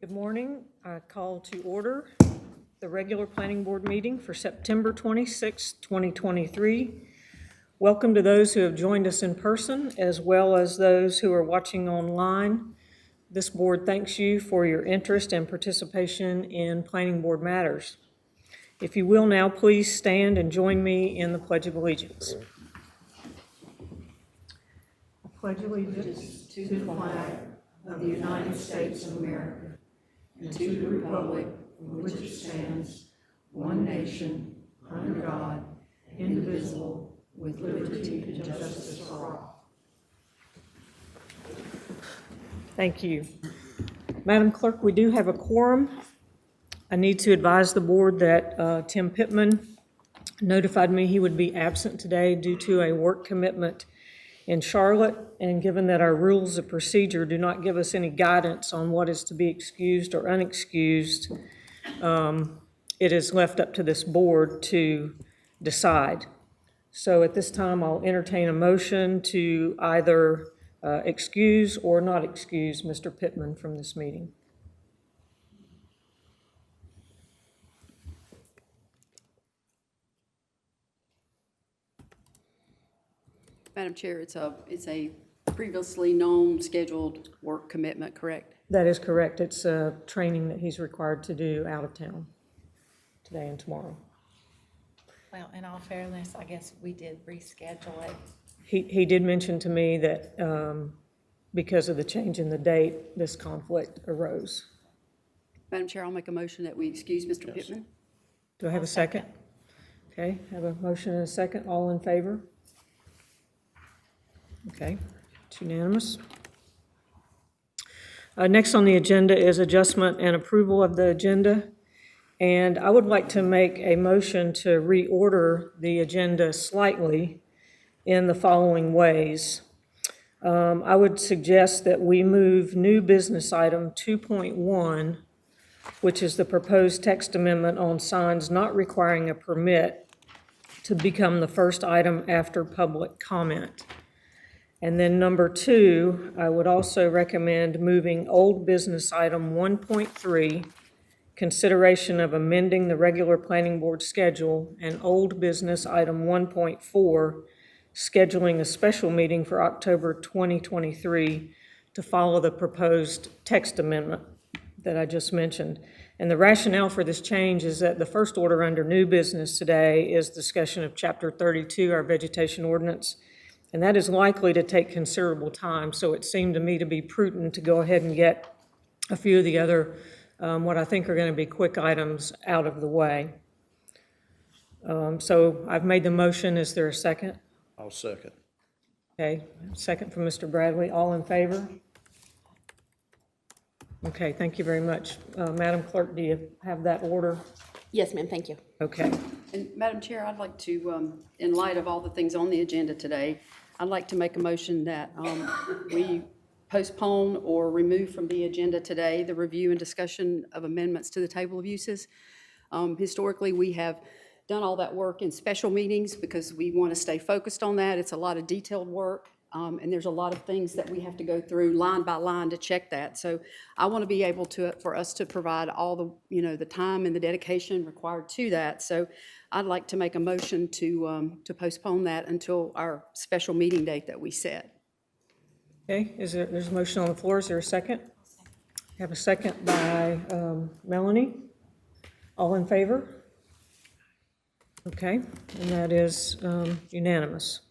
Good morning. I call to order the regular planning board meeting for September 26, 2023. Welcome to those who have joined us in person as well as those who are watching online. This board thanks you for your interest and participation in planning board matters. If you will now, please stand and join me in the Pledge of Allegiance. I pledge allegiance to the flag of the United States of America and to the republic for which it stands, one nation, under God, indivisible, with liberty and justice for all. Thank you. Madam Clerk, we do have a quorum. I need to advise the board that Tim Pittman notified me he would be absent today due to a work commitment in Charlotte, and given that our rules of procedure do not give us any guidance on what is to be excused or unexcused, it is left up to this board to decide. So at this time, I'll entertain a motion to either excuse or not excuse Mr. Pittman from this meeting. Madam Chair, it's a previously known scheduled work commitment, correct? That is correct. It's a training that he's required to do out of town today and tomorrow. Well, in all fairness, I guess we did reschedule it. He did mention to me that because of the change in the date, this conflict arose. Madam Chair, I'll make a motion that we excuse Mr. Pittman. Do I have a second? Okay, have a motion and a second. All in favor? Okay, it's unanimous. Next on the agenda is adjustment and approval of the agenda. And I would like to make a motion to reorder the agenda slightly in the following ways. I would suggest that we move new business item 2.1, which is the proposed text amendment on signs not requiring a permit, to become the first item after public comment. And then number 2, I would also recommend moving old business item 1.3, consideration of amending the regular planning board schedule, and old business item 1.4, scheduling a special meeting for October 2023 to follow the proposed text amendment that I just mentioned. And the rationale for this change is that the first order under new business today is discussion of Chapter 32, our vegetation ordinance, and that is likely to take considerable time, so it seemed to me to be prudent to go ahead and get a few of the other, what I think are going to be quick items out of the way. So I've made the motion. Is there a second? I'll second. Okay, second from Mr. Bradley. All in favor? Okay, thank you very much. Madam Clerk, do you have that order? Yes, ma'am, thank you. Okay. And Madam Chair, I'd like to, in light of all the things on the agenda today, I'd like to make a motion that we postpone or remove from the agenda today the review and discussion of amendments to the table of uses. Historically, we have done all that work in special meetings because we want to stay focused on that. It's a lot of detailed work, and there's a lot of things that we have to go through line by line to check that. So I want to be able to, for us to provide all the, the time and the dedication required to that. So I'd like to make a motion to postpone that until our special meeting date that we set. Okay, there's a motion on the floor. Is there a second? I have a second by Melanie. All in favor? Okay, and that is unanimous.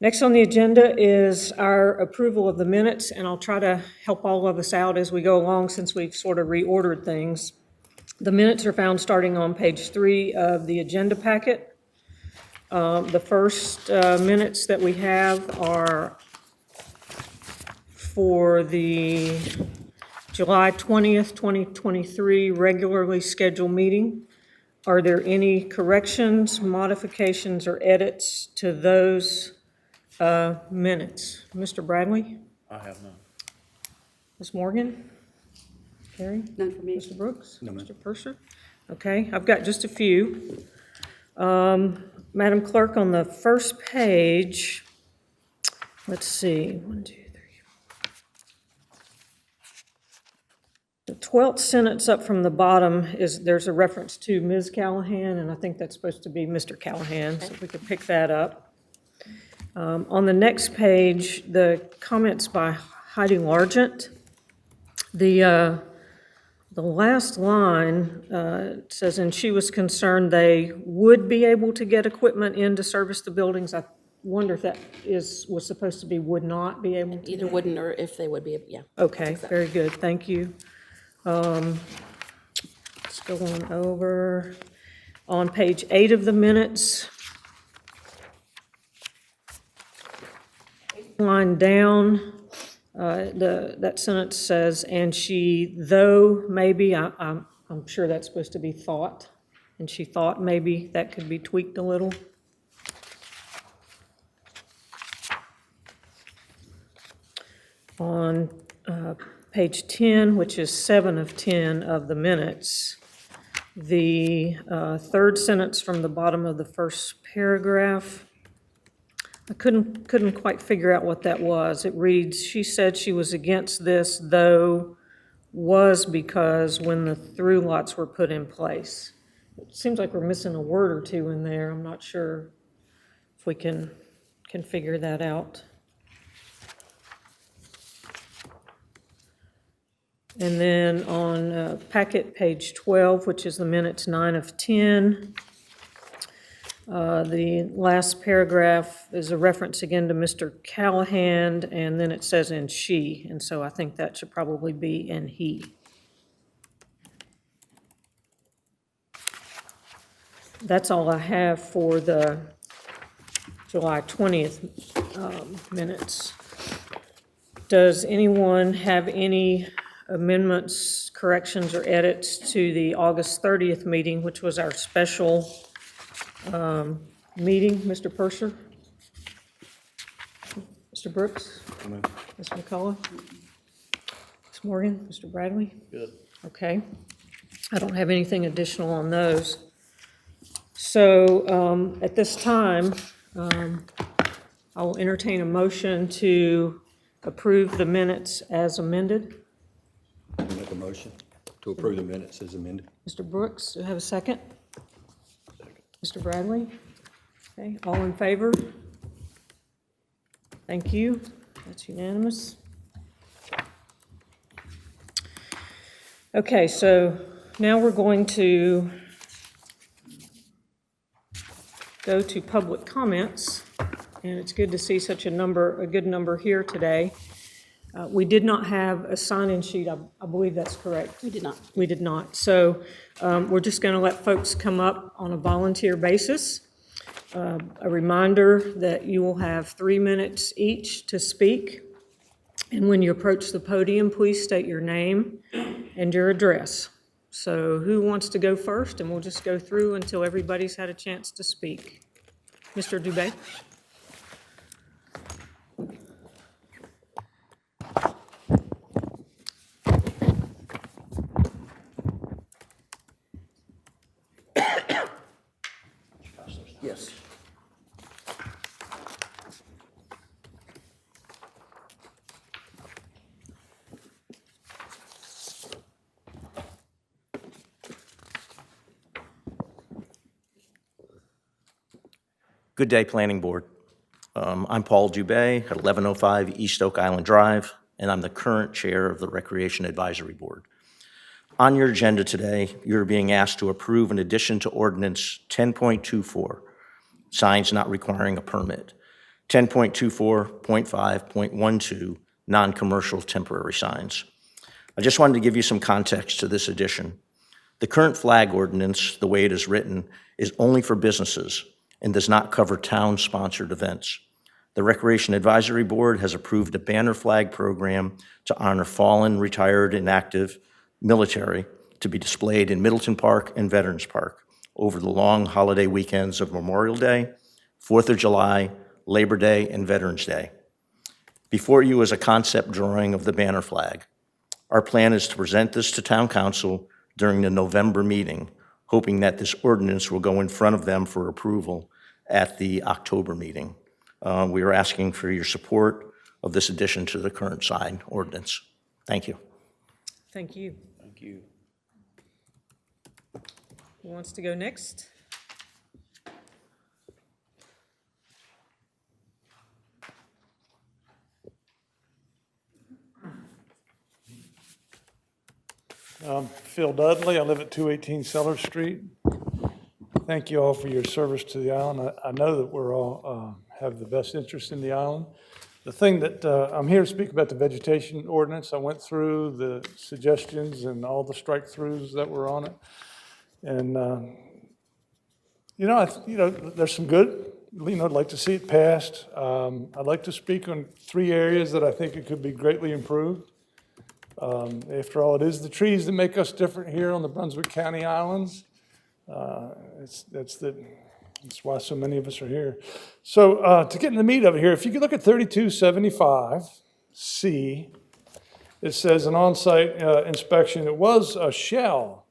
Next on the agenda is our approval of the minutes, and I'll try to help all of us out as we go along since we've sort of reordered things. The minutes are found starting on page 3 of the agenda packet. The first minutes that we have are for the July 20th, 2023 regularly scheduled meeting. Are there any corrections, modifications, or edits to those minutes? Mr. Bradley? I have none. Ms. Morgan? Carrie? None for me. Mr. Brooks? No, ma'am. Mr. Purser? Okay, I've got just a few. Madam Clerk, on the first page, let's see, 1, 2, 12th sentence up from the bottom there's a reference to Ms. Callahan, and I think that's supposed to be Mr. Callahan, so if we could pick that up. On the next page, the comments by Heidi Largent, the last line says, and she was concerned they would be able to get equipment in to service the buildings. I wonder if that was supposed to be would not be able to. Either wouldn't or if they would be, yeah. Okay, very good, thank you. Let's go on over. On page 8 of the minutes, line down, that sentence says, and she, though maybe, I'm sure that's supposed to be thought, and she thought maybe that could be tweaked a little. On page 10, which is 7 of 10 of the minutes, the third sentence from the bottom of the first paragraph, I couldn't quite figure out what that was. It reads, she said she was against this, though was because when the through lots were put in place. It seems like we're missing a word or two in there. I'm not sure if we can figure that out. And then on packet page 12, which is the minutes 9 of 10, the last paragraph is a reference again to Mr. Callahan, and then it says "and she," and so I think that should probably be "and he." That's all I have for the July 20th minutes. Does anyone have any amendments, corrections, or edits to the August 30th meeting, which was our special meeting? Mr. Purser? Mr. Brooks? Ms. McCullough? Ms. Morgan? Mr. Bradley? Good. Okay. I don't have anything additional on those. So at this time, I will entertain a motion to approve the minutes as amended. Make a motion to approve the minutes as amended. Mr. Brooks, do I have a second? Mr. Bradley? Okay, all in favor? Thank you. That's unanimous. Okay, so now we're going to go to public comments, and it's good to see such a good number here today. We did not have a sign-in sheet, I believe that's correct. We did not. We did not. So we're just going to let folks come up on a volunteer basis. A reminder that you will have 3 minutes each to speak. And when you approach the podium, please state your name and your address. So who wants to go first? And we'll just go through until everybody's had a chance to speak. Mr. Dubé? Yes. Good day, Planning Board. I'm Paul Dubé at 1105 East Oak Island Drive, and I'm the current chair of the Recreation Advisory Board. On your agenda today, you're being asked to approve an addition to Ordinance 10.24, signs not requiring a permit, 10.24.5.12, non-commercial temporary signs. I just wanted to give you some context to this addition. The current flag ordinance, the way it is written, is only for businesses and does not cover town-sponsored events. The Recreation Advisory Board has approved a banner flag program to honor fallen, retired, and active military to be displayed in Middleton Park and Veterans Park over the long holiday weekends of Memorial Day, 4th of July, Labor Day, and Veterans Day. Before you is a concept drawing of the banner flag. Our plan is to present this to Town Council during the November meeting, hoping that this ordinance will go in front of them for approval at the October meeting. We are asking for your support of this addition to the current sign ordinance. Thank you. Thank you. you. Who wants to go next? Phil Dudley. I live at 218 Sellers Street. Thank you all for your service to the island. I know that we're all have the best interest in the island. The thing that I'm here to speak about the vegetation ordinance. I went through the suggestions and all the strike-throughs that were on it. And, there's some good, I'd like to see it passed. I'd like to speak on 3 areas that I think it could be greatly improved. After all, it is the trees that make us different here on the Brunswick County Islands. That's why so many of us are here. So to get in the meat of it here, if you could look at 3275C, it says an on-site inspection. It was a shall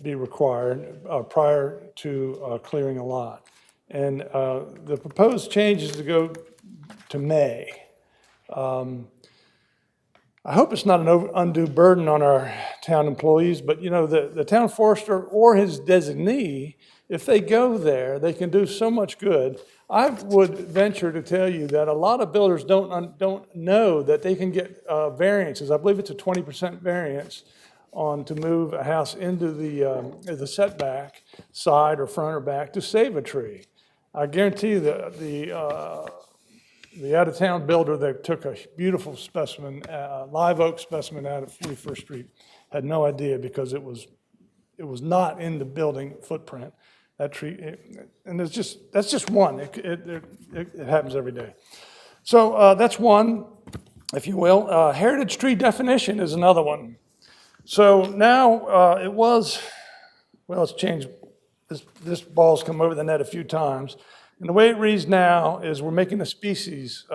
be required prior to clearing a lot. And the proposed change is to go to May. I hope it's not an undue burden on our town employees, but the town forester or his designee, if they go there, they can do so much good. I would venture to tell you that a lot of builders don't know that they can get variances. I believe it's a 20% variance to move a house into the setback, side or front or back, to save a tree. I guarantee you that the out-of-town builder that took a beautiful specimen, live oak specimen out of 41st Street, had no idea because it was not in the building footprint. That tree, and that's just one. It happens every day. So that's one, if you will. Heritage tree definition is another one. So now it's changed. This ball's come over the net a few times. And the way it reads now is we're making a species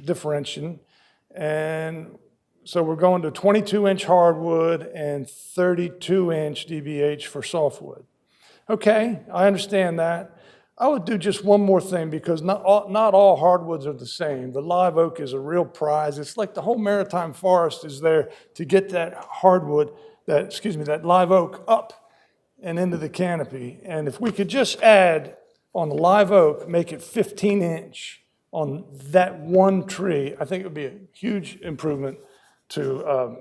differentiation. And so we're going to 22-inch hardwood and 32-inch DBH for softwood. Okay, I understand that. I would do just one more thing because not all hardwoods are the same. The live oak is a real prize. It's like the whole maritime forest is there to get that hardwood, that live oak up and into the canopy. And if we could just add on the live oak, make it 15-inch on that one tree, I think it would be a huge improvement to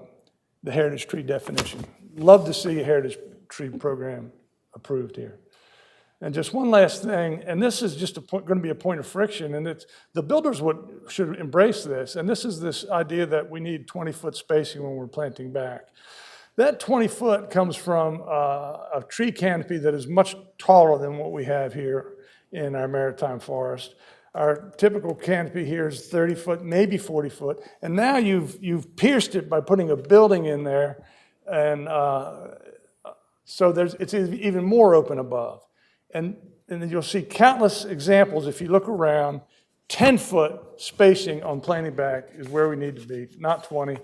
the heritage tree definition. Love to see a heritage tree program approved here. And just one last thing, and this is just going to be a point of friction, and it's the builders should embrace this, and this is this idea that we need 20-foot spacing when we're planting back. That 20-foot comes from a tree canopy that is much taller than what we have here in our maritime forest. Our typical canopy here is 30 foot, maybe 40 foot, and now you've pierced it by putting a building in there, and so it's even more open above. And you'll see countless examples if you look around. 10-foot spacing on planting back is where we need to be, not 20.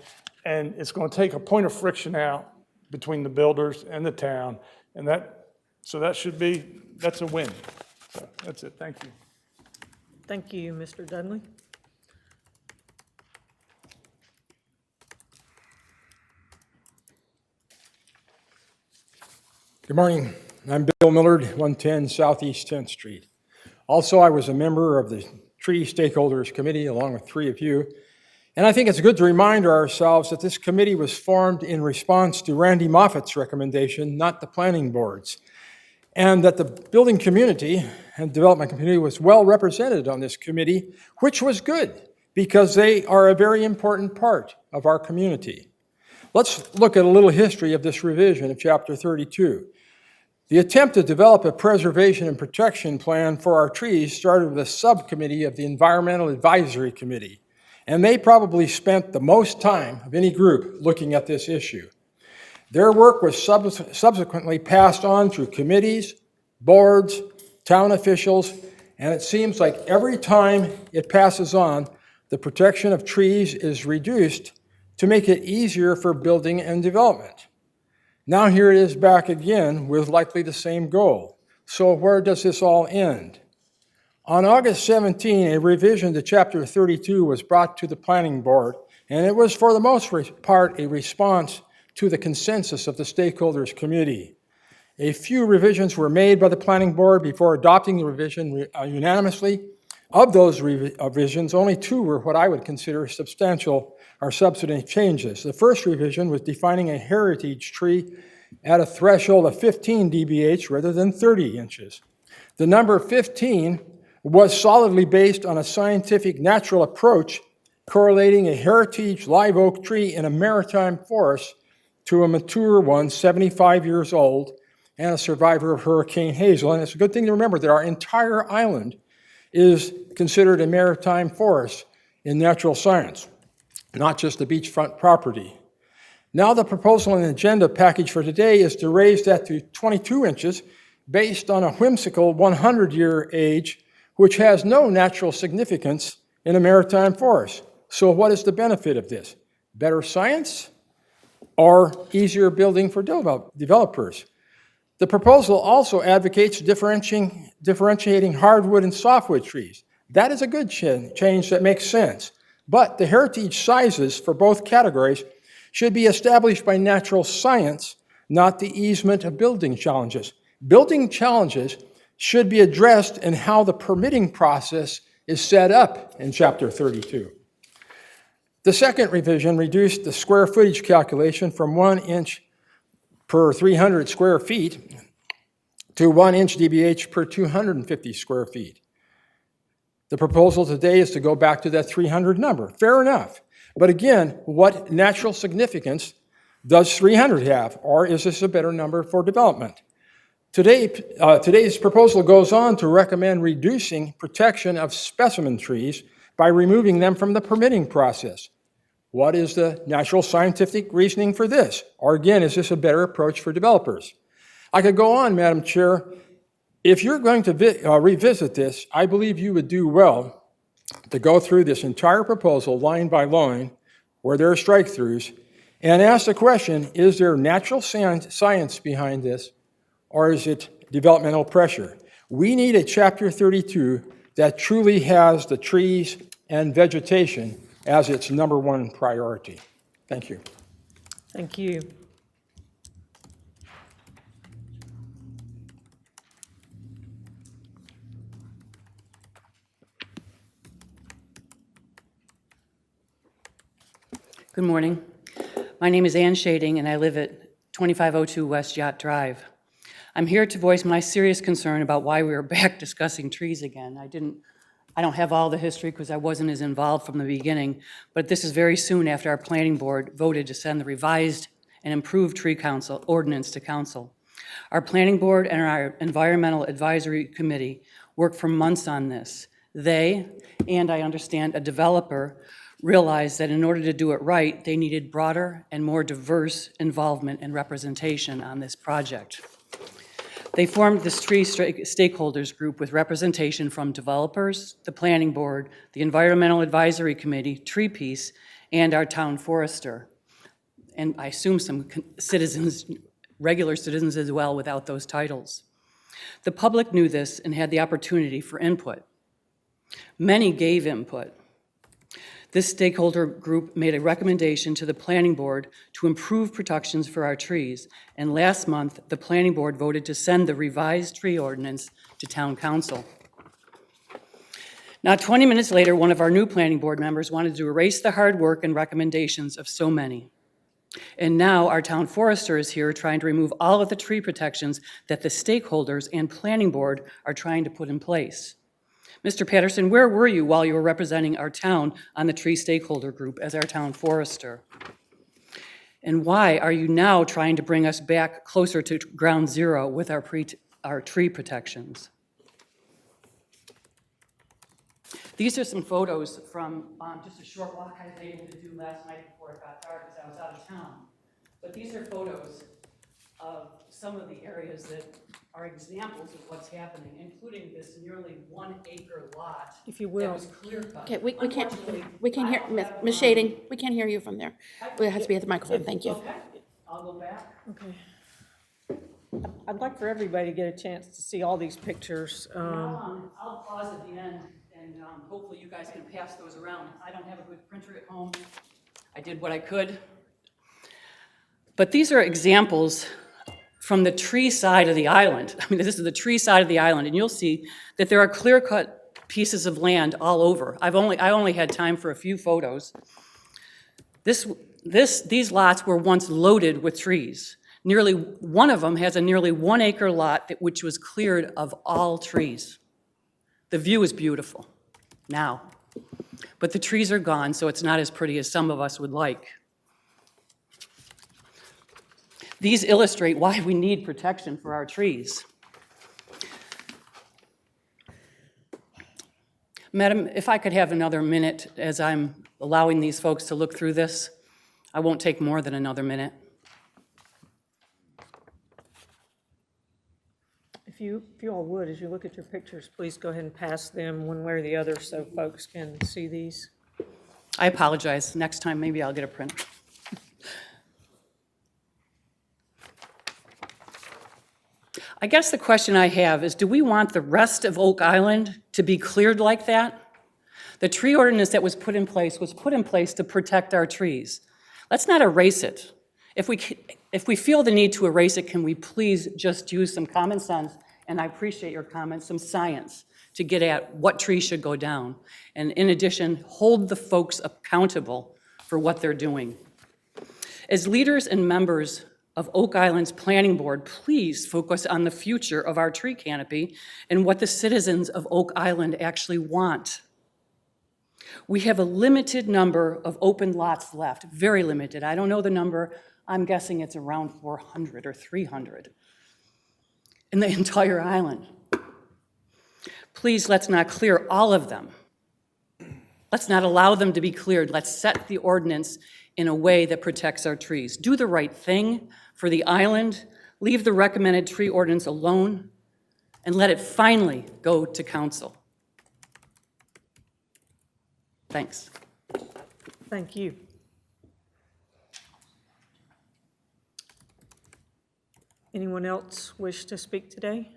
And it's going to take a point of friction out between the builders and the town. And that's a win. So that's it. Thank you. Thank you, Mr. Dudley. Good morning. I'm Bill Millard, 110 Southeast 10th Street. Also, I was a member of the Tree Stakeholders Committee, along with 3 of you. And I think it's good to remind ourselves that this committee was formed in response to Randy Moffat's recommendation, not the planning board's, and that the building community and development community was well represented on this committee, which was good because they are a very important part of our community. Let's look at a little history of this revision of Chapter 32. The attempt to develop a preservation and protection plan for our trees started with a subcommittee of the Environmental Advisory Committee, and they probably spent the most time of any group looking at this issue. Their work was subsequently passed on through committees, boards, town officials, and it seems like every time it passes on, the protection of trees is reduced to make it easier for building and development. Now here it is back again with likely the same goal. So where does this all end? On August 17, a revision to Chapter 32 was brought to the Planning Board and it was for the most part a response to the consensus of the stakeholders committee. A few revisions were made by the planning board before adopting the revision unanimously. Of those revisions, only 2 were what I would consider substantial or substantive changes. The first revision was defining a heritage tree at a threshold of 15 dBH rather than 30 inches. The number 15 was solidly based on a scientific natural approach correlating a heritage live oak tree in a maritime forest to a mature one, 75 years old, and a survivor of Hurricane Hazel. And it's a good thing to remember that our entire island is considered a maritime forest in natural science, not just a beachfront property. Now the proposal and agenda package for today is to raise that to 22 inches based on a whimsical 100-year age, which has no natural significance in a maritime forest. So what is the benefit of this? Better science or easier building for developers? The proposal also advocates differentiating hardwood and softwood trees. That is a good change that makes sense. But the heritage sizes for both categories should be established by natural science, not the easement of building challenges. Building challenges should be addressed in how the permitting process is set up in Chapter 32. The second revision reduced the square footage calculation from 1 inch per 300 square feet to 1 inch dBH per 250 square feet. The proposal today is to go back to that 300 number. Fair enough. But again, what natural significance does 300 have, or is this a better number for development? Today's proposal goes on to recommend reducing protection of specimen trees by removing them from the permitting process. What is the natural scientific reasoning for this? Or again, is this a better approach for developers? I could go on, Madam Chair. If you're going to revisit this, I believe you would do well to go through this entire proposal line by line, where there are strike-throughs, and ask the question, is there natural science behind this, or is it developmental pressure? We need a Chapter 32 that truly has the trees and vegetation as its number one priority. Thank you. Thank you. Good morning. My name is Ann Shading, and I live at 2502 West Yacht Drive. I'm here to voice my serious concern about why we are back discussing trees again. I don't have all the history because I wasn't as involved from the beginning, but this is very soon after our planning board voted to send the revised and improved tree council ordinance to council. Our planning board and our environmental advisory committee worked for months on this. They, and I understand a developer, realized that in order to do it right, they needed broader and more diverse involvement and representation on this project. They formed this tree stakeholders group with representation from developers, the planning board, the environmental advisory committee, Treepiece, and our town forester. And I assume some citizens, regular citizens as well, without those titles. The public knew this and had the opportunity for input. Many gave input. This stakeholder group made a recommendation to the planning board to improve protections for our trees, and last month, the planning board voted to send the revised tree ordinance to town council. Now, 20 minutes later, one of our new planning board members wanted to erase the hard work and recommendations of so many. And now our town forester is here trying to remove all of the tree protections that the stakeholders and planning board are trying to put in place. Mr. Patterson, where were you while you were representing our town on the tree stakeholder group as our town forester? And why are you now trying to bring us back closer to ground zero with our tree protections? These are some photos from just a short walk I was able to do last night before it got dark because I was out of town. But these are photos of some of the areas that are examples of what's happening, including this nearly 1 acre lot. If you will. That was clear cut. Okay, we can't Unfortunately, hear, Ms. Shading, we can't hear you from there. It has to be at the microphone, thank you. Okay, I'll go back. Okay. I'd like for everybody to get a chance to see all these pictures. I'll pause at the end, and hopefully you guys can pass those around. I don't have a good printer at home, I did what I could. But these are examples from the tree side of the island. I mean, this is the tree side of the island, and you'll see that there are clear-cut pieces of land all over. I only had time for a few photos. These lots were once loaded with trees. Nearly one of them has a nearly 1 acre lot which was cleared of all trees. The view is beautiful now, but the trees are gone, so it's not as pretty as some of us would like. These illustrate why we need protection for our trees. Madam, if I could have another minute as I'm allowing these folks to look through this, I won't take more than another minute. If you all would, as you look at your pictures, please go ahead and pass them one way or the other so folks can see these. I apologize. Next time, maybe I'll get a print. I guess the question I have is, do we want the rest of Oak Island to be cleared like that? The tree ordinance that was put in place to protect our trees. Let's not erase it. If we feel the need to erase it, can we please just use some common sense, and I appreciate your comments, some science to get at what trees should go down. And in addition, hold the folks accountable for what they're doing. As leaders and members of Oak Island's Planning Board, please focus on the future of our tree canopy and what the citizens of Oak Island actually want. We have a limited number of open lots left, very limited. I don't know the number. I'm guessing it's around 400 or 300 in the entire island. Please, let's not clear all of them. Let's not allow them to be cleared. Let's set the ordinance in a way that protects our trees. Do the right thing for the island, leave the recommended tree ordinance alone, and let it finally go to council. Thanks. Thank you. Anyone else wish to speak today?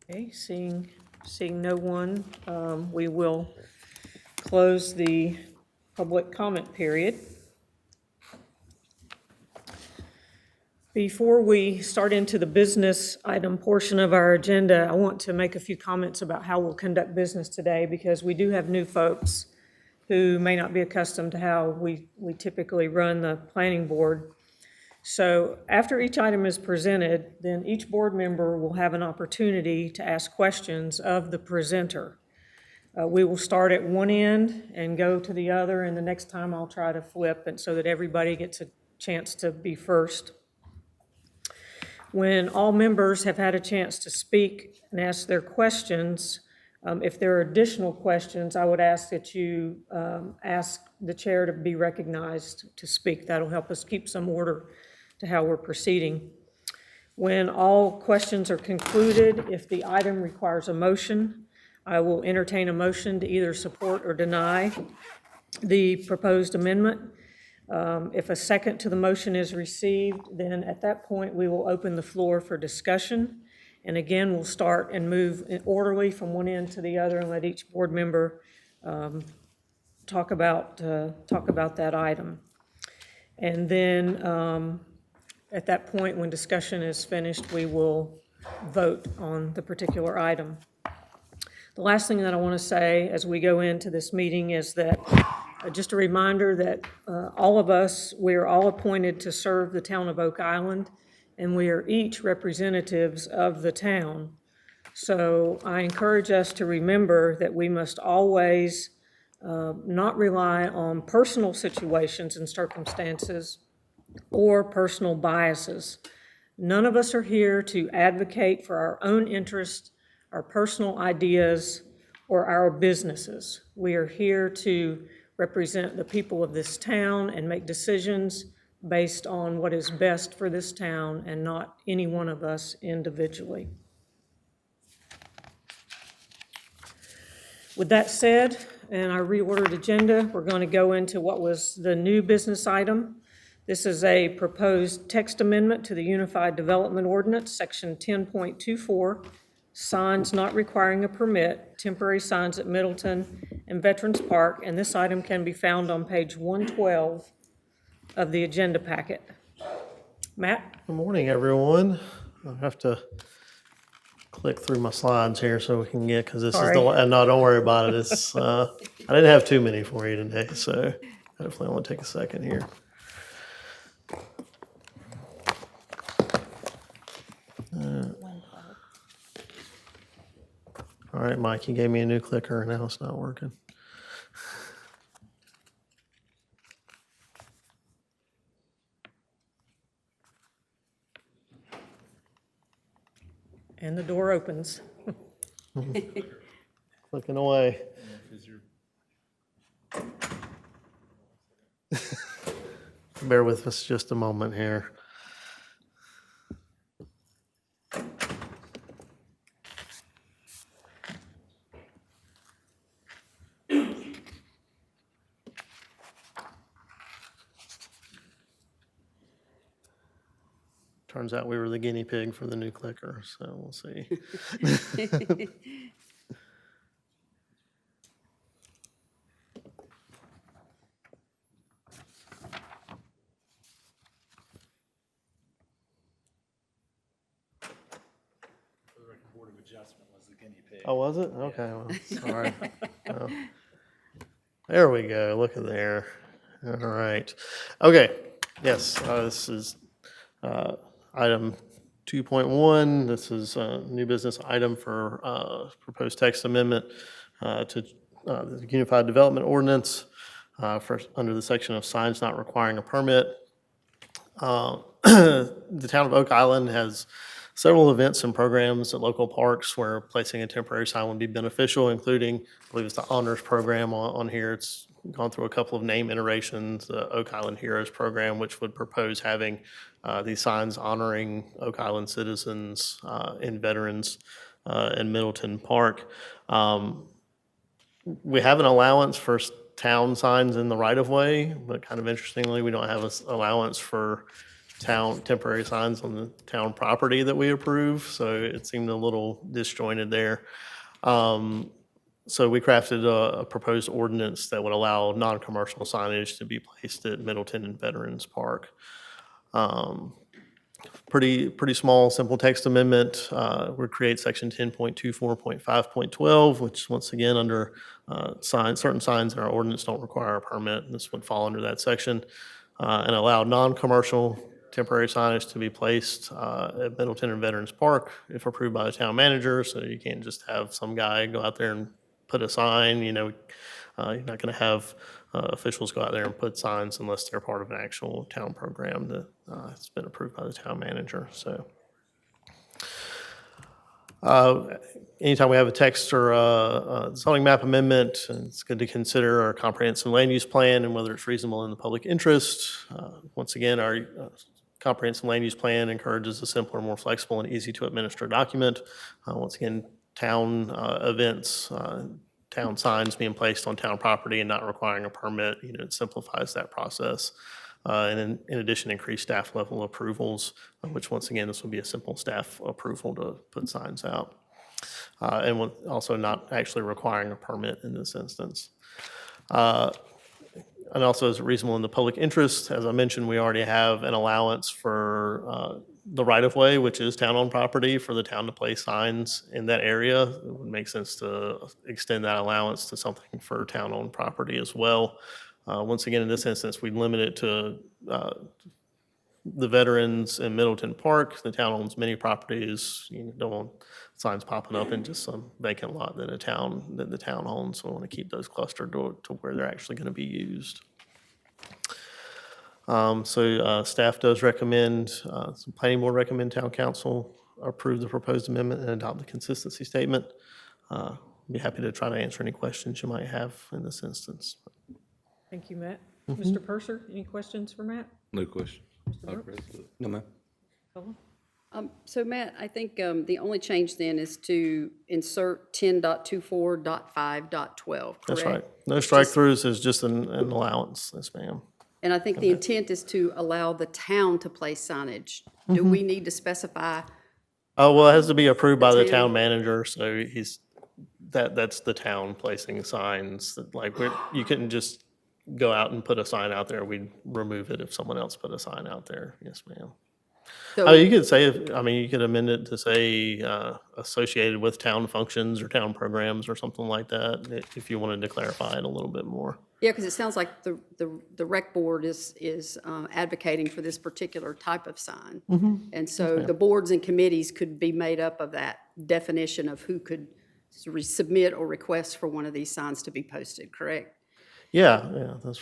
Okay, seeing no one, we will close the public comment period. Before we start into the business item portion of our agenda, I want to make a few comments about how we'll conduct business today, because we do have new folks who may not be accustomed to how we typically run the planning board. So after each item is presented, then each board member will have an opportunity to ask questions of the presenter. We will start at one end and go to the other, and the next time I'll try to flip, and so that everybody gets a chance to be first. When all members have had a chance to speak and ask their questions, if there are additional questions, I would ask that you ask the chair to be recognized to speak. That'll help us keep some order to how we're proceeding. When all questions are concluded, if the item requires a motion, I will entertain a motion to either support or deny the proposed amendment. If a second to the motion is received, then at that point, we will open the floor for discussion. And again, we'll start and move orderly from one end to the other and let each board member talk about that item. And then at that point, when discussion is finished, we will vote on the particular item. The last thing that I want to say as we go into this meeting is that just a reminder that all of us, we are all appointed to serve the town of Oak Island, and we are each representatives of the town. So I encourage us to remember that we must always not rely on personal situations and circumstances or personal biases. None of us are here to advocate for our own interests, our personal ideas, or our businesses. We are here to represent the people of this town and make decisions based on what is best for this town and not any one of us individually. With that said, and our reordered agenda, we're going to go into what was the new business item. This is a proposed text amendment to the Unified Development Ordinance, Section 10.24, signs not requiring a permit, temporary signs at Middleton and Veterans Park, and this item can be found on page 112 of the agenda packet. Matt? Good morning, everyone. I have to click through my slides here so we can get, because this is the, Sorry. and no, don't worry about it. It's, I didn't have too many for you today, so hopefully it won't take a second here. All right, Mike, you gave me a new clicker and now it's not working. And the door opens. Clicking away. Bear with us just a moment here. Turns out we were the guinea pig for the new clicker, so we'll see. Oh, was it? Okay, well, sorry. Oh. There we go, look at there. All right. Okay, yes, this is item 2.1. This is a new business item for proposed text amendment to the Unified Development Ordinance for, under the section of signs not requiring a permit. The town of Oak Island has several events and programs at local parks where placing a temporary sign would be beneficial, including, I believe it's the Honors Program on here. It's gone through a couple of name iterations, the Oak Island Heroes Program, which would propose having these signs honoring Oak Island citizens and veterans in Middleton Park. We have an allowance for town signs in the right-of-way, but kind of interestingly, we don't have an allowance for town temporary signs on the town property that we approve, so it seemed a little disjointed there. So we crafted a proposed ordinance that would allow non-commercial signage to be placed at Middleton and Veterans Park. Pretty small, simple text amendment. Would create section 10.24.5.12, which once again, under certain signs in our ordinance don't require a permit, and this would fall under that section, and allow non-commercial temporary signage to be placed at Middleton and Veterans Park if approved by the town manager. So you can't just have some guy go out there and put a sign, you know, you're not going to have officials go out there and put signs unless they're part of an actual town program that has been approved by the town manager. So anytime we have a text or a zoning map amendment, it's good to consider our comprehensive land use plan and whether it's reasonable in the public interest. Once again, our comprehensive land use plan encourages a simpler, more flexible, and easy to administer document. Once again, town events, town signs being placed on town property and not requiring a permit, you know, it simplifies that process. And in addition, increased staff level approvals, which once again, this will be a simple staff approval to put signs out. And also not actually requiring a permit in this instance. And also is reasonable in the public interest. As I mentioned, we already have an allowance for the right-of-way, which is town-owned property, for the town to place signs in that area. It would make sense to extend that allowance to something for town-owned property as well. Once again, in this instance, we limit it to the veterans in Middleton Park. The town owns many properties. You don't want signs popping up in just some vacant lot that the town owns. So we want to keep those clustered to where they're actually going to be used. Staff does recommend, some planning board recommend town council approve the proposed amendment and adopt the consistency statement. Be happy to try to answer any questions you might have in this instance. Thank you, Matt. Mr. Purser, any questions for Matt? No question. No, ma'am. Philip? So Matt, I think the only change then is to insert 10.24.5.12, correct? That's right. No strike-throughs is just an allowance, yes, ma'am. And I think the intent is to allow the town to place signage. Do we need to specify? Oh, well, it has to be approved by the town. town manager, so that's the town placing signs, that, like, you couldn't just go out and put a sign out there, we'd remove it if someone else put a sign out there. Yes, ma'am. So- I mean, you could say, you could amend it to say, associated with town functions or town programs or something like that, if you wanted to clarify it a little bit more. Yeah, because it sounds like the rec board is advocating for this particular type of sign. And so the boards and committees could be made up of that definition of who could submit or request for one of these signs to be posted, correct? Yeah, that's,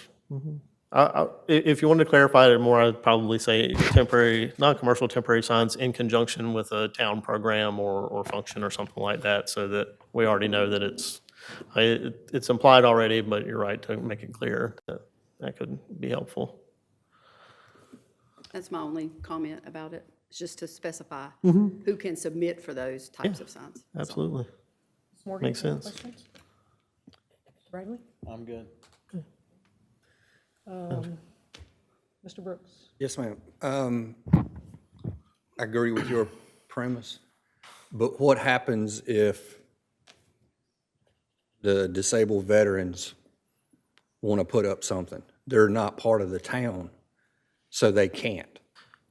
if you wanted to clarify it more, I'd probably say temporary, non-commercial temporary signs in conjunction with a town program or function or something like that, so that we already know that it's implied already, but you're right to make it clear that could be helpful. That's my only comment about it, is just to specify who can submit for those types of signs. Absolutely. Ms. Morgan, Makes any sense. questions? Mr. Bradley? I'm good. Mr. Brooks? Yes, ma'am. I agree with your premise, but what happens if the disabled veterans want to put up something? They're not part of the town, so they can't.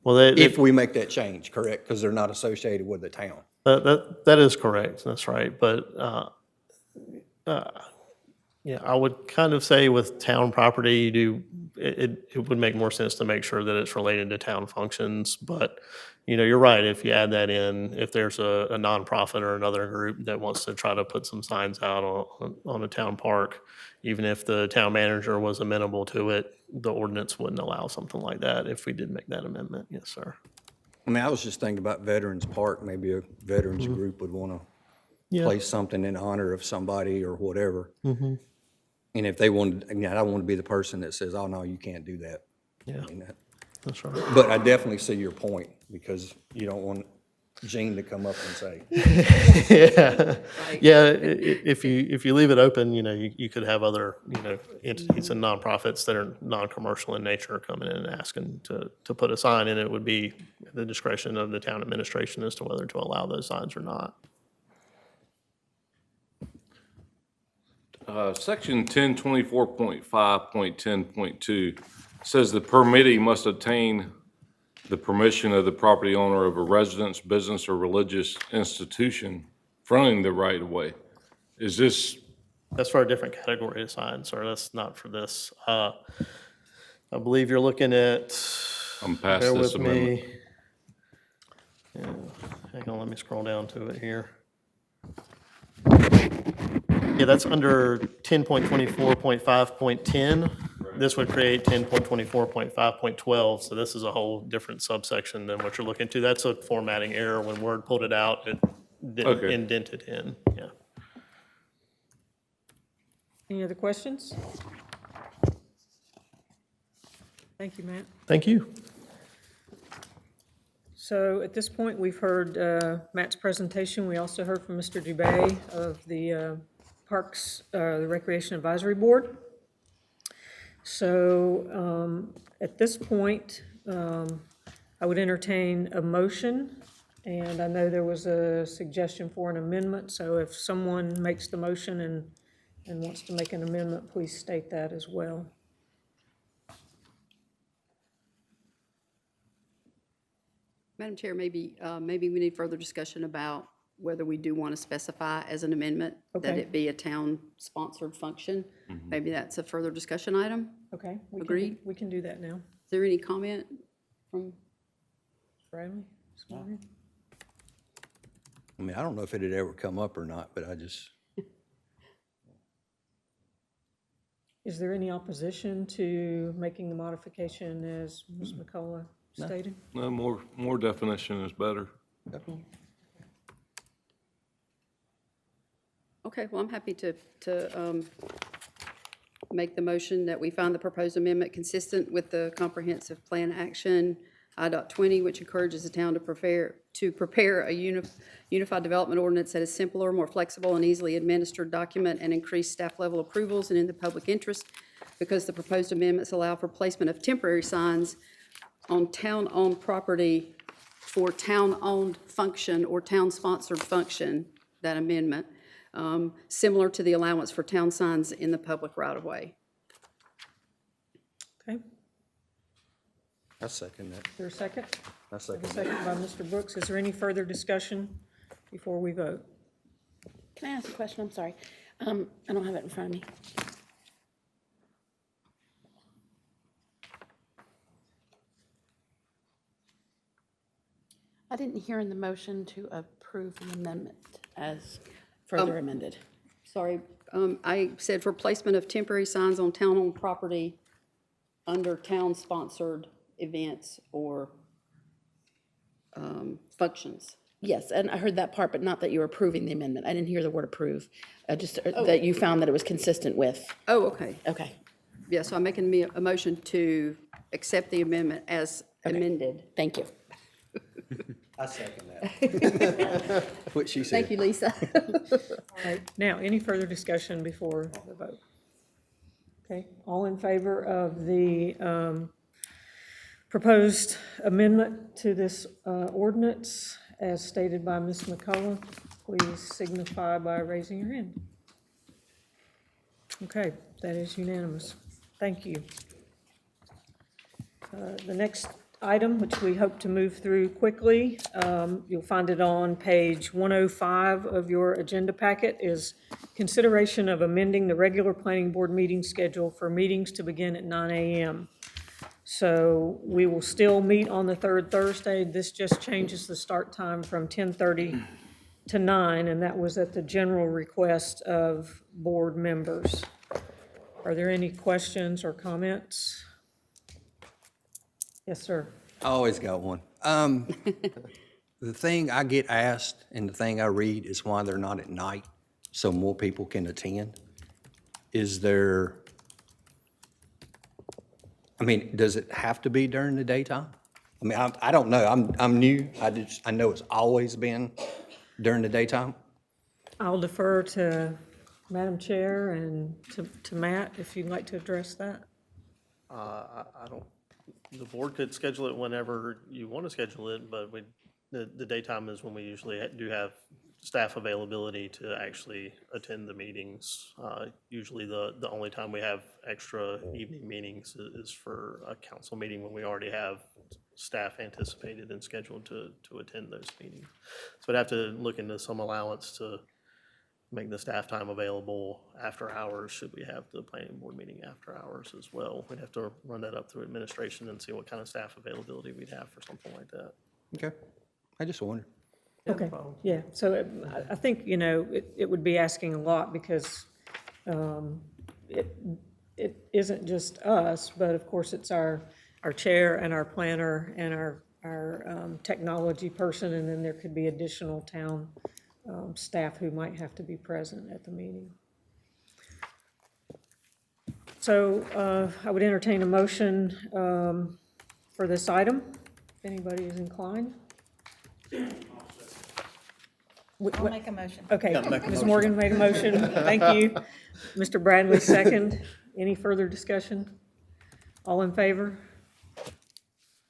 Well, If we make that change, correct? Because they're not associated with the town. that is correct, that's right, but, yeah, I would kind of say with town property, it would make more sense to make sure that it's related to town functions, but, you're right, if you add that in, if there's a nonprofit or another group that wants to try to put some signs out on a town park, even if the town manager was amenable to it, the ordinance wouldn't allow something like that if we did make that amendment, yes, sir. I mean, I was just thinking about Veterans Park, maybe a veterans group would want to Yeah. place something in honor of somebody or whatever. And if they wanted, I don't want to be the person that says, oh, no, you can't do that. Yeah, I mean, that- that's right. But I definitely see your point, because you don't want Gene to come up and say, Yeah, if you leave it open, you could have other, entities and nonprofits that are non-commercial in nature coming in and asking to put a sign, and it would be the discretion of the town administration as to whether to allow those signs or not. Section 1024.5.10.2 says the permittee must obtain the permission of the property owner of a residence, business, or religious institution fronting the right-of-way. Is this, That's for a different category of signs, sir. That's not for this. I believe you're looking at, I'm past bear this with amendment. me. Yeah, hang on, let me scroll down to it here. Yeah, that's under 10.24.5.10. This would create 10.24.5.12, so this is a whole different subsection than what you're looking to. That's a formatting error. When Word pulled it out, it didn't Okay. indent it in, yeah. Any other questions? Thank you, Matt. Thank you. So at this point, we've heard Matt's presentation. We also heard from Mr. Dubay of the Parks, the Recreation Advisory Board. So at this point, I would entertain a motion, and I know there was a suggestion for an amendment, so if someone makes the motion and wants to make an amendment, please state that as well. Madam Chair, maybe we need further discussion about whether we do want to specify as an amendment that Okay. it be a town-sponsored function. Maybe that's a further discussion item. Okay? Agreed. We can do that now. Is there any comment from, Bradley? Ms. Morgan? I mean, I don't know if it had ever come up or not, but I just, Is there any opposition to making the modification as Ms. McCullough stated? No, more definition is better. okay, well, I'm happy to make the motion that we find the proposed amendment consistent with the comprehensive plan action I.20, which encourages the town to prepare a unified development ordinance that is simpler, more flexible, and easily administered document, and increase staff level approvals and in the public interest, because the proposed amendments allow for placement of temporary signs on town-owned property for town-owned function or town-sponsored function, that amendment, similar to the allowance for town signs in the public right-of-way. Okay, I second that. is there a second? I second A that. second by Mr. Brooks. Is there any further discussion before we vote? Can I ask a question? I'm sorry. I don't have it in front of me. I didn't hear in the motion to approve the amendment as further amended. Sorry, I said for placement of temporary signs on town-owned property under town-sponsored events or functions. Yes, and I heard that part, but not that you were approving the amendment. I didn't hear the word approve. Just that you found that it was consistent with. Oh, okay. Okay. Yeah, so I'm making a motion to accept the amendment as amended. Thank you. I second that. What she said. Thank you, Lisa. All right, now, any further discussion before the vote? Okay, all in favor of the proposed amendment to this ordinance as stated by Ms. McCullough, please signify by raising your hand. Okay, that is unanimous. Thank you. The next item, which we hope to move through quickly, you'll find it on page 105 of your agenda packet, is consideration of amending the regular planning board meeting schedule for meetings to begin at 9 a.m. So we will still meet on the third Thursday. This just changes the start time from 10:30 to 9, and that was at the general request of board members. Are there any questions or comments? Yes, sir. I always got one. The thing I get asked and the thing I read is why they're not at night, so more people can attend. Is there, I mean, does it have to be during the daytime? I mean, I don't know. I'm new. I know it's always been during the daytime. I'll defer to Madam Chair and to Matt, if you'd like to address that. I don't, the board could schedule it whenever you want to schedule it, but the daytime is when we usually do have staff availability to actually attend the meetings. Usually the only time we have extra evening meetings is for a council meeting when we already have staff anticipated and scheduled to attend those meetings. So I'd have to look into some allowance to make the staff time available after hours, should we have the planning board meeting after hours as well. We'd have to run that up through administration and see what kind of staff availability we'd have for something like that. Okay. I just wondered. Okay, yeah, so I think, it would be asking a lot because it isn't just us, but of course it's our chair and our planner and our technology person, and then there could be additional town staff who might have to be present at the meeting. So I would entertain a motion for this item, if anybody is inclined. I'll make a motion. Okay, Ms. Morgan made a motion, thank you. Mr. Bradley, second. Any further discussion? All in favor?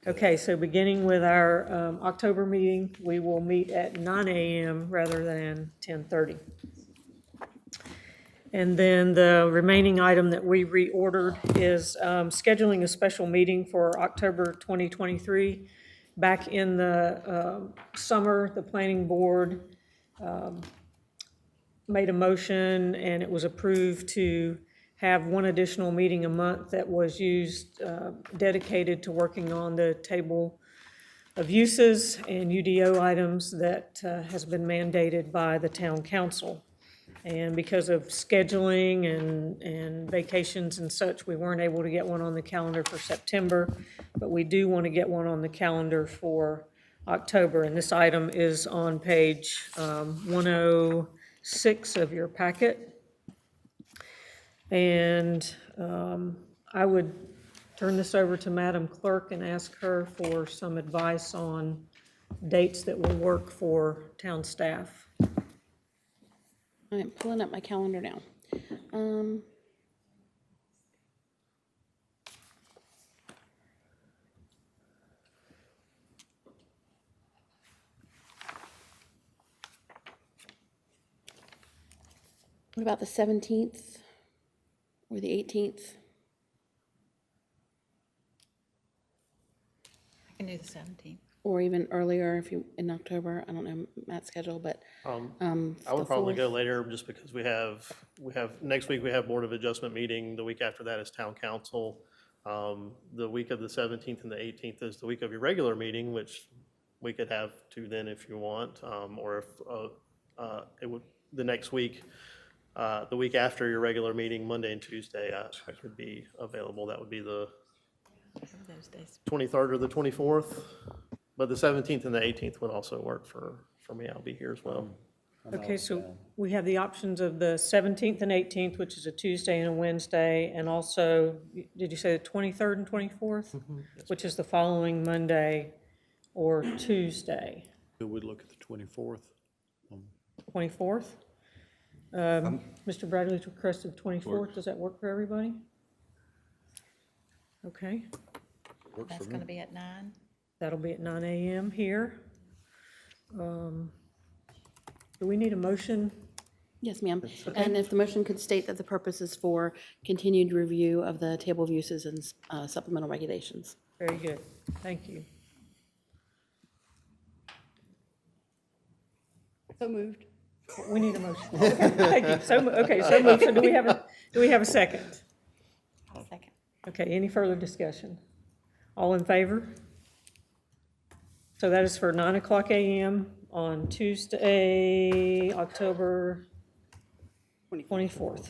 Okay, so beginning with our October meeting, we will meet at 9 a.m. rather than 10:30. And then the remaining item that we reordered is scheduling a special meeting for October 2023. Back in the summer, the planning board made a motion and it was approved to have one additional meeting a month that was used, dedicated to working on the table of uses and UDO items that has been mandated by the town council. And because of scheduling and vacations and such, we weren't able to get one on the calendar for September, but we do want to get one on the calendar for October. And this item is on page 106 of your packet. And I would turn this over to Madam Clerk and ask her for some advice on dates that will work for town staff. I'm pulling up my calendar now. What about the 17th or the 18th? I can do the 17th. Or even earlier if you, in October? I don't know Matt's schedule, but. I would the probably 4th. go later just because we have, next week we have Board of Adjustment meeting. The week after that is Town Council. The week of the 17th and the 18th is the week of your regular meeting, which we could have to then if you want. Or if it would, the next week, the week after your regular meeting, Monday and Tuesday, I could be available. That would be the Those days. 23rd or the 24th. But the 17th and the 18th would also work for me. I'll be here as well. Okay, so we have the options of the 17th and 18th, which is a Tuesday and a Wednesday, and also, did you say the 23rd and 24th? Which is the following Monday or Tuesday? Who would look at the 24th? 24th? Mr. Bradley requested 24th. Does that work for everybody? Okay, That's going to be at 9. that'll be at 9 a.m. here. Do we need a motion? Yes, ma'am. And if the motion could state that the purpose is for continued review of the table of uses and supplemental regulations. Very good, thank you. So moved. We need a motion. Okay, thank you. So moved. So do we have a second? I'll second. Okay, any further discussion? All in favor? So that is for 9:00 a.m. on Tuesday, October 24th.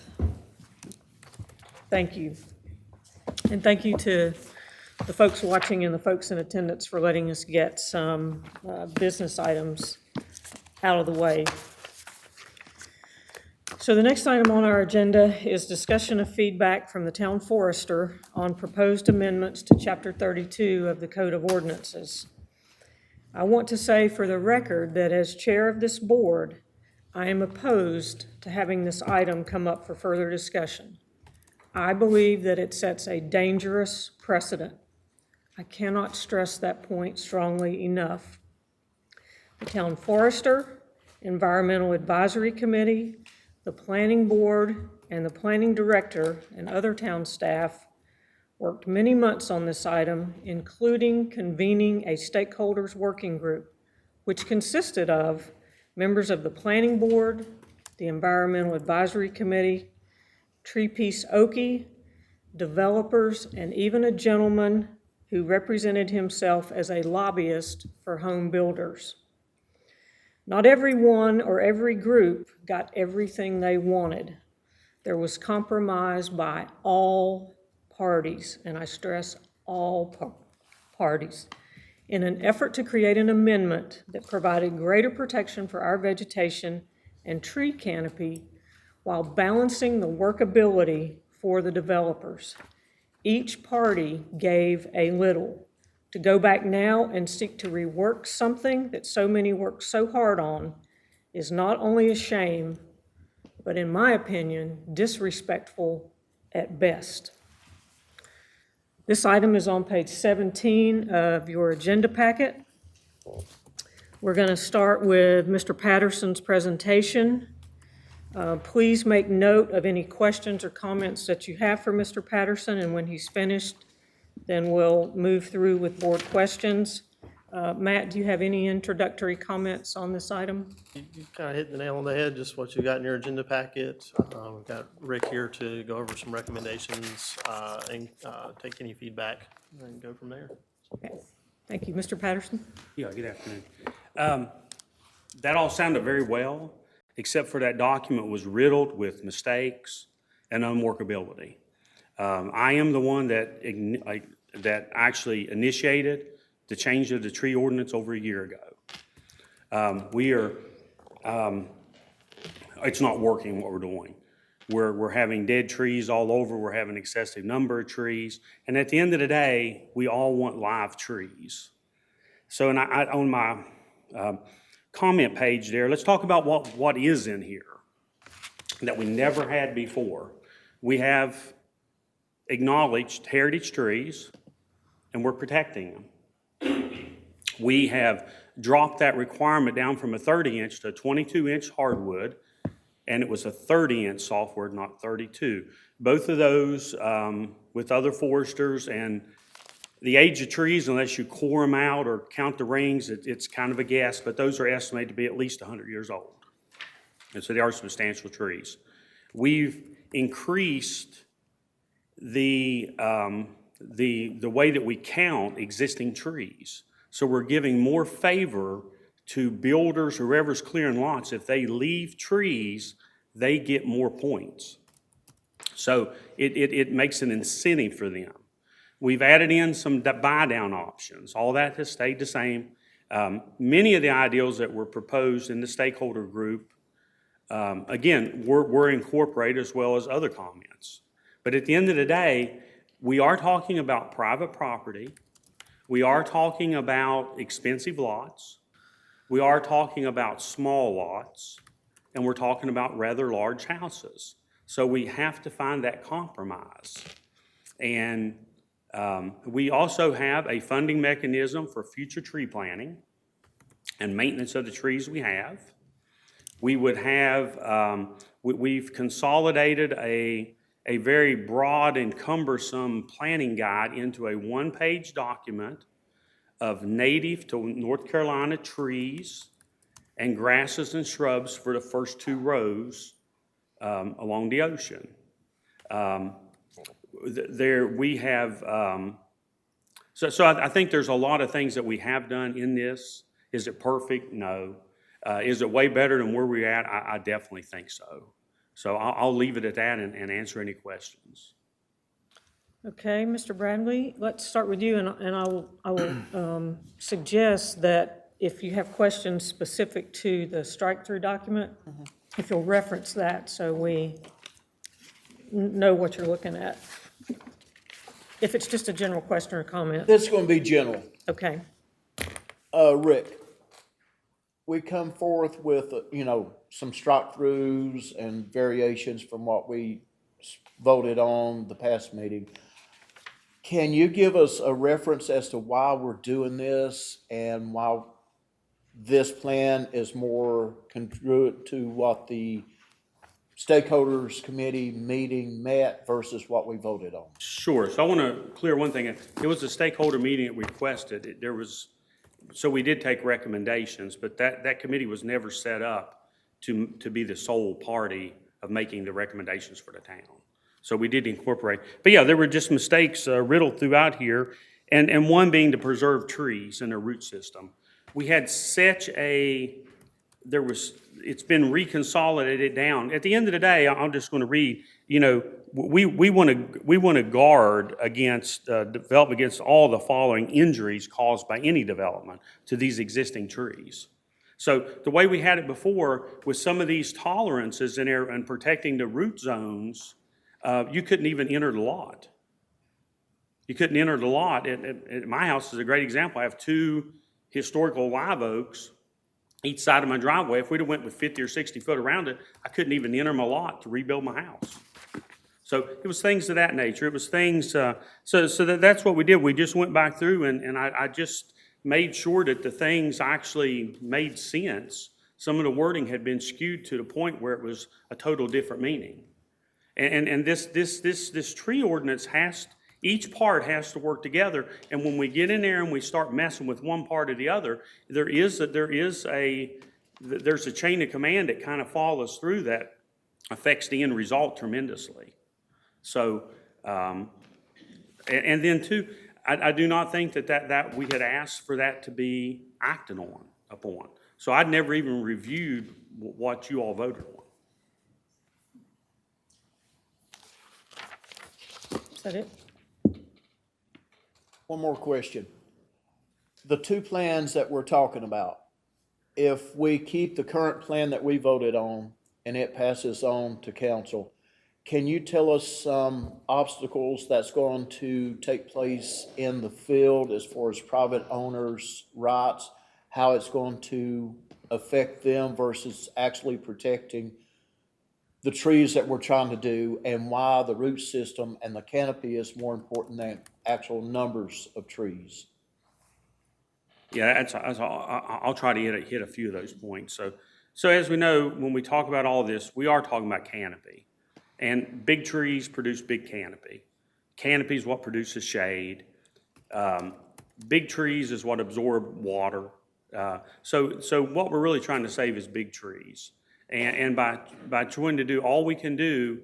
Thank you. And thank you to the folks watching and the folks in attendance for letting us get some business items out of the way. So the next item on our agenda is discussion of feedback from the town forester on proposed amendments to Chapter 32 of the Code of Ordinances. I want to say for the record that as chair of this board, I am opposed to having this item come up for further discussion. I believe that it sets a dangerous precedent. I cannot stress that point strongly enough. The town forester, environmental advisory committee, the planning board, and the planning director and other town staff worked many months on this item, including convening a stakeholders working group, which consisted of members of the planning board, the environmental advisory committee, Treepiece Okie, developers, and even a gentleman who represented himself as a lobbyist for home builders. Not everyone or every group got everything they wanted. There was compromise by all parties, and I stress all parties, in an effort to create an amendment that provided greater protection for our vegetation and tree canopy while balancing the workability for the developers. Each party gave a little. To go back now and seek to rework something that so many worked so hard on is not only a shame, but in my opinion, disrespectful at best. This item is on page 17 of your agenda packet. We're going to start with Mr. Patterson's presentation. Please make note of any questions or comments that you have for Mr. Patterson, and when he's finished, then we'll move through with board questions. Matt, do you have any introductory comments on this item? You kind of hit the nail on the head, just what you got in your agenda packet. We've got Rick here to go over some recommendations and take any feedback and go from there. Okay. Thank you. Mr. Patterson? Yeah, good afternoon. That all sounded very well, except for that document was riddled with mistakes and unworkability. I am the one that actually initiated the change of the tree ordinance over a year ago. It's not working what we're doing. We're having dead trees all over, we're having excessive number of trees, and at the end of the day, we all want live trees. So on my comment page there, let's talk about what is in here that we never had before. We have acknowledged heritage trees, and we're protecting them. We have dropped that requirement down from a 30-inch to a 22-inch hardwood, and it was a 30-inch softwood, not 32. Both of those, with other foresters, and the age of trees, unless you core them out or count the rings, it's kind of a guess, but those are estimated to be at least 100 years old. And so they are substantial trees. We've increased the way that we count existing trees. So we're giving more favor to builders, whoever's clearing lots. If they leave trees, they get more points. So it makes an incentive for them. We've added in some buy-down options. All that has stayed the same. Many of the ideals that were proposed in the stakeholder group, again, were incorporated, as well as other comments. But at the end of the day, we are talking about private property. We are talking about expensive lots. We are talking about small lots. And we're talking about rather large houses. So we have to find that compromise. And we also have a funding mechanism for future tree planting and maintenance of the trees we have. We would have, we've consolidated a very broad and cumbersome planning guide into a one-page document of native to North Carolina trees and grasses and shrubs for the first 2 rows along the ocean. There we have, so I think there's a lot of things that we have done in this. Is it perfect? No. Is it way better than where we're at? I definitely think so. So I'll leave it at that and answer any questions. Okay, Mr. Bradley, let's start with you, and I will suggest that if you have questions specific to the strike-through document, if you'll reference that so we know what you're looking at. If it's just a general question or comment. This is going to be general. Okay. Rick, we come forth with, some strike-throughs and variations from what we voted on the past meeting. Can you give us a reference as to why we're doing this and why this plan is more congruent to what the stakeholders committee meeting met versus what we voted on? Sure. So I want to clear one thing. It was a stakeholder meeting that requested. So we did take recommendations, but that committee was never set up to be the sole party of making the recommendations for the town. So we did incorporate. But yeah, there were just mistakes riddled throughout here, and one being to preserve trees and their root system. We had such it's been reconsolidated down. At the end of the day, I'm just going to read, we want to guard against, develop against all the following injuries caused by any development to these existing trees. So the way we had it before, with some of these tolerances in there and protecting the root zones, you couldn't even enter the lot. You couldn't enter the lot. At my house is a great example. I have 2 historical live oaks each side of my driveway. If we'd have went with 50 or 60 foot around it, I couldn't even enter my lot to rebuild my house. So it was things of that nature. It was things, so that's what we did. We just went back through and I just made sure that the things actually made sense. Some of the wording had been skewed to the point where it was a total different meaning. And this tree ordinance each part has to work together. And when we get in there and we start messing with one part or the other, there's a chain of command that kind of follows through that affects the end result tremendously. So, and then too, I do not think that we had asked for that to be acted upon. So I'd never even reviewed what you all voted on. Is that it? One more question. The 2 plans that we're talking about, if we keep the current plan that we voted on and it passes on to council, can you tell us some obstacles that's going to take place in the field as far as private owners' rights, how it's going to affect them versus actually protecting the trees that we're trying to do, and why the root system and the canopy is more important than actual numbers of trees? Yeah, I'll try to hit a few of those points. So So as we know, when we talk about all this, we are talking about canopy. And big trees produce big canopy. Canopy is what produces shade. Big trees is what absorb water. So what we're really trying to save is big trees. And by trying to do all we can do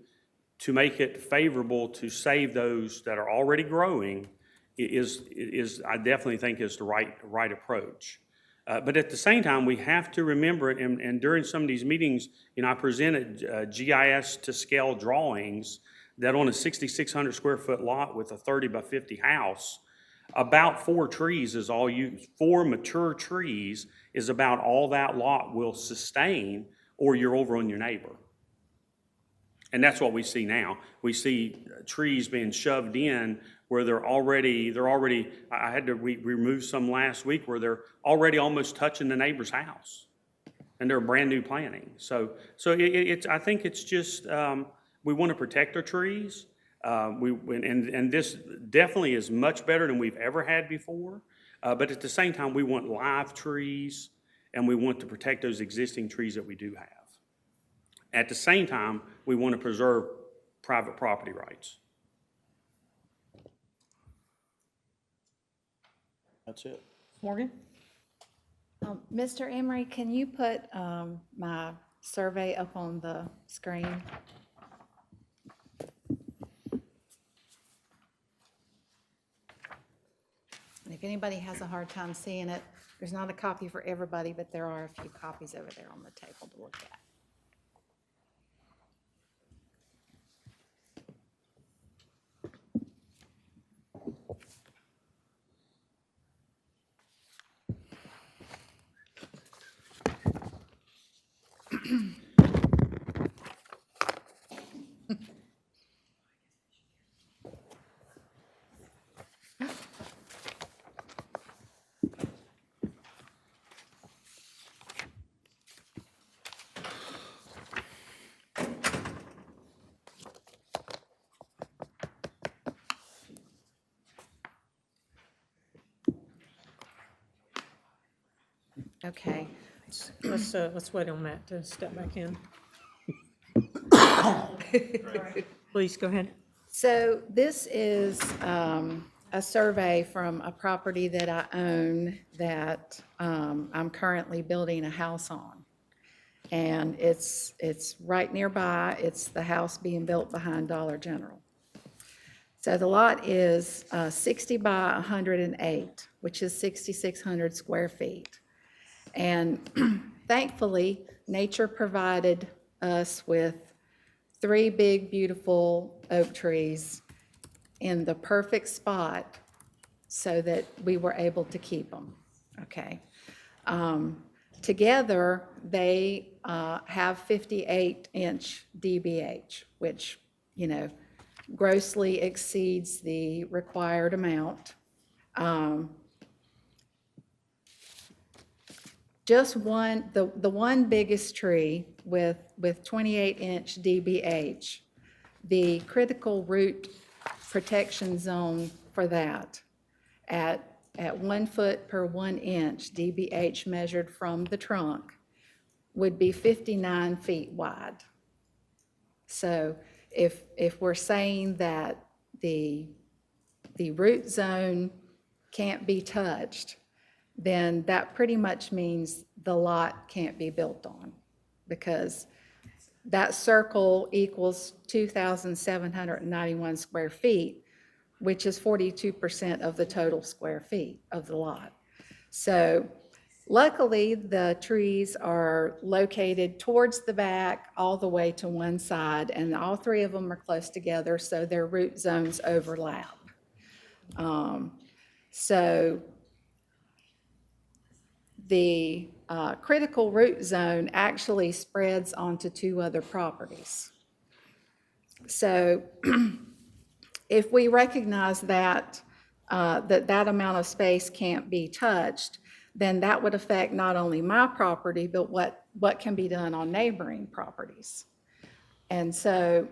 to make it favorable to save those that are already growing is I definitely think is the right approach. But at the same time, we have to remember, and during some of these meetings, I presented GIS to scale drawings that on a 6,600 square foot lot with a 30 by 50 house, about 4 trees is all 4 mature trees is about all that lot will sustain, or you're over on your neighbor. And that's what we see now. We see trees being shoved in where they're already, I had to remove some last week where they're already almost touching the neighbor's house. And they're a brand new planting. So I think it's just, we want to protect our trees. And this definitely is much better than we've ever had before. But at the same time, we want live trees and we want to protect those existing trees that we do have. At the same time, we want to preserve private property rights. That's it. Morgan? Mr. Emery, can you put my survey up on the screen? And if anybody has a hard time seeing it, there's not a copy for everybody, but there are a few copies over there on the table to look at. Okay. Let's wait on Matt to step back in. Please, go ahead. So this is a survey from a property that I own that I'm currently building a house on. And it's right nearby. It's the house being built behind Dollar General. So the lot is 60 by 108, which is 6,600 square feet. And thankfully, nature provided us with 3 big, beautiful oak trees in the perfect spot so that we were able to keep them, okay? Together, they have 58-inch DBH, which, grossly exceeds the required amount. Just the one biggest tree with 28-inch DBH, the critical root protection zone for that at 1 foot per 1 inch DBH measured from the trunk would be 59 feet wide. So if we're saying that the root zone can't be touched, then that pretty much means the lot can't be built on, because that circle equals 2,791 square feet, which is 42% of the total square feet of the lot. So luckily, the trees are located towards the back all the way to one side, and all 3 of them are close together, so their root zones overlap. So the critical root zone actually spreads onto 2 other properties. So if we recognize that that amount of space can't be touched, then that would affect not only my property, but what can be done on neighboring properties. And so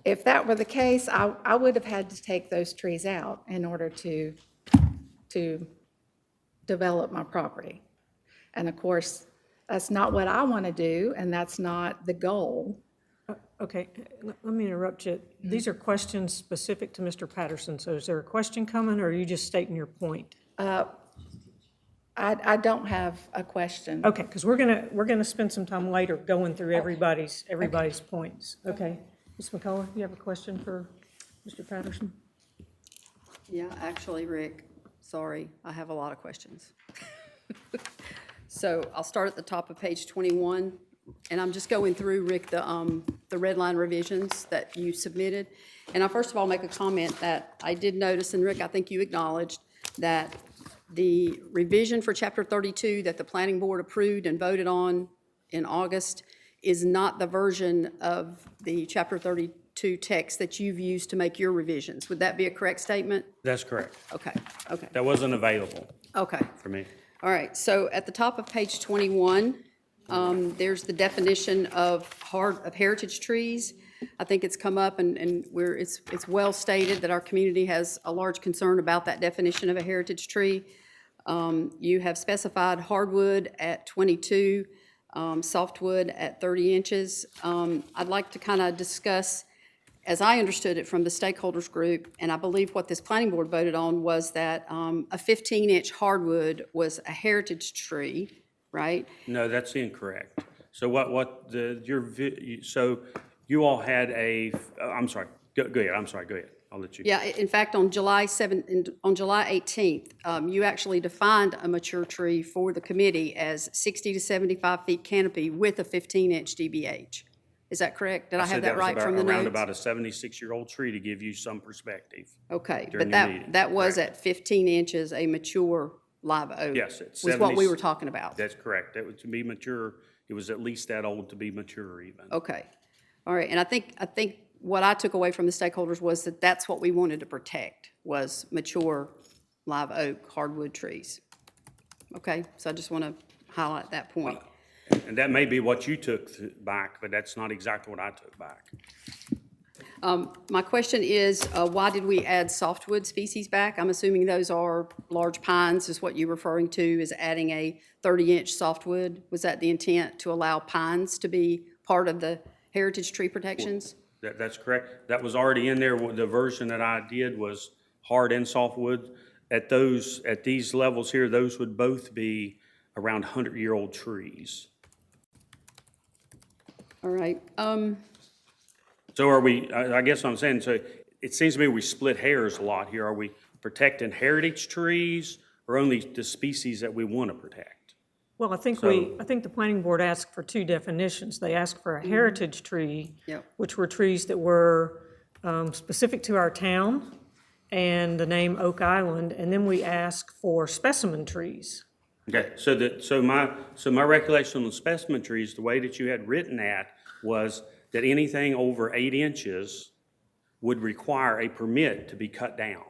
if that were the case, I would have had to take those trees out in order to develop my property. And of course, that's not what I want to do, and that's not the goal. Okay, let me interrupt you. These are questions specific to Mr. Patterson, so is there a question coming, or are you just stating your point? I don't have a question. Okay, because we're gonna spend some time later going through everybody's points. Okay. Ms. McCullough, you have a question for Mr. Patterson? Yeah, actually, Rick, sorry, I have a lot of questions. So I'll start at the top of page 21, and I'm just going through, Rick, the red line revisions that you submitted. And I'll first of all make a comment that I did notice, and Rick, I think you acknowledged, that the revision for Chapter 32 that the Planning Board approved and voted on in August is not the version of the Chapter 32 text that you've used to make your revisions. Would that be a correct statement? That's correct. Okay, okay, That wasn't available okay. for me. All right, so at the top of page 21, there's the definition of heritage trees. I think it's come up and it's well stated that our community has a large concern about that definition of a heritage tree. You have specified hardwood at 22, softwood at 30 inches. I'd like to kind of discuss, as I understood it from the stakeholders group, and I believe what this planning board voted on was that a 15-inch hardwood was a heritage tree, right? No, that's incorrect. So so you all had I'm sorry, go ahead, I'm sorry, go ahead. I'll let you. Yeah, in fact, on July 18th, you actually defined a mature tree for the committee as 60 to 75 feet canopy with a 15-inch DBH. Is that correct? Did I have that right from the Around notes? about a 76-year-old tree to give you some perspective. Okay, during but your meeting. that was Correct. at 15 inches, a mature live oak. Yes, it's Was what 70 we were talking about. That's correct. That was to be mature, it was at least that old to be mature even. Okay, all right, and I think what I took away from the stakeholders was that that's what we wanted to protect, was mature live oak hardwood trees. Okay, so I just want to highlight that point. And that may be what you took back, but that's not exactly what I took back. My question is, why did we add softwood species back? I'm assuming those are large pines is what you're referring to, is adding a 30-inch softwood? Was that the intent, to allow pines to be part of the heritage tree protections? That's correct. That was already in there. The version that I did was hard and softwood. At these levels here, those would both be around 100-year-old trees. All right, So are we, I guess what I'm saying, so it seems to me we split hairs a lot here. Are we protecting heritage trees or only the species that we want to protect? Well, I think the planning board asked for two definitions. They asked for a heritage tree, Yep. which were trees that were specific to our town and the name Oak Island, and then we asked for specimen trees. Okay, so my recollection on the specimen trees, the way that you had written that was that anything over 8 inches would require a permit to be cut down.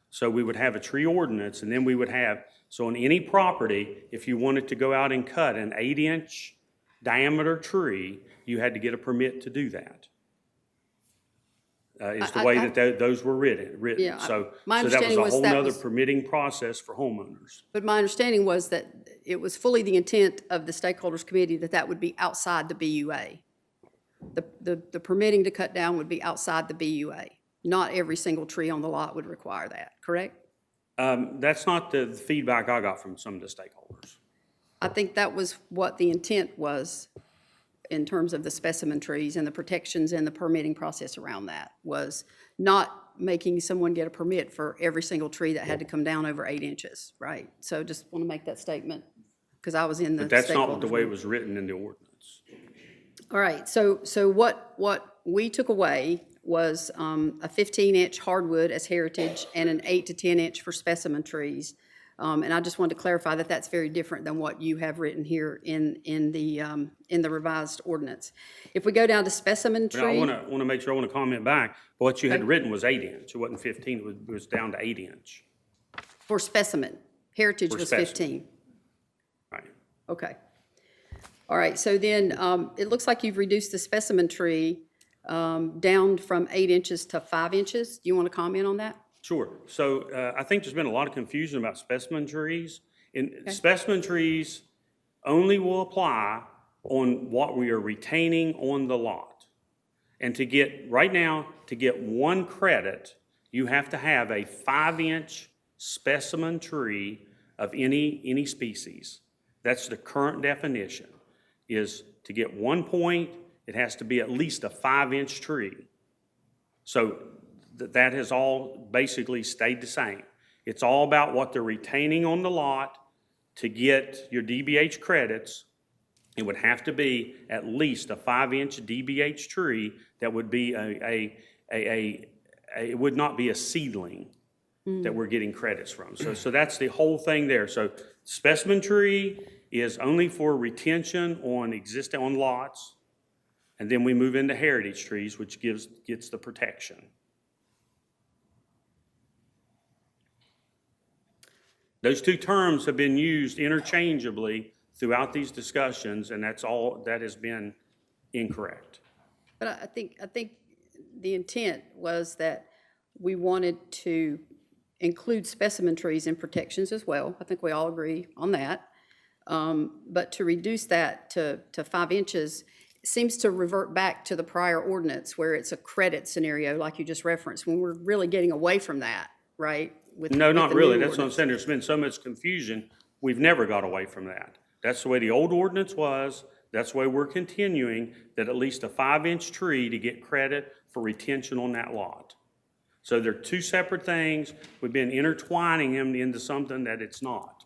So we would have a tree ordinance, and then we would have, so on any property, if you wanted to go out and cut an 8-inch diameter tree, you had to get a permit to do that. Is the way that those were written. Yeah, So my that was understanding a was whole that nother was- permitting process for homeowners. but my understanding was that it was fully the intent of the stakeholders committee that that would be outside the BUA. The permitting to cut down would be outside the BUA. Not every single tree on the lot would require that, correct? That's not the feedback I got from some of the stakeholders. I think that was what the intent was in terms of the specimen trees and the protections and the permitting process around that, was not making someone get a permit for every single tree that had to come down over 8 inches, right? So just want to make that statement, because I was in the But that's not the stakeholders way it meeting. was written in the ordinance. All right, so what we took away was a 15-inch hardwood as heritage and an 8 to 10-inch for specimen trees. And I just wanted to clarify that that's very different than what you have written here in the revised ordinance. If we go down to specimen But I tree. want to make sure, I want to comment back. What you had Okay. written was 8 inch. It wasn't 15, it was down to 8 inch. For specimen, heritage For was specimen. 15. Right. Okay. All right, so then it looks like you've reduced the specimen tree down from 8 inches to 5 inches. Do you want to comment on that? Sure. So I think there's been a lot of confusion about specimen trees. In specimen trees, only will apply on what we are retaining on the lot. And to get, right now, to get one credit, you have to have a 5-inch specimen tree of any species. That's the current definition, is to get 1 point, it has to be at least a 5-inch tree. So that has all basically stayed the same. It's all about what they're retaining on the lot. To get your DBH credits, it would have to be at least a 5-inch DBH tree that would be it would not be a seedling that we're getting credits from. So that's the whole thing there. So specimen tree is only for retention on lots, and then we move into heritage trees, which gets the protection. Those two terms have been used interchangeably throughout these discussions, and that has been incorrect. But I think the intent was that we wanted to include specimen trees in protections as well. I think we all agree on that. But to reduce that to 5 inches seems to revert back to the prior ordinance where it's a credit scenario like you just referenced, when we're really getting away from that, right? No, with not the really. new That's what I'm ordinance. saying. There's been so much confusion. We've never got away from that. That's the way the old ordinance was. That's the way we're continuing, that at least a 5-inch tree to get credit for retention on that lot. So they're two separate things. We've been intertwining them into something that it's not.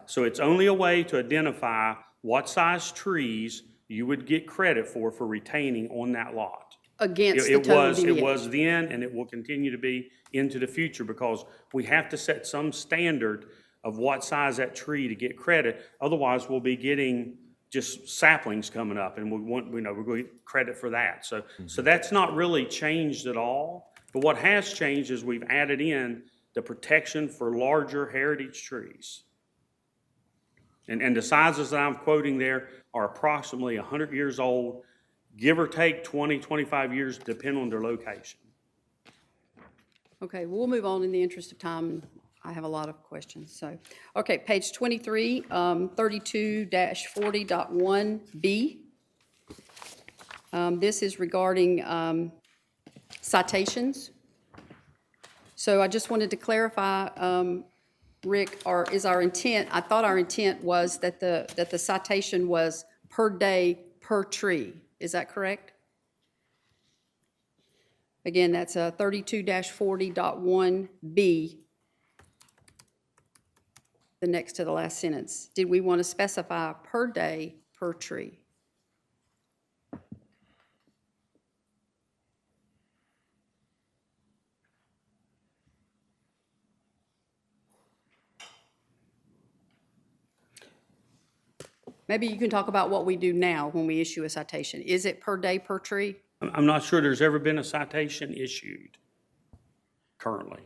So it's only a way to identify what size trees you would get credit for retaining on that lot. Against the It total was, it DBH. was then, and it will continue to be into the future, because we have to set some standard of what size that tree to get credit. Otherwise, we'll be getting just saplings coming up, and we're going to get credit for that. So that's not really changed at all. But what has changed is we've added in the protection for larger heritage trees. And the sizes that I'm quoting there are approximately 100 years old, give or take 20, 25 years, depending on their location. Okay, we'll move on in the interest of time. I have a lot of questions, so. Okay, page 23, 32-40.1B. This is regarding citations. So I just wanted to clarify, Rick, is our intent, I thought our intent was that the citation was per day, per tree. Is that correct? Again, that's 32-40.1B, the next to the last sentence. Did we want to specify per day, per tree? Maybe you can talk about what we do now when we issue a citation. Is it per day, per tree? I'm not sure there's ever been a citation issued currently.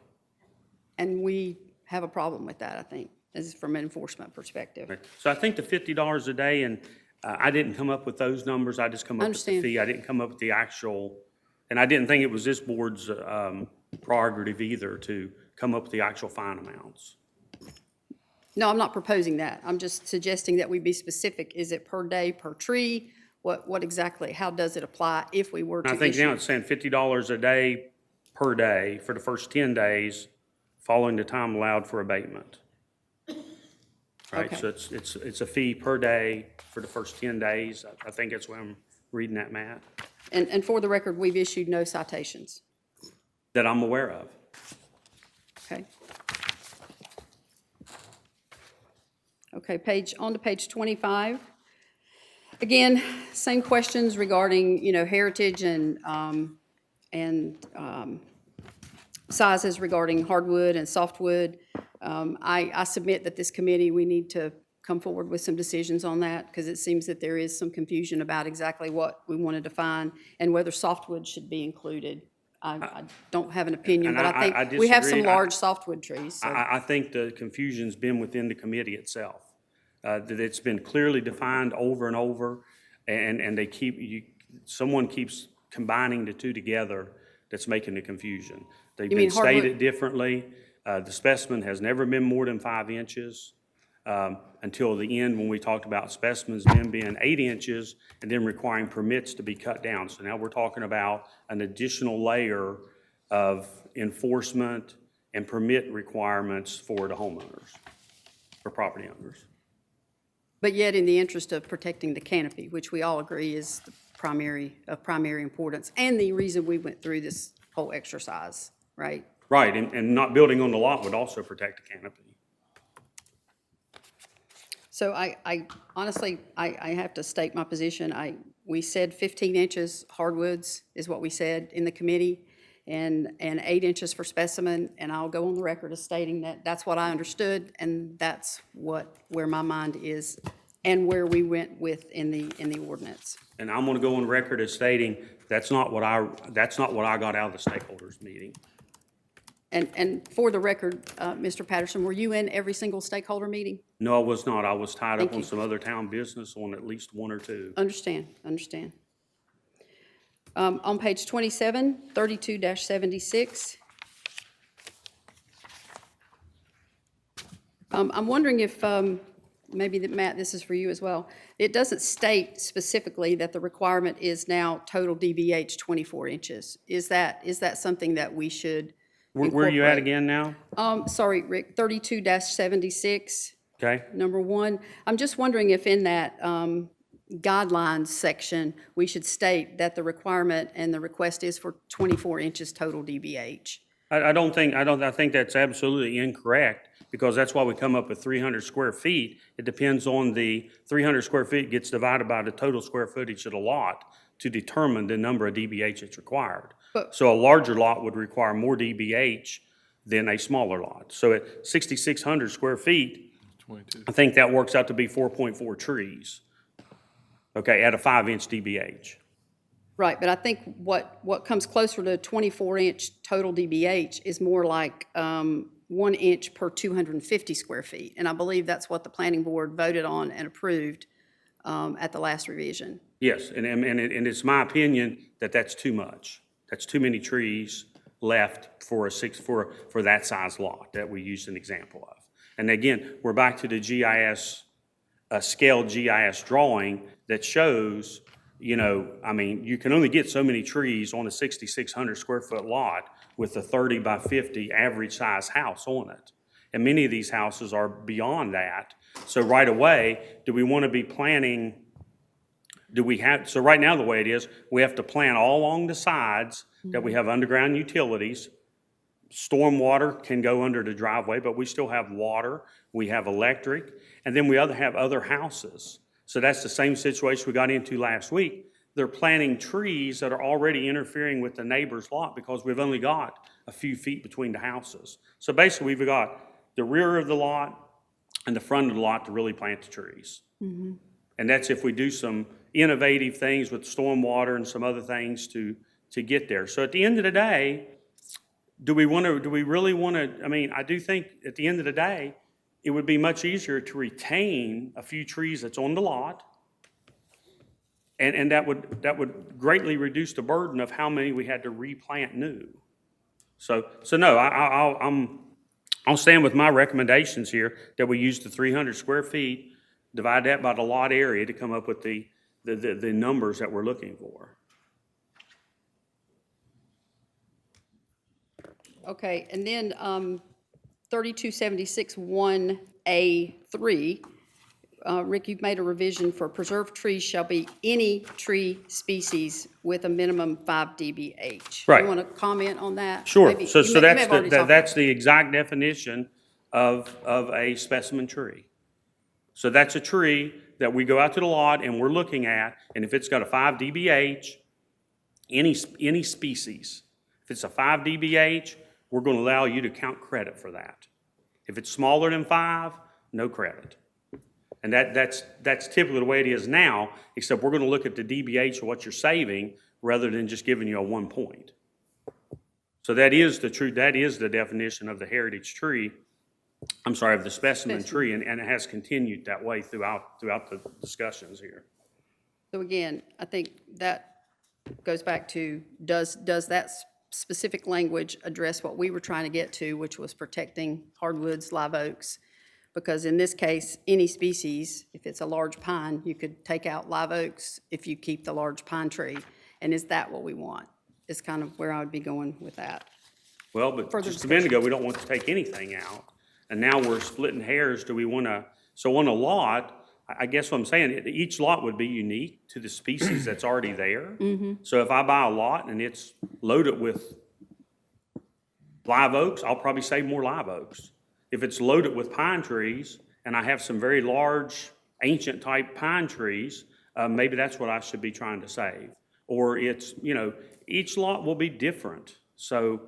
And we have a problem with that, I think, as from an enforcement perspective. So I think the $50 a day, and I didn't come up with those numbers, I just come up with the Understand. fee. I didn't come up with the actual, and I didn't think it was this board's prerogative either to come up with the actual fine amounts. No, I'm not proposing that. I'm just suggesting that we be specific. Is it per day, per tree? What exactly, how does it apply if we were to I issue? think now it's saying $50 a day per day for the first 10 days following the time allowed for abatement. Right, Okay. so it's a fee per day for the first 10 days. I think that's why I'm reading that, Matt, And for the record, we've issued no citations, that I'm aware of. okay? Okay, on to page 25. Again, same questions regarding, heritage and sizes regarding hardwood and softwood. I submit that this committee, we need to come forward with some decisions on that, because it seems that there is some confusion about exactly what we want to define and whether softwood should be included. I don't have an opinion, And but I I think we have some disagree. large softwood trees, so. I think the confusion's been within the committee itself. That it's been clearly defined over and over, and someone keeps combining the two together that's making the confusion. They've You mean been stated hardwood? differently. The specimen has never been more than 5 inches. until the end when we talked about specimens then being 8 inches and then requiring permits to be cut down. So now we're talking about an additional layer of enforcement and permit requirements for the homeowners, for property owners. But yet, in the interest of protecting the canopy, which we all agree is of primary importance, and the reason we went through this whole exercise, right? Right, and not building on the lot would also protect the canopy. So I honestly, I have to state my position. We said 15 inches hardwoods is what we said in the committee, and 8 inches for specimen, and I'll go on the record as stating that that's what I understood, and that's where my mind is, and where we went with in the ordinance. And I'm gonna go on record as stating, that's not what I got out of the stakeholders meeting. And for the record, Mr. Patterson, were you in every single stakeholder meeting? No, I was not. I was tied up Thank on you. some other town business on at least 1 or 2. Understand. On page 27, 32-76. I'm wondering if, maybe that, Matt, this is for you as well. It doesn't state specifically that the requirement is now total DBH 24 inches. Is that something that we should Where are you at incorporate? again now? Sorry, Rick, 32-76. Okay, Number 1, I'm just wondering if in that guidelines section, we should state that the requirement and the request is for 24 inches total DBH. I think that's absolutely incorrect, because that's why we come up with 300 square feet. It depends on the 300 square feet gets divided by the total square footage of the lot to determine the number of DBH that's required. So a larger lot would require more DBH than a smaller lot. So at 6,600 square feet, I think that works out to be 4.4 trees, okay, at a 5-inch DBH. Right, but I think what comes closer to 24-inch total DBH is more like 1 inch per 250 square feet. And I believe that's what the planning board voted on and approved at the last revision. Yes, and it's my opinion that that's too much. That's too many trees left for that size lot that we used an example of. And again, we're back to the GIS, scaled GIS drawing that shows, you can only get so many trees on a 6,600 square foot lot with a 30 by 50 average size house on it. And many of these houses are beyond that. So right away, do we want to be planning, so right now the way it is, we have to plan all along the sides that we have underground utilities. Stormwater can go under the driveway, but we still have water, we have electric, and then we have other houses. So that's the same situation we got into last week. They're planting trees that are already interfering with the neighbor's lot because we've only got a few feet between the houses. So basically, we've got the rear of the lot and the front of the lot to really plant the trees. And that's if we do some innovative things with stormwater and some other things to get there. So at the end of the day, do we really want to, I do think at the end of the day, it would be much easier to retain a few trees that's on the lot, and that would greatly reduce the burden of how many we had to replant new. So no, I'll stand with my recommendations here that we use the 300 square feet, divide that by the lot area to come up with the numbers that we're looking for. Okay, and then 3276-1A3, Rick, you've made a revision for preserved trees shall be any tree species with a minimum 5 dBH. Right. You want to comment on that? Sure, Maybe- so you may have that's already talked that's the exact definition of a specimen tree. So that's a tree that we go out to the lot and we're looking at, and if it's got a 5 dBH, any species, if it's a 5 dBH, we're going to allow you to count credit for that. If it's smaller than 5, no credit. And that's typically the way it is now, except we're going to look at the dBH of what you're saving rather than just giving you a 1 point. So that is the definition of the heritage tree, of the specimen tree, and it has continued that way throughout the discussions here. So again, I think that goes back to, does that specific language address what we were trying to get to, which was protecting hardwoods, live oaks? Because in this case, any species, if it's a large pine, you could take out live oaks if you keep the large pine tree. And is that what we want? Is kind of where I would be going with that. Well, but Further just a minute ago, we don't want to take anything out. And now we're splitting hairs. Do we want to, so on a lot, I guess what I'm saying, each lot would be unique to the species that's already there. So if I buy a lot and it's loaded with live oaks, I'll probably save more live oaks. If it's loaded with pine trees and I have some very large ancient type pine trees, maybe that's what I should be trying to save. Or it's, you know, each lot will be different. So,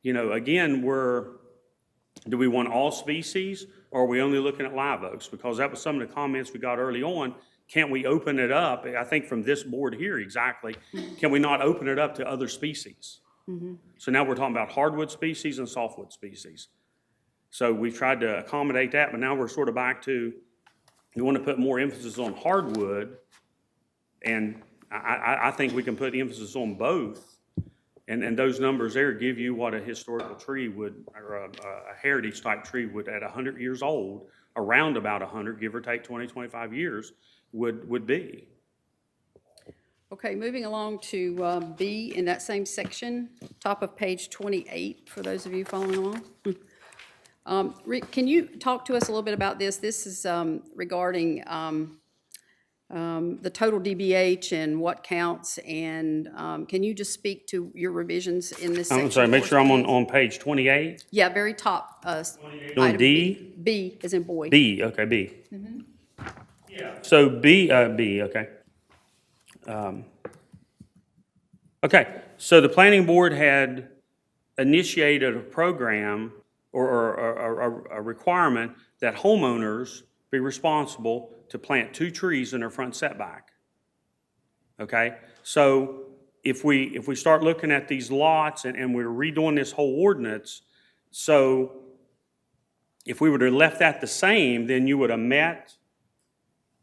you know, again, do we want all species or are we only looking at live oaks? Because that was some of the comments we got early on. Can't we open it up? I think from this board here exactly, can we not open it up to other species? So now we're talking about hardwood species and softwood species. So we've tried to accommodate that, but now we're sort of back to, we want to put more emphasis on hardwood. And I think we can put emphasis on both. And those numbers there give you what a historical tree would, or a heritage type tree would at 100 years old, around about 100, give or take 20, 25 years, would be. Okay, moving along to B in that same section, top of page 28, for those of you following along. Rick, can you talk to us a little bit about this? This is regarding the total DBH and what counts, and can you just speak to your revisions in this section? I'm sorry, make for sure us, I'm please? on page 28. Yeah, very top. On item D? B as in boy. B, okay, B. So B, okay. Okay, so the planning board had initiated a program or a requirement that homeowners be responsible to plant 2 trees in their front setback. Okay, so if we start looking at these lots and we're redoing this whole ordinance, so if we would have left that the same, then you would have met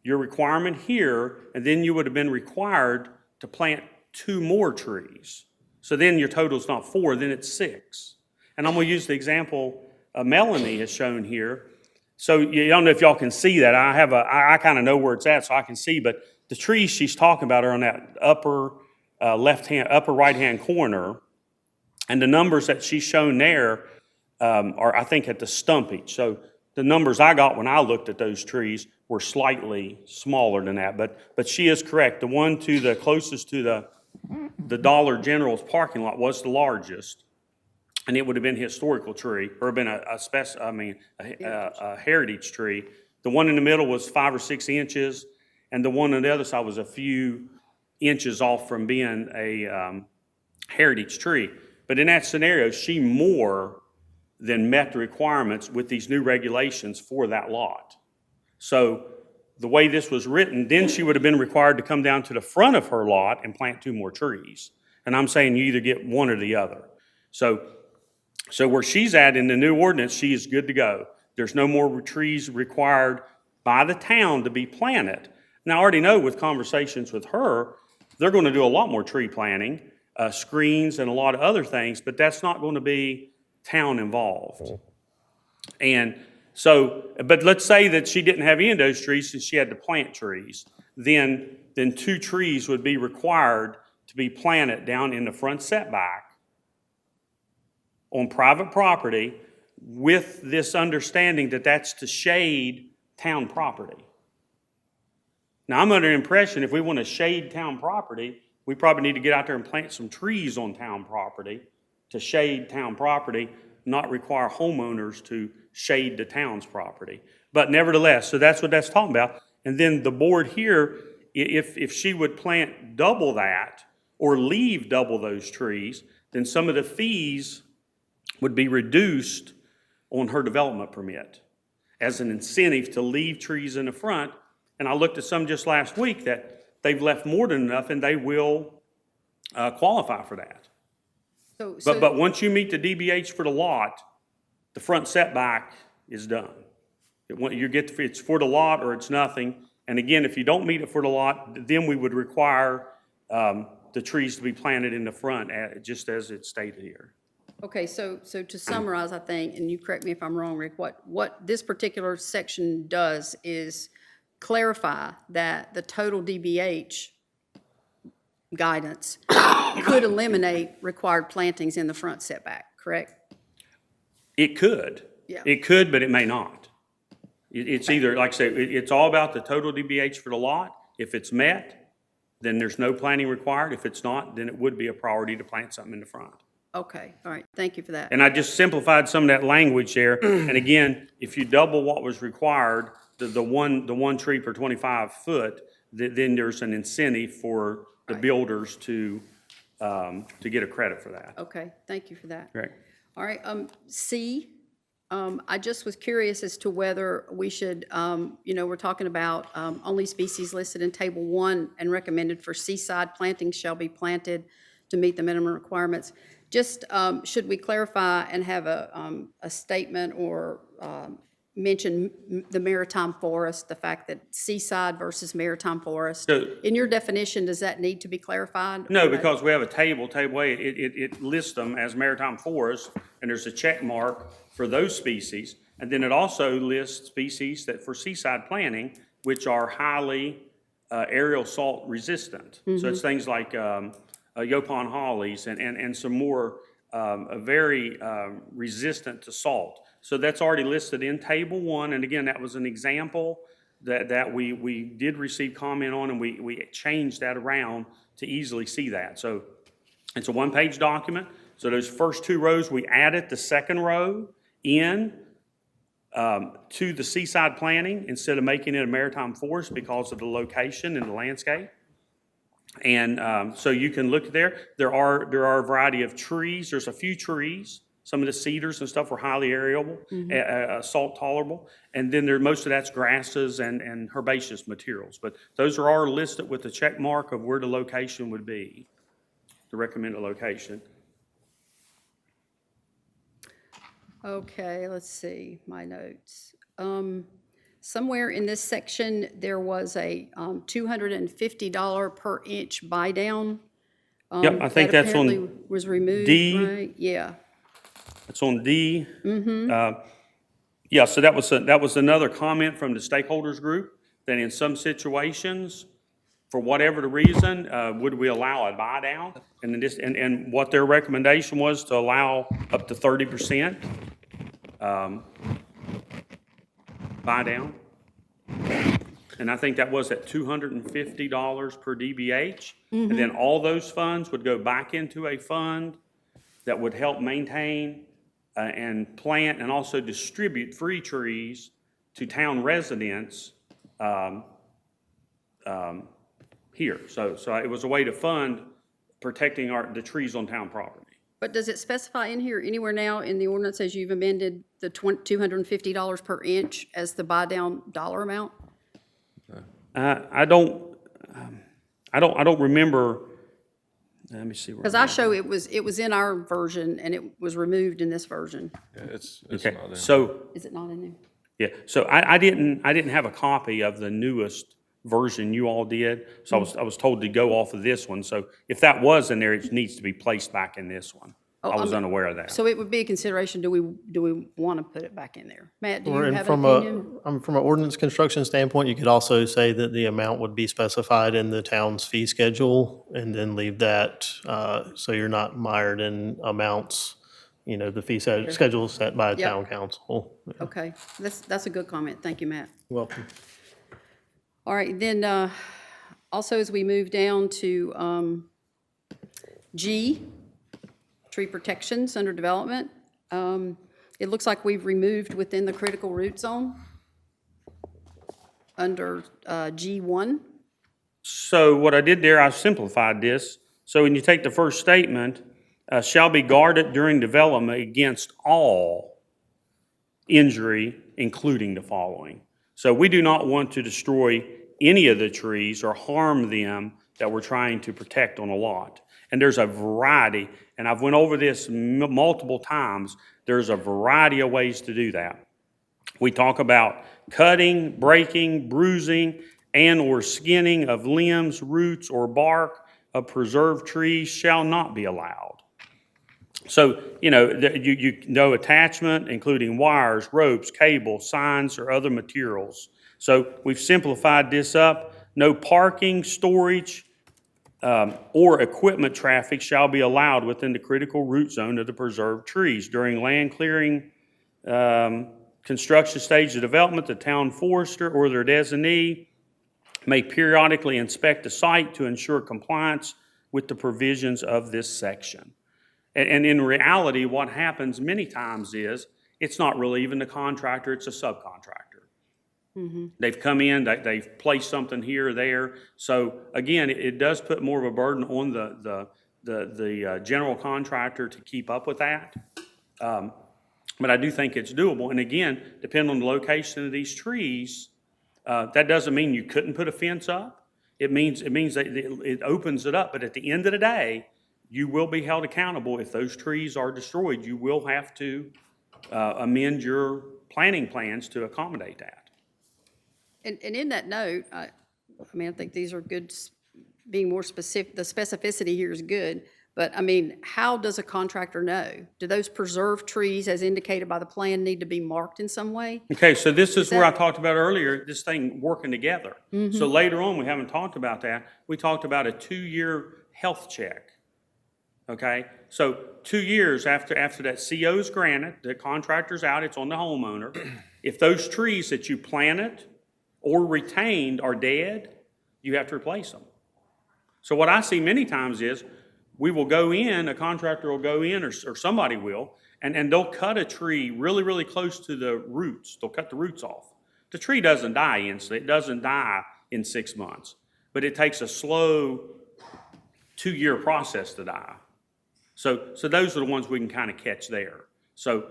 your requirement here, and then you would have been required to plant 2 more trees. So then your total's not 4, then it's 6. And I'm gonna use the example Melanie has shown here. So you don't know if y'all can see that. I kind of know where it's at, so I can see, but the trees she's talking about are on that upper right-hand corner. And the numbers that she's shown there are, I think, at the stumpage. So the numbers I got when I looked at those trees were slightly smaller than that. But she is correct. The one to the closest to the Dollar General's parking lot was the largest. And it would have been a historical tree, or been a heritage tree. The one in the middle was 5 or 6 inches, and the one on the other side was a few inches off from being a heritage tree. But in that scenario, she more than met the requirements with these new regulations for that lot. So the way this was written, then she would have been required to come down to the front of her lot and plant 2 more trees. And I'm saying you either get one or the other. So where she's at in the new ordinance, she is good to go. There's no more trees required by the town to be planted. Now, I already know with conversations with her, they're going to do a lot more tree planting, screens and a lot of other things, but that's not going to be town involved. And so, but let's say that she didn't have any of those trees and she had to plant trees. Then 2 trees would be required to be planted down in the front setback on private property with this understanding that that's to shade town property. Now, I'm under the impression if we want to shade town property, we probably need to get out there and plant some trees on town property to shade town property, not require homeowners to shade the town's property. But nevertheless, so that's what that's talking about. And then the board here, if she would plant double that or leave double those trees, then some of the fees would be reduced on her development permit as an incentive to leave trees in the front. And I looked at some just last week that they've left more than enough and they will qualify for that. But once you meet the DBH for the lot, the front setback is done. It's for the lot or it's nothing. And again, if you don't meet it for the lot, then we would require the trees to be planted in the front, just as it's stated here. Okay, so to summarize, I think, and you correct me if I'm wrong, Rick, what this particular section does is clarify that the total DBH guidance could eliminate required plantings in the front setback, correct? It could. Yeah. It could, but it may not. It's either, like I say, it's all about the total DBH for the lot. If it's met, then there's no planting required. If it's not, then it would be a priority to plant something in the front. Okay, all right, thank you for that. And I just simplified some of that language there. And again, if you double what was required, the one tree per 25 foot, then there's an incentive for the builders to get a credit for that. Okay, thank you for that. Right. All right, C, I just was curious as to whether we should, we're talking about only species listed in Table 1 and recommended for seaside plantings shall be planted to meet the minimum requirements. Just, should we clarify and have a statement or mention the maritime forest, the fact that seaside versus maritime forest? So- In your definition, does that need to be clarified? No, because we have a table A, it lists them as maritime forests, and there's a check mark for those species. And then it also lists species that for seaside planting, which are highly aerial salt resistant. So it's things like Yopon hollies and some more very resistant to salt. So that's already listed in Table 1, and again, that was an example that we did receive comment on, and we changed that around to easily see that. So it's a one-page document. So those first two rows, we added the second row in to the seaside planting instead of making it a maritime forest because of the location and the landscape. And so you can look there. There are a variety of trees. There's a few trees. Some of the cedars and stuff were highly aeriable, salt tolerable. And then most of that's grasses and herbaceous materials. But those are all listed with the check mark of where the location would be, the recommended location. Okay, let's see, my notes. Somewhere in this section, there was a $250 per inch buy down. Yep, I think that's on That apparently was removed, D. right? Yeah, It's on D. Yeah, so that was another comment from the stakeholders group, that in some situations, for whatever the reason, would we allow a buy down? And what their recommendation was to allow up to 30% buy down. And I think that was at $250 per DBH. And then all those funds would go back into a fund that would help maintain and plant and also distribute free trees to town residents here. So it was a way to fund protecting the trees on town property. but does it specify in here anywhere now in the ordinance as you've amended the $250 per inch as the buy down dollar amount? I don't remember, let me see. Because I show it was in our version and it was removed in this version. Yeah, it's Okay, not there. so, Is it not in there? yeah, so I didn't have a copy of the newest version you all did, so I was told to go off of this one. So if that was in there, it needs to be placed back in this one. I was unaware of that. So it would be a consideration, do we want to put it back in there? Matt, do you And have an opinion? from an ordinance construction standpoint, you could also say that the amount would be specified in the town's fee schedule and then leave that, so you're not mired in amounts. The fee schedule is set by Yep. town council. Okay, that's a good comment. Thank you, Matt. Welcome. All right, then, also as we move down to G, tree protections under development, it looks like we've removed within the critical root zone under G1. So what I did there, I simplified this. So when you take the first statement, shall be guarded during development against all injury, including the following. So we do not want to destroy any of the trees or harm them that we're trying to protect on a lot. And there's a variety, and I've went over this multiple times, there's a variety of ways to do that. We talk about cutting, breaking, bruising, and/or skinning of limbs, roots, or bark of preserved trees shall not be allowed. So, you know, no attachment, including wires, ropes, cables, signs, or other materials. So we've simplified this up. No parking, storage, or equipment traffic shall be allowed within the critical root zone of the preserved trees. During land clearing, construction stage of development, the town forester or their designee may periodically inspect the site to ensure compliance with the provisions of this section. And in reality, what happens many times is, it's not really even the contractor, it's a subcontractor. They've come in, they've placed something here or there. So again, it does put more of a burden on the general contractor to keep up with that. But I do think it's doable. And again, depending on the location of these trees, that doesn't mean you couldn't put a fence up. It means that it opens it up. But at the end of the day, you will be held accountable. If those trees are destroyed, you will have to amend your planning plans to accommodate that. And in that note, I mean, I think these are good, being more specific, the specificity here is good, but I mean, how does a contractor know? Do those preserved trees, as indicated by the plan, need to be marked in some way? Okay, so this is where I talked about earlier, this thing working together. So later on, we haven't talked about that. We talked about a 2-year health check. Okay, so 2 years after that CO is granted, the contractor's out, it's on the homeowner. If those trees that you planted or retained are dead, you have to replace them. So what I see many times is, we will go in, a contractor will go in, or somebody will, and they'll cut a tree really, really close to the roots. They'll cut the roots off. The tree doesn't die instantly. It doesn't die in 6 months. But it takes a slow 2-year process to die. So those are the ones we can kind of catch there. So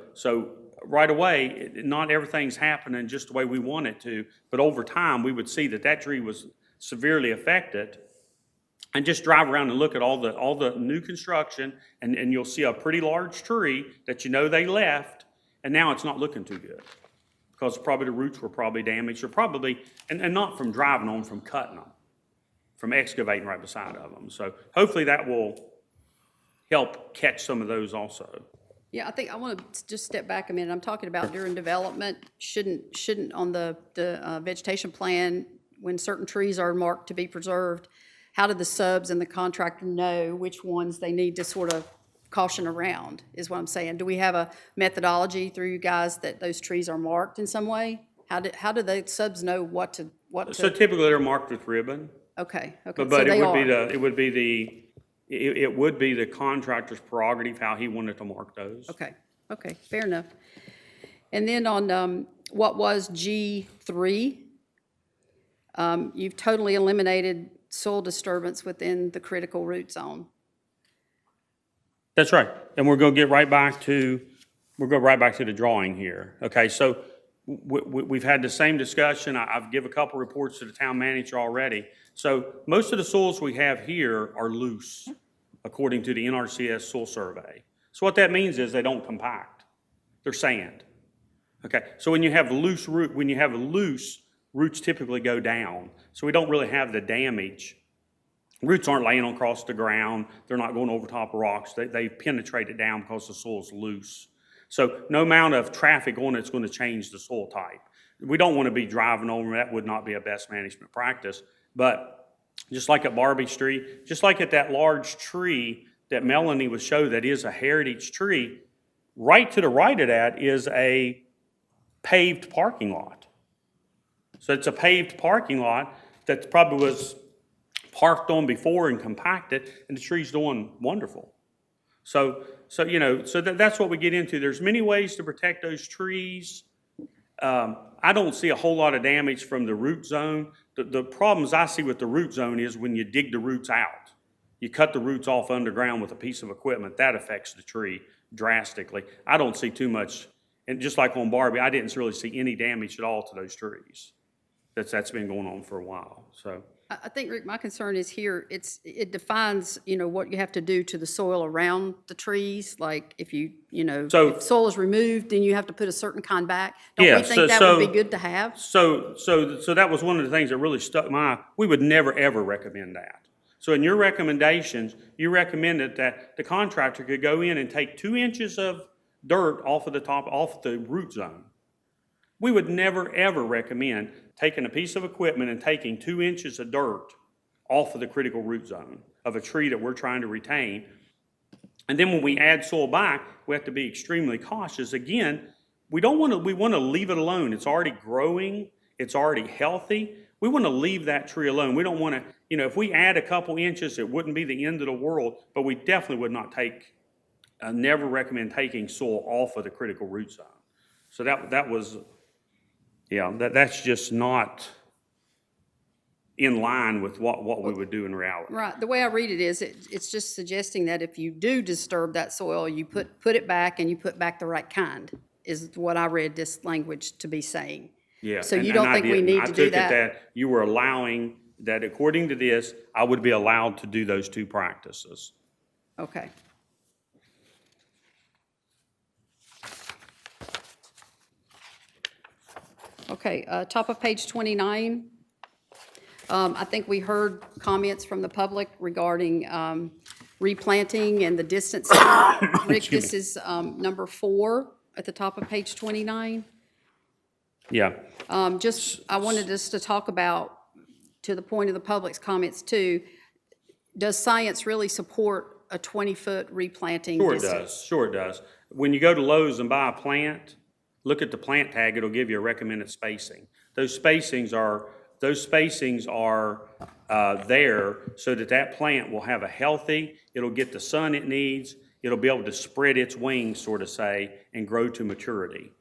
right away, not everything's happening just the way we want it to, but over time, we would see that tree was severely affected. And just drive around and look at all the new construction, and you'll see a pretty large tree that you know they left, and now it's not looking too good. Because probably the roots were probably damaged, or probably, and not from driving on, from cutting them, from excavating right beside of them. So hopefully that will help catch some of those also. Yeah, I think I want to just step back a minute. I'm talking about during development, shouldn't on the vegetation plan, when certain trees are marked to be preserved, how do the subs and the contractor know which ones they need to sort of caution around, is what I'm saying. Do we have a methodology through you guys that those trees are marked in some way? How do the subs know what to? So typically they're marked with ribbon. Okay. But So it they would be the contractor's prerogative how he wanted to mark those. Okay, fair enough. And then on what was G3, you've totally eliminated soil disturbance within the critical root zone. That's right. And we're going to get right back to, the drawing here. Okay, so we've had the same discussion. I've given a couple reports to the town manager already. So most of the soils we have here are loose, according to the NRCS soil survey. So what that means is they don't compact. They're sand. Okay, so when you have loose, roots typically go down. So we don't really have the damage. Roots aren't laying across the ground. They're not going over top of rocks. They penetrate it down because the soil's loose. So no amount of traffic on it's going to change the soil type. We don't want to be driving over. That would not be a best management practice. But just like at Barbie Street, just like at that large tree that Melanie was showing that is a heritage tree, right to the right of that is a paved parking lot. So it's a paved parking lot that probably was parked on before and compacted, and the tree's doing wonderful. So that's what we get into. There's many ways to protect those trees. I don't see a whole lot of damage from the root zone. The problems I see with the root zone is when you dig the roots out. You cut the roots off underground with a piece of equipment, that affects the tree drastically. I don't see too much, and just like on Barbie, I didn't really see any damage at all to those trees. That's been going on for a while, so. I think, Rick, my concern is here, it defines, what you have to do to the soil around the trees. Like if if soil is removed, then you have to put a certain kind back. Don't we think that would be good to have? So that was one of the things that really stuck we would never, ever recommend that. So in your recommendations, you recommended that the contractor could go in and take 2 inches of dirt off of the top, off the root zone. We would never, ever recommend taking a piece of equipment and taking 2 inches of dirt off of the critical root zone of a tree that we're trying to retain. And then when we add soil back, we have to be extremely cautious. Again, we want to leave it alone. It's already growing, it's already healthy. We want to leave that tree alone. We don't want to, if we add a couple inches, it wouldn't be the end of the world, but we definitely would not never recommend taking soil off of the critical root zone. So that was, that's just not in line with what we would do in reality. Right, the way I read it is, it's just suggesting that if you do disturb that soil, you put it back and you put back the right kind, is what I read this language to be saying. Yeah. So you and don't I think we didn't. need to do I took it that? that you were allowing, that according to this, I would be allowed to do those 2 practices. Okay. Okay, top of page 29. I think we heard comments from the public regarding replanting and the distance. Rick, this is number 4 at the top of page 29. Yeah. I wanted us to talk about, to the point of the public's comments too, does science really support a 20-foot replanting Sure it distance? does, sure it does. When you go to Lowe's and buy a plant, look at the plant tag, it'll give you a recommended spacing. Those spacings are there so that plant will have a healthy, it'll get the sun it needs, it'll be able to spread its wings, sort of say, and grow to maturity.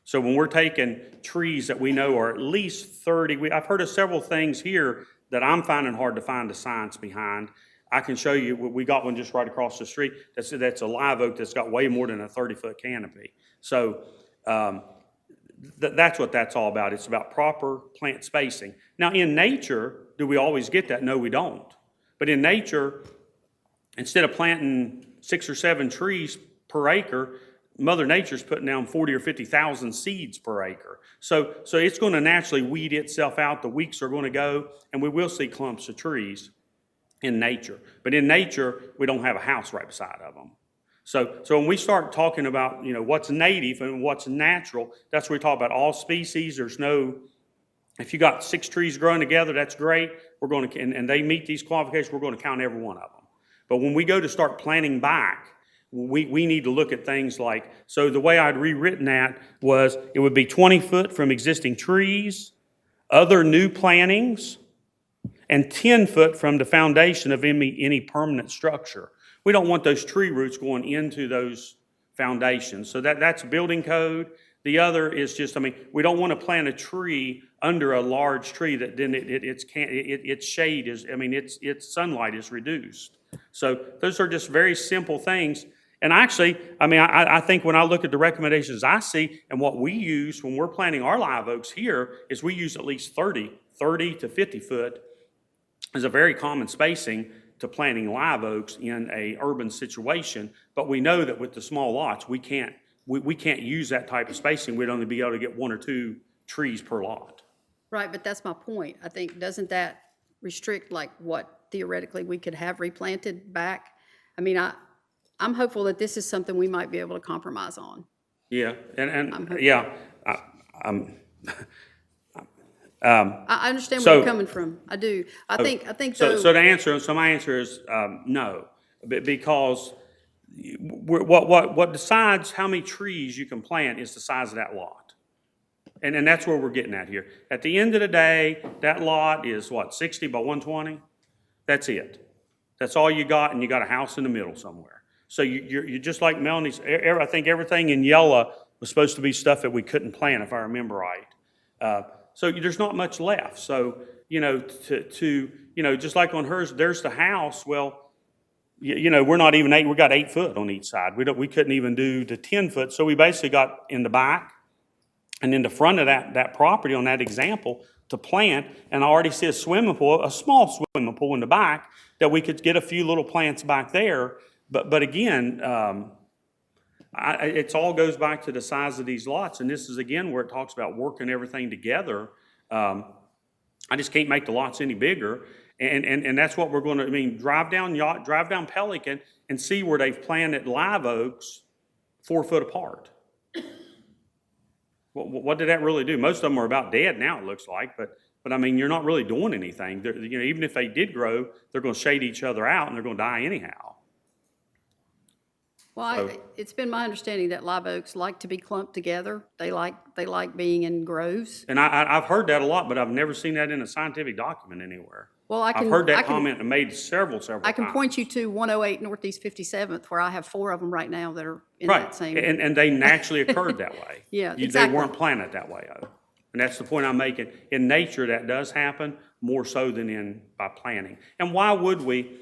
So when we're taking trees that we know are at least 30, I've heard of several things here that I'm finding hard to find the science behind. I can show you, we got one just right across the street, that's a live oak that's got way more than a 30-foot canopy. So that's what that's all about. It's about proper plant spacing. Now, in nature, do we always get that? No, we don't. But in nature, instead of planting 6 or 7 trees per acre, Mother Nature's putting down 40 or 50,000 seeds per acre. So it's going to naturally weed itself out. The weeks are going to go, and we will see clumps of trees in nature. But in nature, we don't have a house right beside of them. So when we start talking about, what's native and what's natural, that's where we talk about all species. There's no, if you got 6 trees growing together, that's great. We're going to, and they meet these qualifications, we're going to count every one of them. But when we go to start planting back, we need to look at things like, so the way I'd rewritten that was it would be 20 foot from existing trees, other new plantings, and 10 foot from the foundation of any permanent structure. We don't want those tree roots going into those foundations. So that's building code. The other is just, we don't want to plant a tree under a large tree that then its shade is, its sunlight is reduced. So those are just very simple things. And actually, I think when I look at the recommendations I see and what we use when we're planting our live oaks here is we use at least 30 to 50 foot is a very common spacing to planting live oaks in a urban situation. But we know that with the small lots, we can't use that type of spacing. We'd only be able to get 1 or 2 trees per lot. Right, but that's my point. I think, doesn't that restrict like what theoretically we could have replanted back? I'm hopeful that this is something we might be able to compromise on. Yeah, I understand where you're coming from. I do. I think so. though. So my answer is no, because what decides how many trees you can plant is the size of that lot, and that's where we're getting at here. At the end of the day, that lot is 60 by 120. That's it. That's all you got, and you got a house in the middle somewhere. So you're just like Melanie's. I think everything in yellow was supposed to be stuff that we couldn't plant, if I remember right. So there's not much left. So just like on hers, there's the house. Well, we're not even 8. We got 8 foot on each side. We couldn't even do the 10 foot. So we basically got in the back and in the front of that property on that example to plant. And I already see a swimming pool, a small swimming pool in the back that we could get a few little plants back there. But again, it all goes back to the size of these lots, and this is again where it talks about working everything together. I just can't make the lots any bigger, And that's what we're going to, I mean, drive down Pelican and see where they've planted live oaks 4 foot apart. What did that really do? Most of them are about dead now, it looks like, but I mean, you're not really doing anything. You know, even if they did grow, they're going to shade each other out and they're going to die anyhow. Well, it's been my understanding that live oaks like to be clumped together. They like being in groves. And I've heard that a lot, but I've never seen that in a scientific document anywhere. Well, I've heard that comment made several times. I can point you to 108 Northeast 57th, where I have 4 of them right now that are in Right, that same. and they naturally occurred that way. Yeah, They exactly. weren't planted that way, though. And that's the point I'm making. In nature, that does happen more so than by planting. And why would we,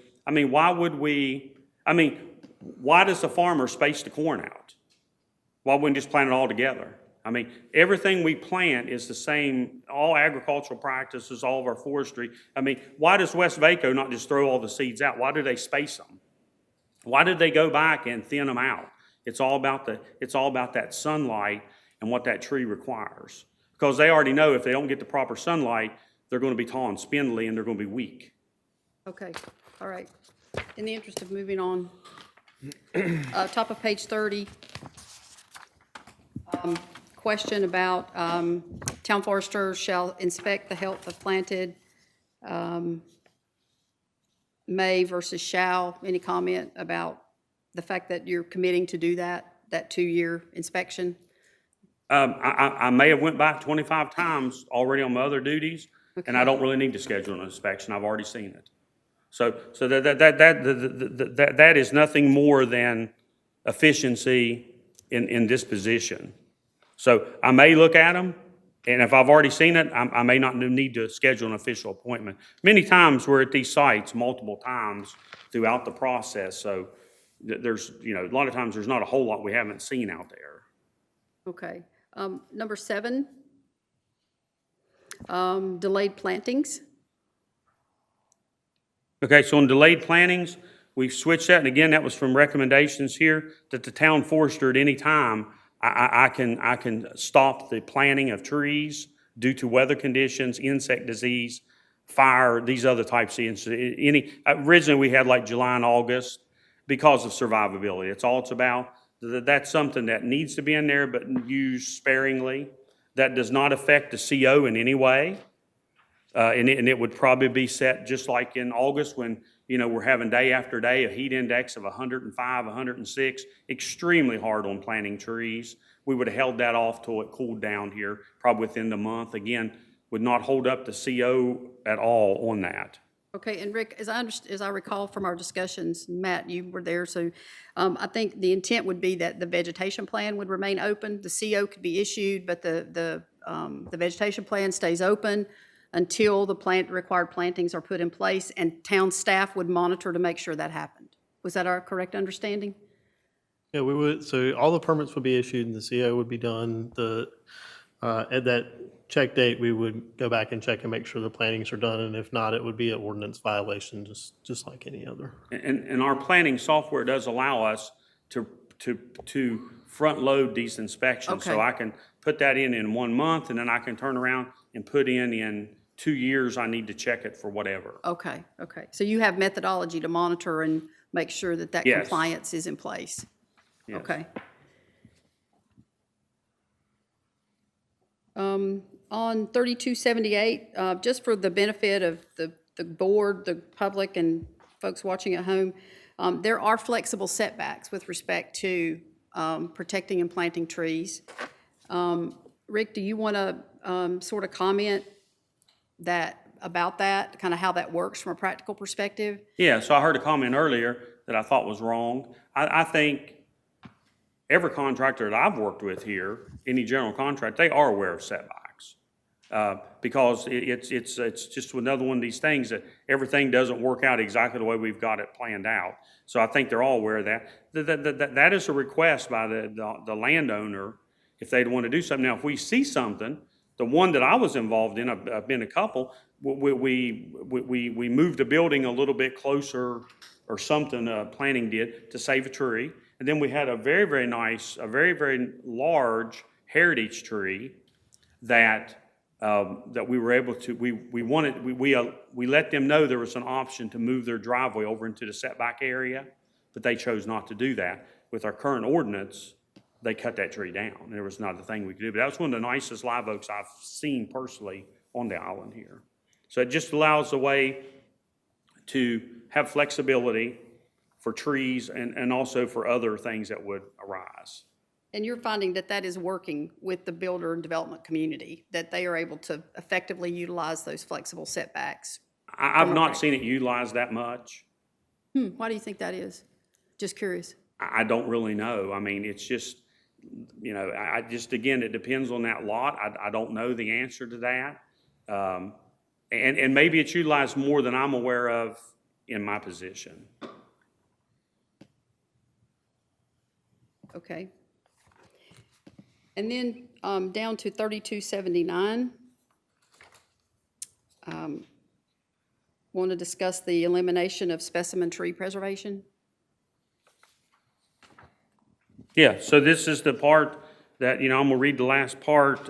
why does the farmer space the corn out? Why wouldn't we just plant it all together? I mean, everything we plant is the same, all agricultural practices, all of our forestry. I mean, why does West Vaco not just throw all the seeds out? Why do they space them? Why did they go back and thin them out? It's all about that sunlight and what that tree requires. Because they already know if they don't get the proper sunlight, they're going to be tall and spindly and they're going to be weak. Okay, all right. In the interest of moving on, top of page 30, question about town forester shall inspect the health of planted, may versus shall. Any comment about the fact that you're committing to do that 2-year inspection? I may have went by 25 times already on my other duties, and I don't really need to schedule an inspection. I've already seen it. So that is nothing more than efficiency in this position. So I may look at them, and if I've already seen it, I may not need to schedule an official appointment. Many times we're at these sites multiple times throughout the process, so there's, you know, a lot of times there's not a whole lot we haven't seen out there. Okay. Number 7, delayed plantings. Okay, so on delayed plantings, we've switched that, and again, that was from recommendations here, that the town forester at any time, I can stop the planting of trees due to weather conditions, insect disease, fire, these other types of incidents. Originally, we had like July and August because of survivability. It's all it's about. That's something that needs to be in there, but used sparingly. That does not affect the CO in any way. And it would probably be set just like in August when, you know, we're having day after day a heat index of 105, 106, extremely hard on planting trees. We would have held that off till it cooled down here, probably within the month. Again, would not hold up the CO at all on that. Okay, and Rick, as I recall from our discussions, Matt, you were there, so I think the intent would be that the vegetation plan would remain open. The CO could be issued, but the vegetation plan stays open until the required plantings are put in place, and town staff would monitor to make sure that happened. Was that our correct understanding? Yeah, we would, so all the permits would be issued and the CO would be done. At that check date, we would go back and check and make sure the plantings are done, and if not, it would be an ordinance violation, just like any other. And our planning software does allow us to front load these inspections. So Okay. I can put that in 1 month, and then I can turn around and put in 2 years, I need to check it for whatever. Okay, okay. So you have methodology to monitor and make sure that Yes. compliance is in place? Yes. Okay. On 3278, just for the benefit of the board, the public, and folks watching at home, there are flexible setbacks with respect to protecting and planting trees. Rick, do you want to sort of comment about that, kind of how that works from a practical perspective? Yeah, so I heard a comment earlier that I thought was wrong. I think every contractor that I've worked with here, any general contract, they are aware of setbacks. Because it's just another one of these things that everything doesn't work out exactly the way we've got it planned out. So I think they're all aware of that. That is a request by the landowner if they'd want to do something. Now, if we see something, the one that I was involved in, I've been a couple, we moved a building a little bit closer or something, planning did, to save a tree. And then we had a very, very nice, a very, very large heritage tree that that we were able to, we let them know there was an option to move their driveway over into the setback area, but they chose not to do that. With our current ordinance, they cut that tree down, and there was not a thing we could do. But that was one of the nicest live oaks I've seen personally on the island here. So it just allows a way to have flexibility for trees and also for other things that would arise. And you're finding that that is working with the builder and development community, that they are able to effectively utilize those flexible setbacks? I've not seen it utilized that much. Why do you think that is? Just curious. I don't really know. I mean, it's just, you know, I just, again, it depends on that lot. I don't know the answer to that. And maybe it's utilized more than I'm aware of in my position. Okay. And then down to 3279. Want to discuss the elimination of specimen tree preservation? Yeah, so this is the part that, you know, I'm gonna read the last part.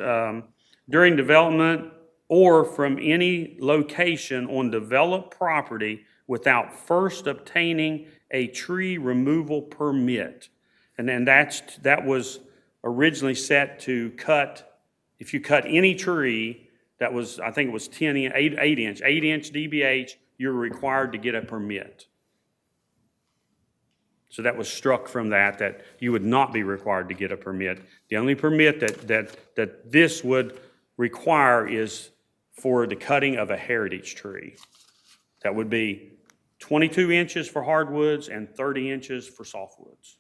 During development or from any location on developed property without first obtaining a tree removal permit. And then that was originally set to cut, if you cut any tree that was, I think it was 8 inch DBH, you're required to get a permit. So that was struck from that you would not be required to get a permit. The only permit that this would require is for the cutting of a heritage tree. That would be 22 inches for hardwoods and 30 inches for softwoods.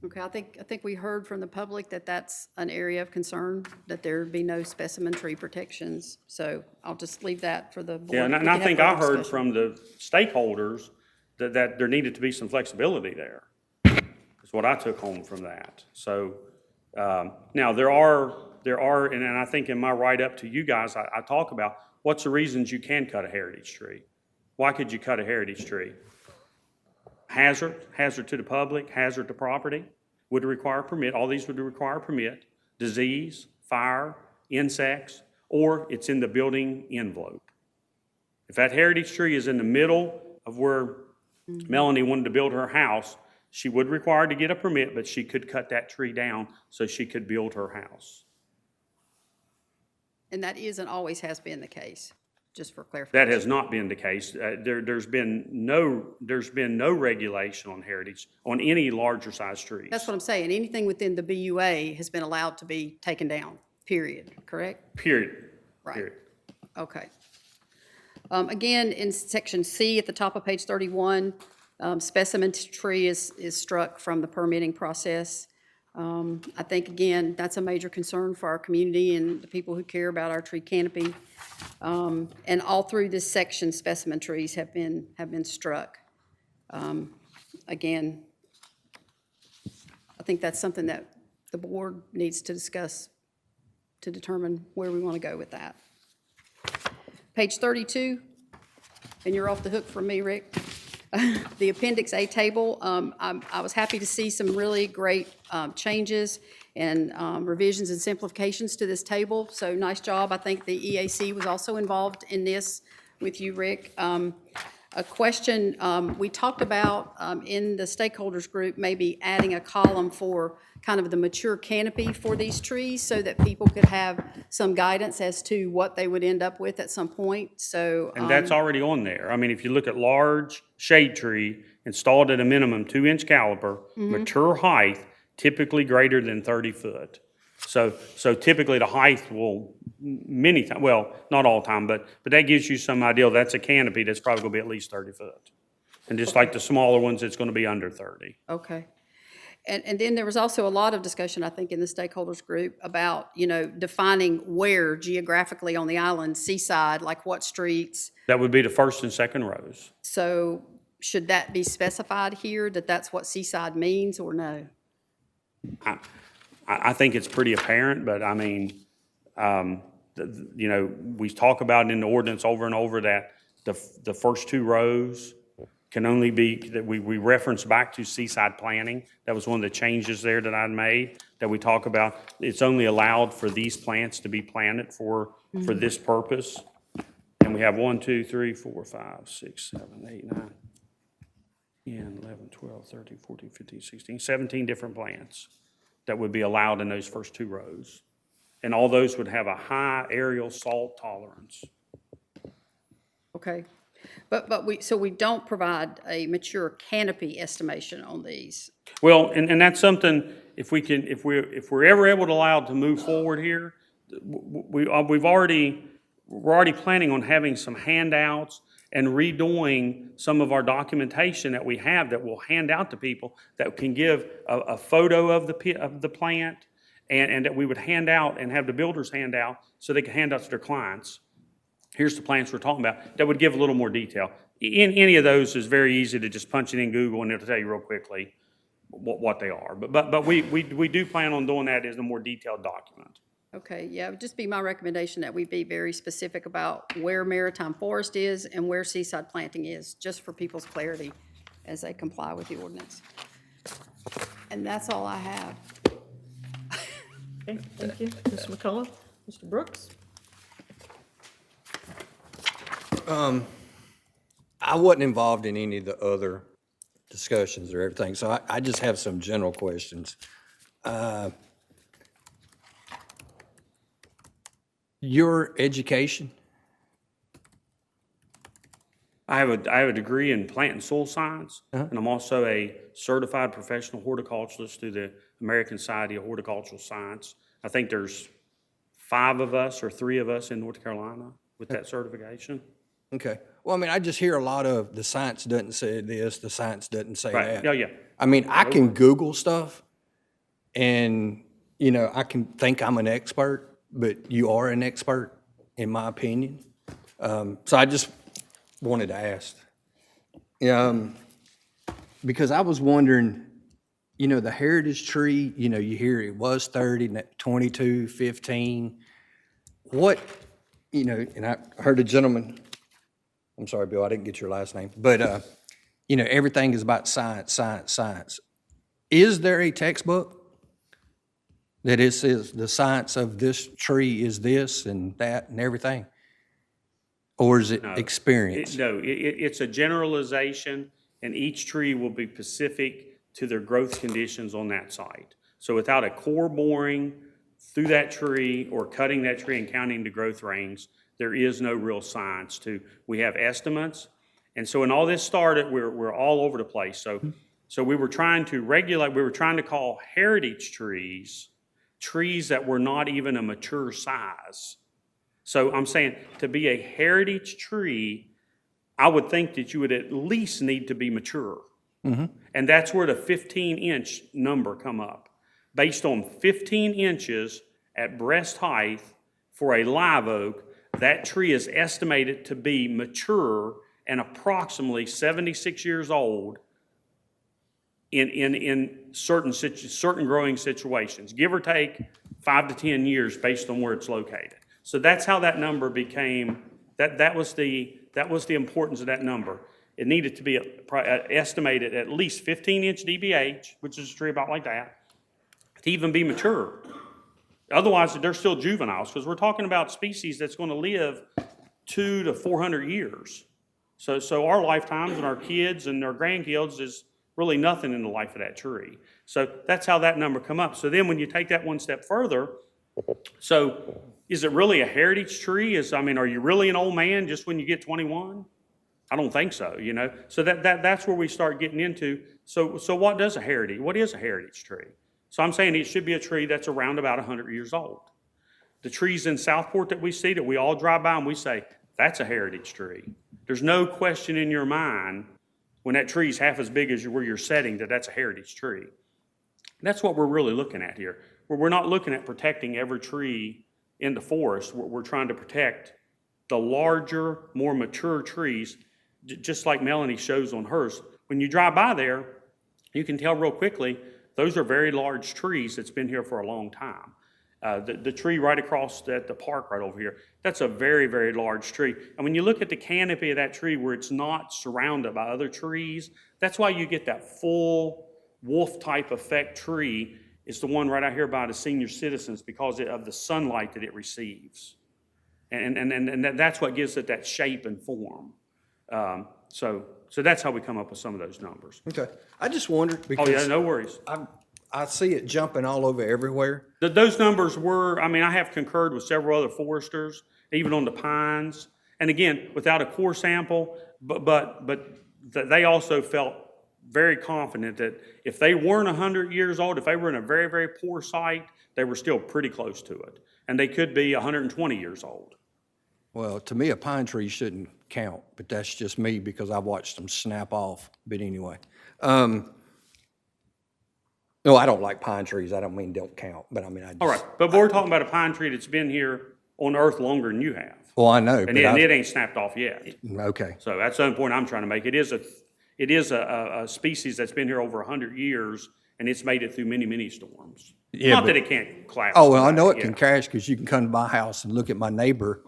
Okay, I think we heard from the public that that's an area of concern, that there would be no specimen tree protections. So I'll just leave that for the board. Yeah, and We I can think have I further heard discussion. from the stakeholders that there needed to be some flexibility there. That's what I took home from that. So, now there are, and I think in my write-up to you guys, I talk about what's the reasons you can cut a heritage tree. Why could you cut a heritage tree? Hazard to the public, hazard to property, would require a permit. All these would require a permit. Disease, fire, insects, or it's in the building envelope. If that heritage tree is in the middle of where Melanie wanted to build her house, she would require to get a permit, but she could cut that tree down so she could build her house. And that is and always has been the case, just for clarification. That has not been the case. There's been no regulation on heritage, on any larger size trees. That's what I'm saying. Anything within the BUA has been allowed to be taken down, period, correct? Period. Right. Period. Okay. Again, in section C at the top of page 31, specimen tree is struck from the permitting process. I think, again, that's a major concern for our community and the people who care about our tree canopy. And all through this section, specimen trees have been struck. Again, I think that's something that the board needs to discuss to determine where we want to go with that. Page 32, and you're off the hook from me, Rick. The Appendix A table, I was happy to see some really great changes and revisions and simplifications to this table, so nice job. I think the EAC was also involved in this with you, Rick. A question, we talked about in the stakeholders group, maybe adding a column for kind of the mature canopy for these trees so that people could have some guidance as to what they would end up with at some point, so. And that's already on there. I mean, if you look at large shade tree installed at a minimum 2-inch caliber, mature height typically greater than 30 foot. So typically the height will many times, well, not all the time, but that gives you some idea. That's a canopy that's probably gonna be at least 30 foot. And just like the smaller ones, it's gonna be under 30. Okay. And then there was also a lot of discussion, I think, in the stakeholders group about, you know, defining where geographically on the island, seaside, like what streets. That would be the first and second rows. So should that be specified here, that that's what seaside means, or no? I think it's pretty apparent, but I mean, you know, we talk about in the ordinance over and over that the first 2 rows can only be, that we reference back to seaside planting. That was one of the changes there that I made, that we talk about. It's only allowed for these plants to be planted for this purpose. And we have 1, 2, 3, 4, 5, 6, 7, 8, 9, 10, 11, 12, 13, 14, 15, 16, 17 different plants that would be allowed in those first 2 rows. And all those would have a high aerial salt tolerance. Okay. But we don't provide a mature canopy estimation on these. Well, and that's something, if we're ever able to allow it to move forward here, we're already planning on having some handouts and redoing some of our documentation that we have that we'll hand out to people that can give a photo of the plant and that we would hand out and have the builders hand out so they can hand out to their clients. Here's the plants we're talking about, that would give a little more detail. In any of those is very easy to just punch it in Google and it'll tell you real quickly what they are. But we do plan on doing that as a more detailed document. Okay, yeah, it would just be my recommendation that we be very specific about where maritime forest is and where seaside planting is, just for people's clarity as they comply with the ordinance. And that's all I have. Okay, thank you. Ms. McCullough? Mr. Brooks? I wasn't involved in any of the other discussions or everything, so I just have some general questions. Your education? I have a degree in plant and soil science, and I'm also a certified professional horticulturalist through the American Society of Horticultural Science. I think there's 5 of us or 3 of us in North Carolina with that certification. Okay. Well, I mean, I just hear a lot of the science doesn't say this, the science doesn't say Right, that. yeah. I mean, I can Google stuff and, I can think I'm an expert, but you are an expert, in my opinion. So I just wanted to ask. Because I was wondering, the heritage tree, you hear it was 30, 22, 15. What, and I heard a gentleman, I'm sorry, Bill, I didn't get your last name, but, everything is about science, science, science. Is there a textbook that it says the science of this tree is this and that and everything? Or is it experience? It's a generalization, and each tree will be specific to their growth conditions on that site. So without a core boring through that tree or cutting that tree and counting the growth rings, there is no real science to. We have estimates, and so when all this started, we're all over the place. So we were trying to regulate. We were trying to call heritage trees that were not even a mature size. So I'm saying, to be a heritage tree, I would think that you would at least need to be mature. Mm-hmm. And that's where the 15-inch number come up. Based on 15 inches at breast height for a live oak, that tree is estimated to be mature and approximately 76 years old in certain growing situations, give or take 5 to 10 years based on where it's located. So that's how that number became, that was the importance of that number. It needed to be estimated at least 15-inch DBH, which is a tree about like that, to even be mature. Otherwise, they're still juveniles, because we're talking about species that's going to live 200 to 400 years. So our lifetimes and our kids and our grandkids is really nothing in the life of that tree. So that's how that number come up. So then when you take that one step further, so is it really a heritage tree? Are you really an old man just when you get 21? I don't think so, So that's where we start getting into. So what is a heritage tree? So I'm saying it should be a tree that's around about 100 years old. The trees in Southport that we see, that we all drive by and we say, that's a heritage tree. There's no question in your mind when that tree's half as big as where you're setting that that's a heritage tree. That's what we're really looking at here. We're not looking at protecting every tree in the forest. We're trying to protect the larger, more mature trees, just like Melanie shows on hers. When you drive by there, you can tell real quickly, those are very large trees that's been here for a long time. The tree right across at the park right over here, that's a very, very large tree. And when you look at the canopy of that tree where it's not surrounded by other trees, that's why you get that full wolf-type effect tree. It's the one right out here by the senior citizens because of the sunlight that it receives. And that's what gives it that shape and form. So that's how we come up with some of those numbers. Okay. I just wondered Oh, yeah, because no worries. I see it jumping all over everywhere. Those numbers were, I mean, I have concurred with several other foresters, even on the pines. And again, without a core sample, but they also felt very confident that if they weren't 100 years old, if they were in a very, very poor site, they were still pretty close to it. And they could be 120 years old. Well, to me, a pine tree shouldn't count, but that's just me because I watched them snap off. But anyway. No, I don't like pine trees. I don't mean don't count, but I mean, I just. All right, but we're talking about a pine tree that's been here on Earth longer than you have. Well, I know, And but it ain't snapped off yet. okay. So that's the point I'm trying to make. It is a species that's been here over 100 years, and it's made it through many, many storms. Yeah, Not but- that it can't collapse. Oh, well, I know it yeah. can crash because you can come to my house and look at my neighbor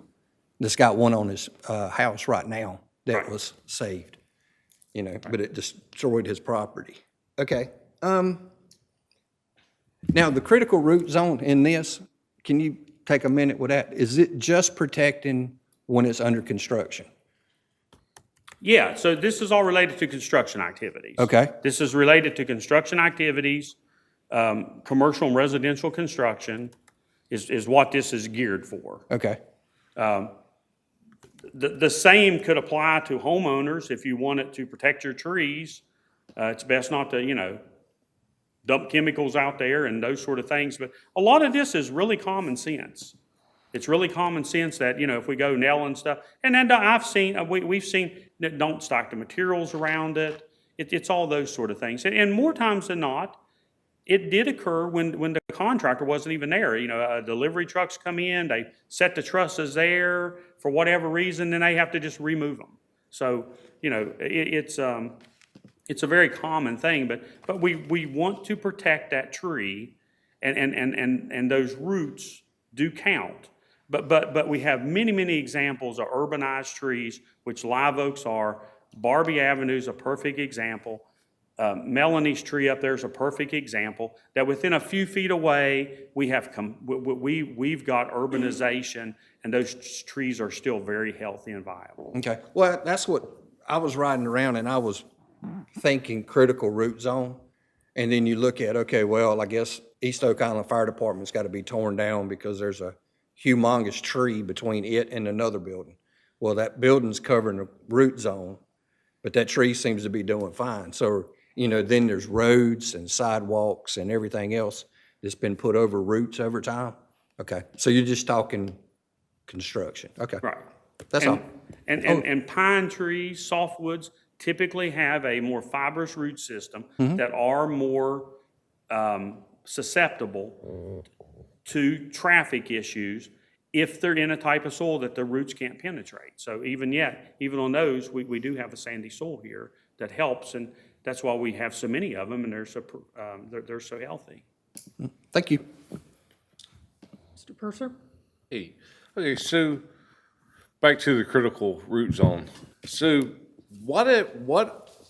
that's got one on his house right now that Right. was saved, you know, but it destroyed his property. Okay. Now, the critical root zone in this, can you take a minute with that? Is it just protecting when it's under construction? Yeah, so this is all related to construction activities. Okay. This is related to construction activities, commercial and residential construction is what this is geared for. Okay. The same could apply to homeowners if you wanted to protect your trees. It's best not to, dump chemicals out there and those sort of things. But a lot of this is really common sense. It's really common sense that, if we go nailing stuff, and then we've seen that don't stock the materials around it. It's all those sort of things. And more times than not, it did occur when the contractor wasn't even there. Delivery trucks come in, they set the trusses there for whatever reason, then they have to just remove them. So, it's a very common thing, but we want to protect that tree, and those roots do count. But we have many, many examples of urbanized trees, which live oaks are. Barbie Avenue is a perfect example. Melanie's tree up there is a perfect example, that within a few feet away, we've got urbanization, and those trees are still very healthy and viable. Okay. Well, that's what I was riding around and I was thinking critical root zone. And then you look at, okay, well, I guess East Oak Island Fire Department's got to be torn down because there's a humongous tree between it and another building. Well, that building's covering a root zone, but that tree seems to be doing fine. So, then there's roads and sidewalks and everything else that's been put over roots over time. Okay. So you're just talking construction. Okay. Right. That's all. And pine trees, softwoods, typically have a more fibrous root system that are more susceptible to traffic issues if they're in a type of soil that the roots can't penetrate. So even on those, we do have a sandy soil here that helps, and that's why we have so many of them, and they're so healthy. Thank you. Mr. Purser? Hey, okay, so back to the critical root zone. So what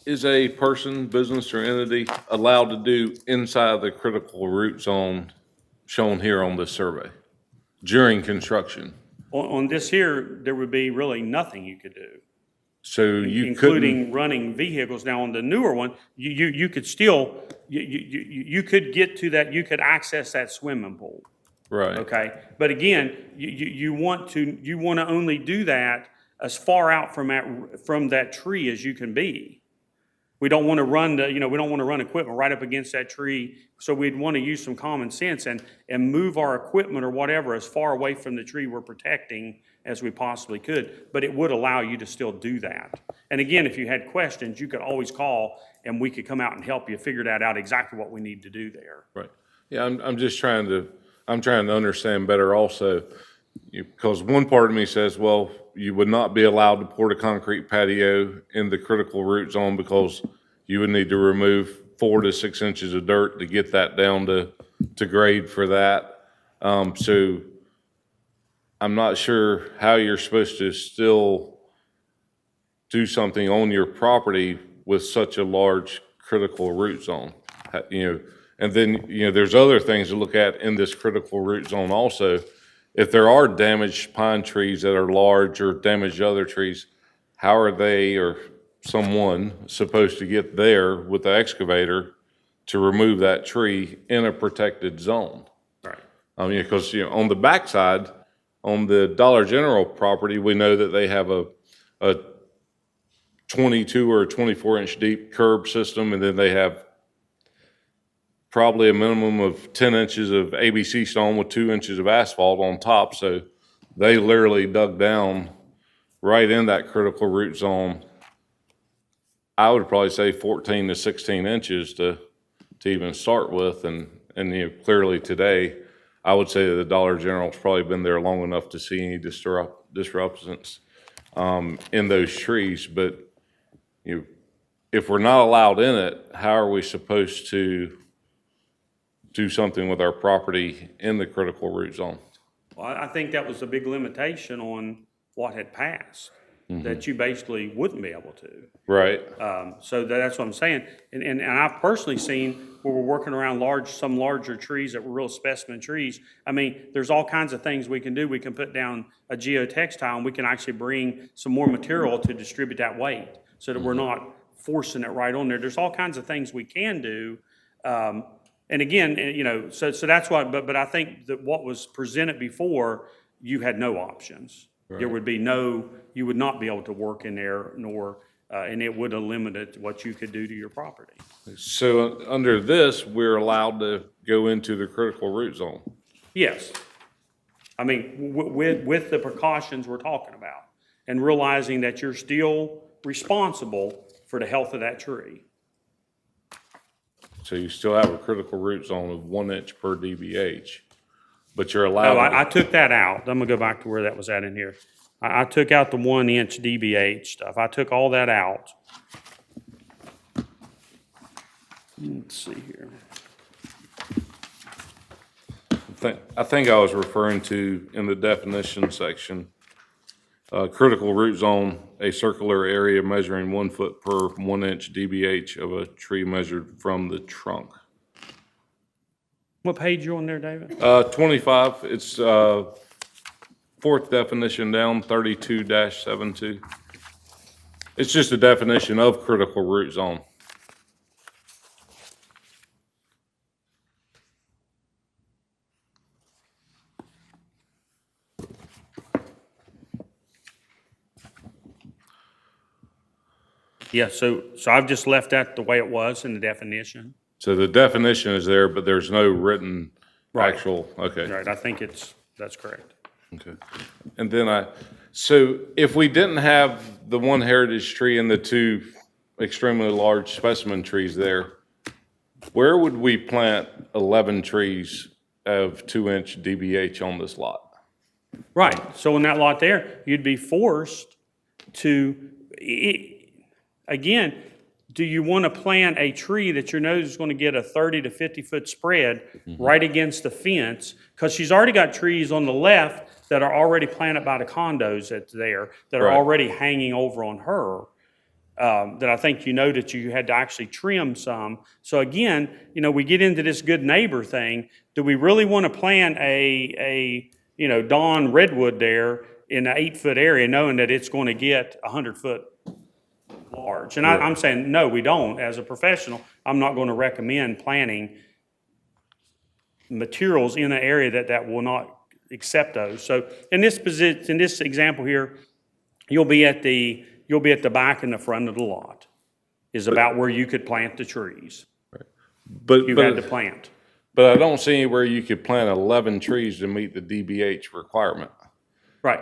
is a person, business, or entity allowed to do inside the critical root zone shown here on this survey during construction? On this here, there would be really nothing you could do, So you including running vehicles. Now, on the newer one, you could still, you could get to that, you could access that swimming pool. right. Okay, but again, you want to only do that as far out from that tree as you can be. We don't want to run we don't want to run equipment right up against that tree. So we'd want to use some common sense and move our equipment or whatever as far away from the tree we're protecting as we possibly could. But it would allow you to still do that. And again, if you had questions, you could always call and we could come out and help you figure that out exactly what we need to do there. Right. Yeah, I'm just trying to understand better also, because one part of me says, well, you would not be allowed to pour the concrete patio in the critical root zone because you would need to remove 4 to 6 inches of dirt to get that down to grade for that. So I'm not sure how you're supposed to still do something on your property with such a large critical root zone. And then, there's other things to look at in this critical root zone also. If there are damaged pine trees that are large or damaged other trees, how are they or someone supposed to get there with the excavator to remove that tree in a protected zone? Right. Because, on the backside, on the Dollar General property, we know that they have a 22 or 24-inch deep curb system, and then they have probably a minimum of 10 inches of ABC stone with 2 inches of asphalt on top. So they literally dug down right in that critical root zone. I would probably say 14 to 16 inches to even start with. And clearly today, I would say that the Dollar General's probably been there long enough to see any disruptions in those trees. But if we're not allowed in it, how are we supposed to do something with our property in the critical root zone? Well, I think that was a big limitation on what had passed, that you basically wouldn't be able to. Right. So that's what I'm saying. And I've personally seen where we're working around some larger trees that were real specimen trees. I mean, there's all kinds of things we can do. We can put down a geotextile, and we can actually bring some more material to distribute that weight so that we're not forcing it right on there. There's all kinds of things we can do. And again, so that's why, but I think that what was presented before, you had no options. Right. There would be you would not be able to work in there, and it would have limited what you could do to your property. So under this, we're allowed to go into the critical root zone. Yes. I mean, with the precautions we're talking about, and realizing that you're still responsible for the health of that tree. So you still have a critical root zone of 1 inch per DBH, but you're allowed. No, I took that out. I'm gonna go back to where that was at in here. I took out the 1 inch DBH stuff. I took all that out. Let's see here. I think I was referring to, in the definition section, critical root zone, a circular area measuring 1 foot per 1 inch DBH of a tree measured from the trunk. What page you on there, David? 25, it's fourth definition down, 32-72. It's just a definition of critical root zone. Yeah, so I've just left that the way it was in the definition. So the definition is there, but there's no written Right. actual, okay. Right, I think that's correct. Okay. And then so if we didn't have the one heritage tree and the two extremely large specimen trees there, where would we plant 11 trees of 2 inch DBH on this lot? Right, so in that lot there, you'd be forced to, again, do you want to plant a tree that you know is going to get a 30 to 50 foot spread right against the fence? Because she's already got trees on the left that are already planted by the condos that's there, that are Right. already hanging over on her, that I think that you had to actually trim some. So again, we get into this good neighbor thing. Do we really want to plant a Dawn redwood there in an 8 foot area knowing that it's going to get 100 foot large? And I'm saying, no, we don't. As a professional, I'm not going to recommend planting materials in an area that will not accept those. So in this example here, you'll be at the back and the front of the lot is about where you could plant the trees. But, You had to plant. but I don't see anywhere you could plant 11 trees to meet the DBH requirement. Right.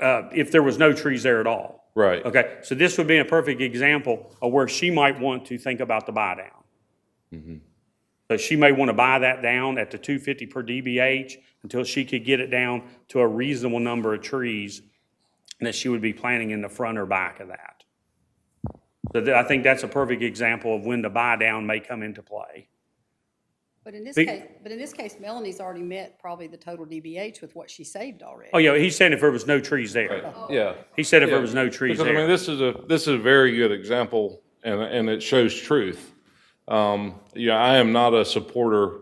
If there was no trees there at all. Right. Okay, so this would be a perfect example of where she might want to think about the buy down. So she may want to buy that down at the $250 per DBH until she could get it down to a reasonable number of trees that she would be planting in the front or back of that. So I think that's a perfect example of when the buy down may come into play. But in this Big- case, Melanie's already met probably the total DBH with what she saved already. Oh, yeah, he said if there was no trees there. Yeah. He said if there was no trees Because, I mean, there. this is a very good example, and it shows truth. Yeah, I am not a supporter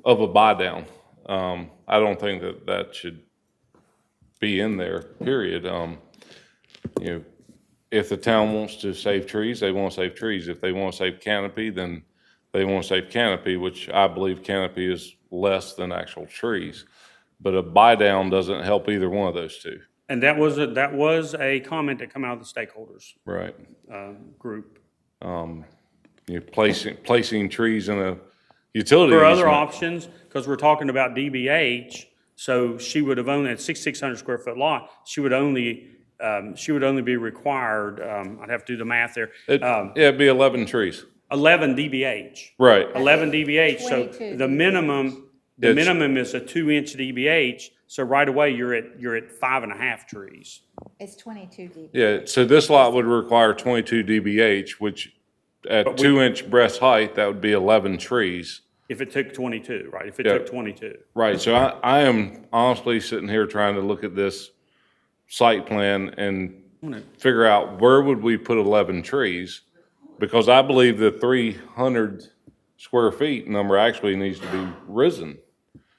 of a buy down. I don't think that should be in there, period. You know, if the town wants to save trees, they want to save trees. If they want to save canopy, then they want to save canopy, which I believe canopy is less than actual trees. But a buy down doesn't help either one of those two. And that was a comment that come out of the stakeholders, Right. group. You know, placing trees in a utility There are other easement. options, because we're talking about DBH, so she would have owned that 6,600 square foot lot, she would only be required, I'd have to do the math there, Yeah, it'd be 11 trees. 11 DBH. Right. 11 DBH, so 22 the minimum is a 2-inch DBH, so right away, you're at 5.5 trees. It's 22 dB. Yeah, so this lot would require 22 DBH, which at 2-inch breast height, that would be 11 trees. If it took 22, right, if it Yeah. took 22. Right, so I am honestly sitting here trying to look at this site plan and figure out where would we put 11 trees? Because I believe the 300 square feet number actually needs to be risen,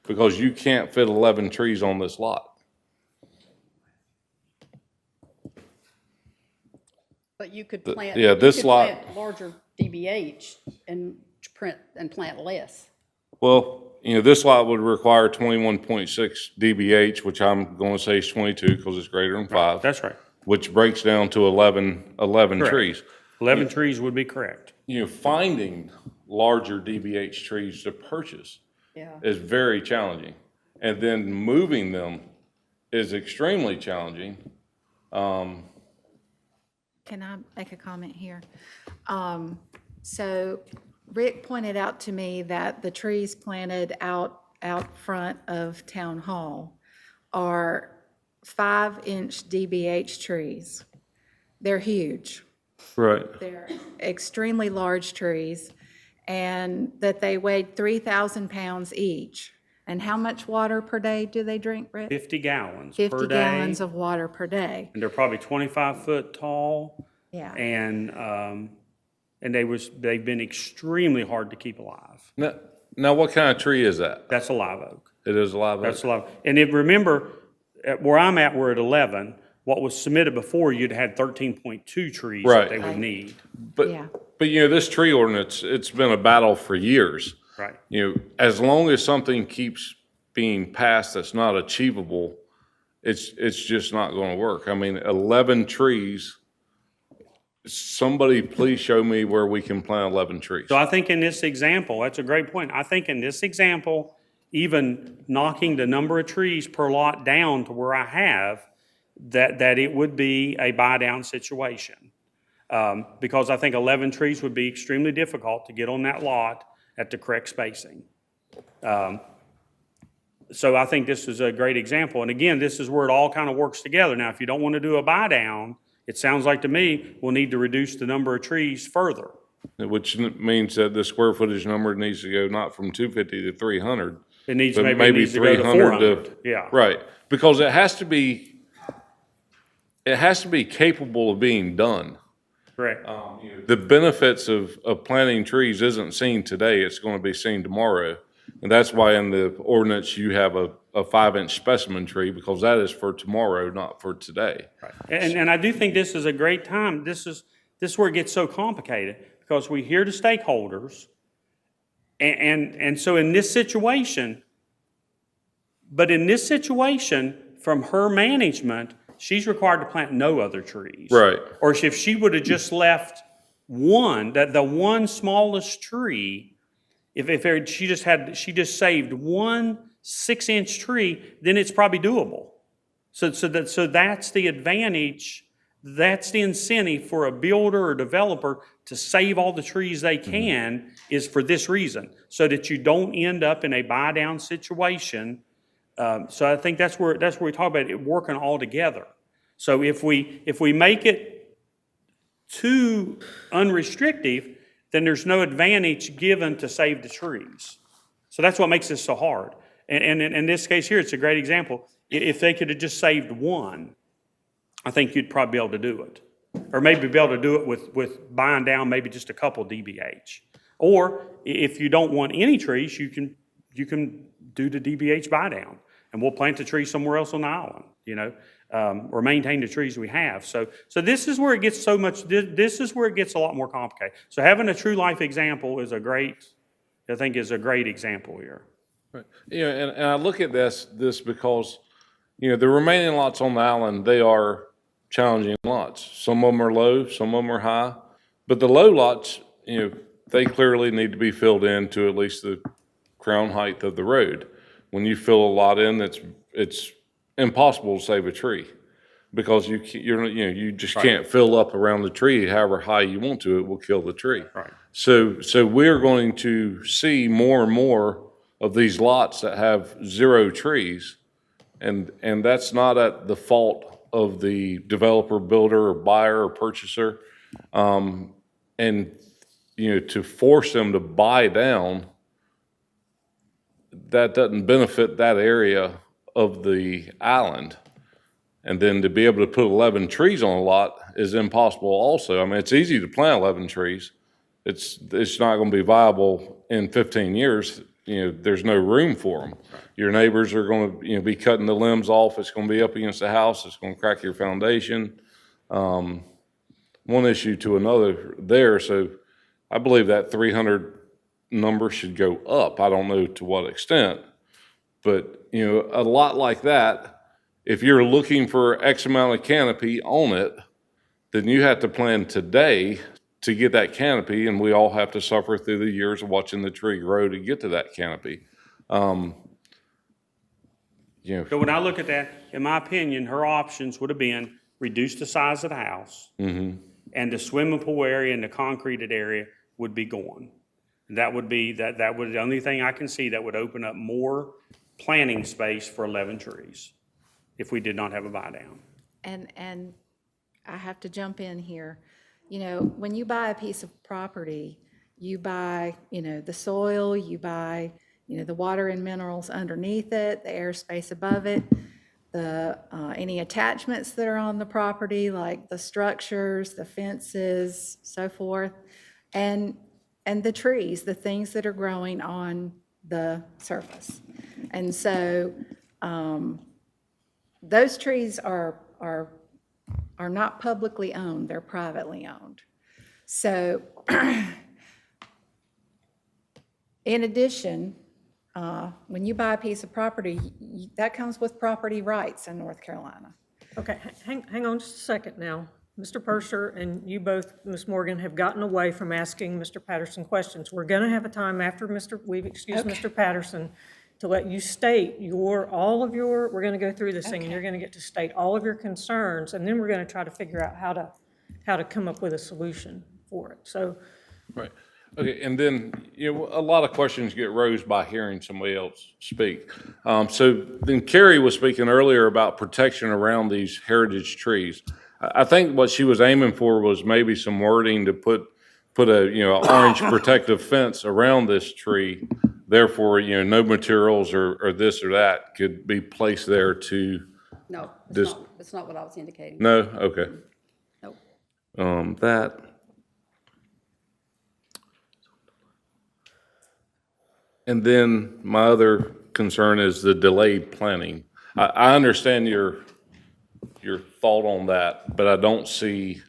because you can't fit 11 trees on this lot. But you could The- plant. yeah, you this could lot- plant larger DBH and plant less. Well, you know, this lot would require 21.6 DBH, which I'm going to say is 22 because it's greater than 5. That's right. Which breaks down to 11 Correct. trees. 11 trees would be correct. You know, finding larger DBH trees to purchase Yeah. is very challenging. And then moving them is extremely challenging. Can I make a comment here? So Rick pointed out to me that the trees planted out front of Town Hall are 5-inch DBH trees. They're huge. Right. They're extremely large trees, and that they weighed 3,000 pounds each. And how much water per day do they drink, Rick? 50 gallons per 50 day. gallons of water per day. And they're probably 25 foot tall. Yeah. And they've been extremely hard to keep alive. Now, what kind of tree is that? That's a live oak. It is a live oak? That's a live. And remember, where I'm at, we're at 11. What was submitted before, you'd had 13.2 trees that Right. they would need. Yeah. But you know, this tree ordinance, it's been a battle for years. Right. You know, as long as something keeps being passed that's not achievable, it's just not going to work. I mean, 11 trees, somebody please show me where we can plant 11 trees. So I think in this example, that's a great point. I think in this example, even knocking the number of trees per lot down to where I have, that it would be a buy-down situation. Because I think 11 trees would be extremely difficult to get on that lot at the correct spacing. So I think this is a great example. And again, this is where it all kind of works together. Now, if you don't want to do a buy-down, it sounds like to me, we'll need to reduce the number of trees further. Which means that the square footage number needs to go not from 250 to 300. It needs, but maybe it needs to go to 400, yeah. Right, because it has to be capable of being done. Correct. The benefits of planting trees isn't seen today, it's going to be seen tomorrow. And that's why in the ordinance, you have a 5-inch specimen tree, because that is for tomorrow, not for today. Right. And I do think this is a great time. This is where it gets so complicated, because we hear the stakeholders. And so in this situation, from her management, she's required to plant no other trees. Right. Or if she would have just left one, the one smallest tree, she just saved one 6-inch tree, then it's probably doable. So that's the advantage, that's the incentive for a builder or developer to save all the trees they can, is for this reason, so that you don't end up in a buy-down situation. So I think that's where we talk about it working all together. So if we make it too unrestrictive, then there's no advantage given to save the trees. So that's what makes this so hard. And in this case here, it's a great example. If they could have just saved one, I think you'd probably be able to do it. Or maybe be able to do it with buying down maybe just a couple DBH. Or if you don't want any trees, you can do the DBH buy down. And we'll plant the tree somewhere else on the island, or maintain the trees we have. So this is where it gets this is where it gets a lot more complicated. So having a true life example is a great example here. Right. And I look at this because, the remaining lots on the island, they are challenging lots. Some of them are low, some of them are high. But the low lots, they clearly need to be filled in to at least the crown height of the road. When you fill a lot in, it's impossible to save a tree because you just can't fill up around the tree however high you want to. It will kill the tree. Right. So we're going to see more and more of these lots that have 0 trees, and that's not at the fault of the developer, builder, or buyer, or purchaser. To force them to buy down, that doesn't benefit that area of the island. And then to be able to put 11 trees on a lot is impossible also. I mean, it's easy to plant 11 trees. It's not going to be viable in 15 years. There's no room for them. Your neighbors are going to, be cutting the limbs off. It's going to be up against the house. It's going to crack your foundation. One issue to another there. So I believe that 300 number should go up. I don't know to what extent, but a lot like that, if you're looking for X amount of canopy on it, then you have to plan today to get that canopy, and we all have to suffer through the years of watching the tree grow to get to that canopy. So when I look at that, in my opinion, her options would have been reduce the size of the house, and the swimming pool area and the concreted area would be gone. That would be the only thing I can see that would open up more planting space for 11 trees if we did not have a buy down. And I have to jump in here. When you buy a piece of property, you buy, the soil, you buy, the water and minerals underneath it, the airspace above it, the any attachments that are on the property, like the structures, the fences, so forth, and the trees, the things that are growing on the surface. And so those trees are not publicly owned, they're privately owned. So in addition, when you buy a piece of property, that comes with property rights in North Carolina. Okay, hang on just a second now. Mr. Purser and you both, Ms. Morgan, have gotten away from asking Mr. Patterson questions. We're going to have a time after we've excused Mr. Patterson to let you state we're going to go through this thing, and you're going to get to state all of your concerns, and then we're going to try to figure out how to come up with a solution for it. So, Right. Okay, and then, a lot of questions get raised by hearing somebody else speak. So then Carrie was speaking earlier about protection around these heritage trees. I think what she was aiming for was maybe some wording to put a, orange protective fence around this tree. Therefore, no materials or this or that could be placed there to. No, it's not what I was indicating. No? Okay. Nope. That. And then my other concern is the delayed planning. I understand your thought on that, but I don't see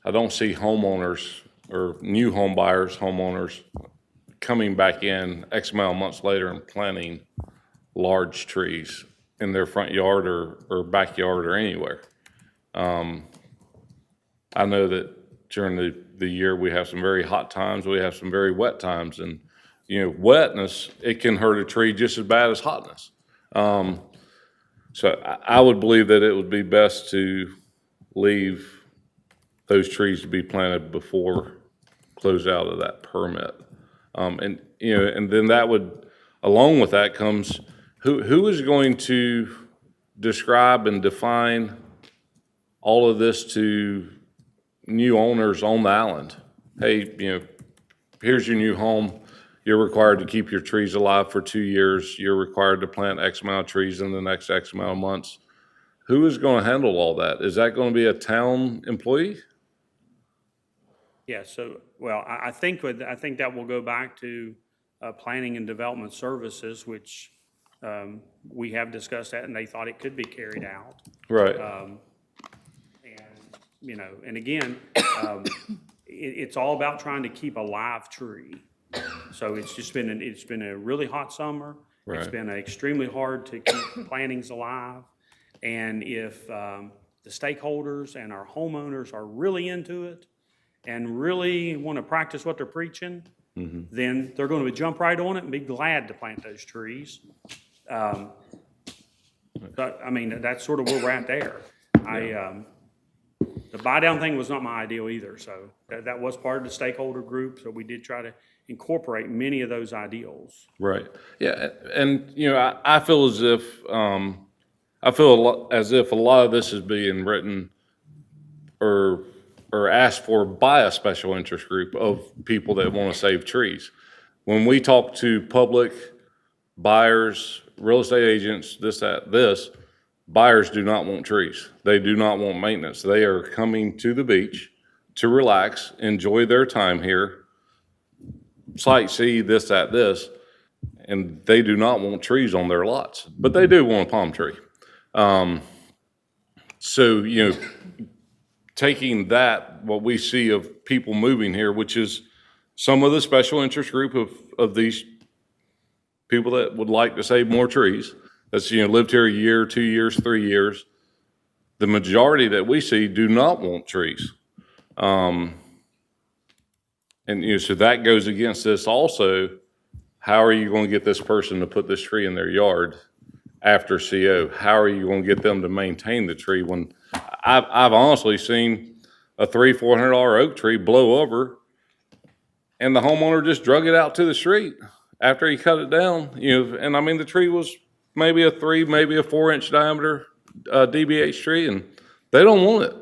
homeowners or new home buyers, homeowners coming back in X amount of months later and planting large trees in their front yard or backyard or anywhere. I know that during the year we have some very hot times, we have some very wet times, and wetness, it can hurt a tree just as bad as hotness. So I would believe that it would be best to leave those trees to be planted before close out of that permit. And then that would, along with that comes, who is going to describe and define all of this to new owners on the island? Hey, here's your new home. you're required to keep your trees alive for 2 years. You're required to plant X amount of trees in the next X amount of months. Who is going to handle all that? Is that going to be a town employee? Yeah, so, well, I think that will go back to Planning and Development Services, which we have discussed that, and they thought it could be carried out. Right. And, you know, and again, it's all about trying to keep a live tree. So it's just been, it's been a really hot summer. It's Right. been extremely hard to keep plantings alive. And if the stakeholders and our homeowners are really into it and really want to practice what they're preaching, then they're going to jump right on it and be glad to plant those trees. But, I mean, that's sort of where we're at there. The buy-down thing was not my ideal either, so that was part of the stakeholder group, so we did try to incorporate many of those ideals. Right. Yeah. And, you know, I feel as if, I feel as if a lot of this is being written or asked for by a special interest group of people that want to save trees. When we talk to public buyers, real estate agents, this, buyers do not want trees. They do not want maintenance. They are coming to the beach to relax, enjoy their time here, sightsee, this, and they do not want trees on their lots, but they do want a palm tree. So, you know, taking that, what we see of people moving here, which is some of the special interest group of these people that would like to save more trees, that's, you know, lived here a year, 2 years, 3 years. The majority that we see do not want trees. And, you know, so that goes against this also. How are you going to get this person to put this tree in their yard after CO? How are you going to get them to maintain the tree when I've honestly seen a $300-400 oak tree blow over and the homeowner just drug it out to the street after he cut it down, you know, and I mean, the tree was maybe a 3, maybe a 4-inch diameter DBH tree, and they don't want it.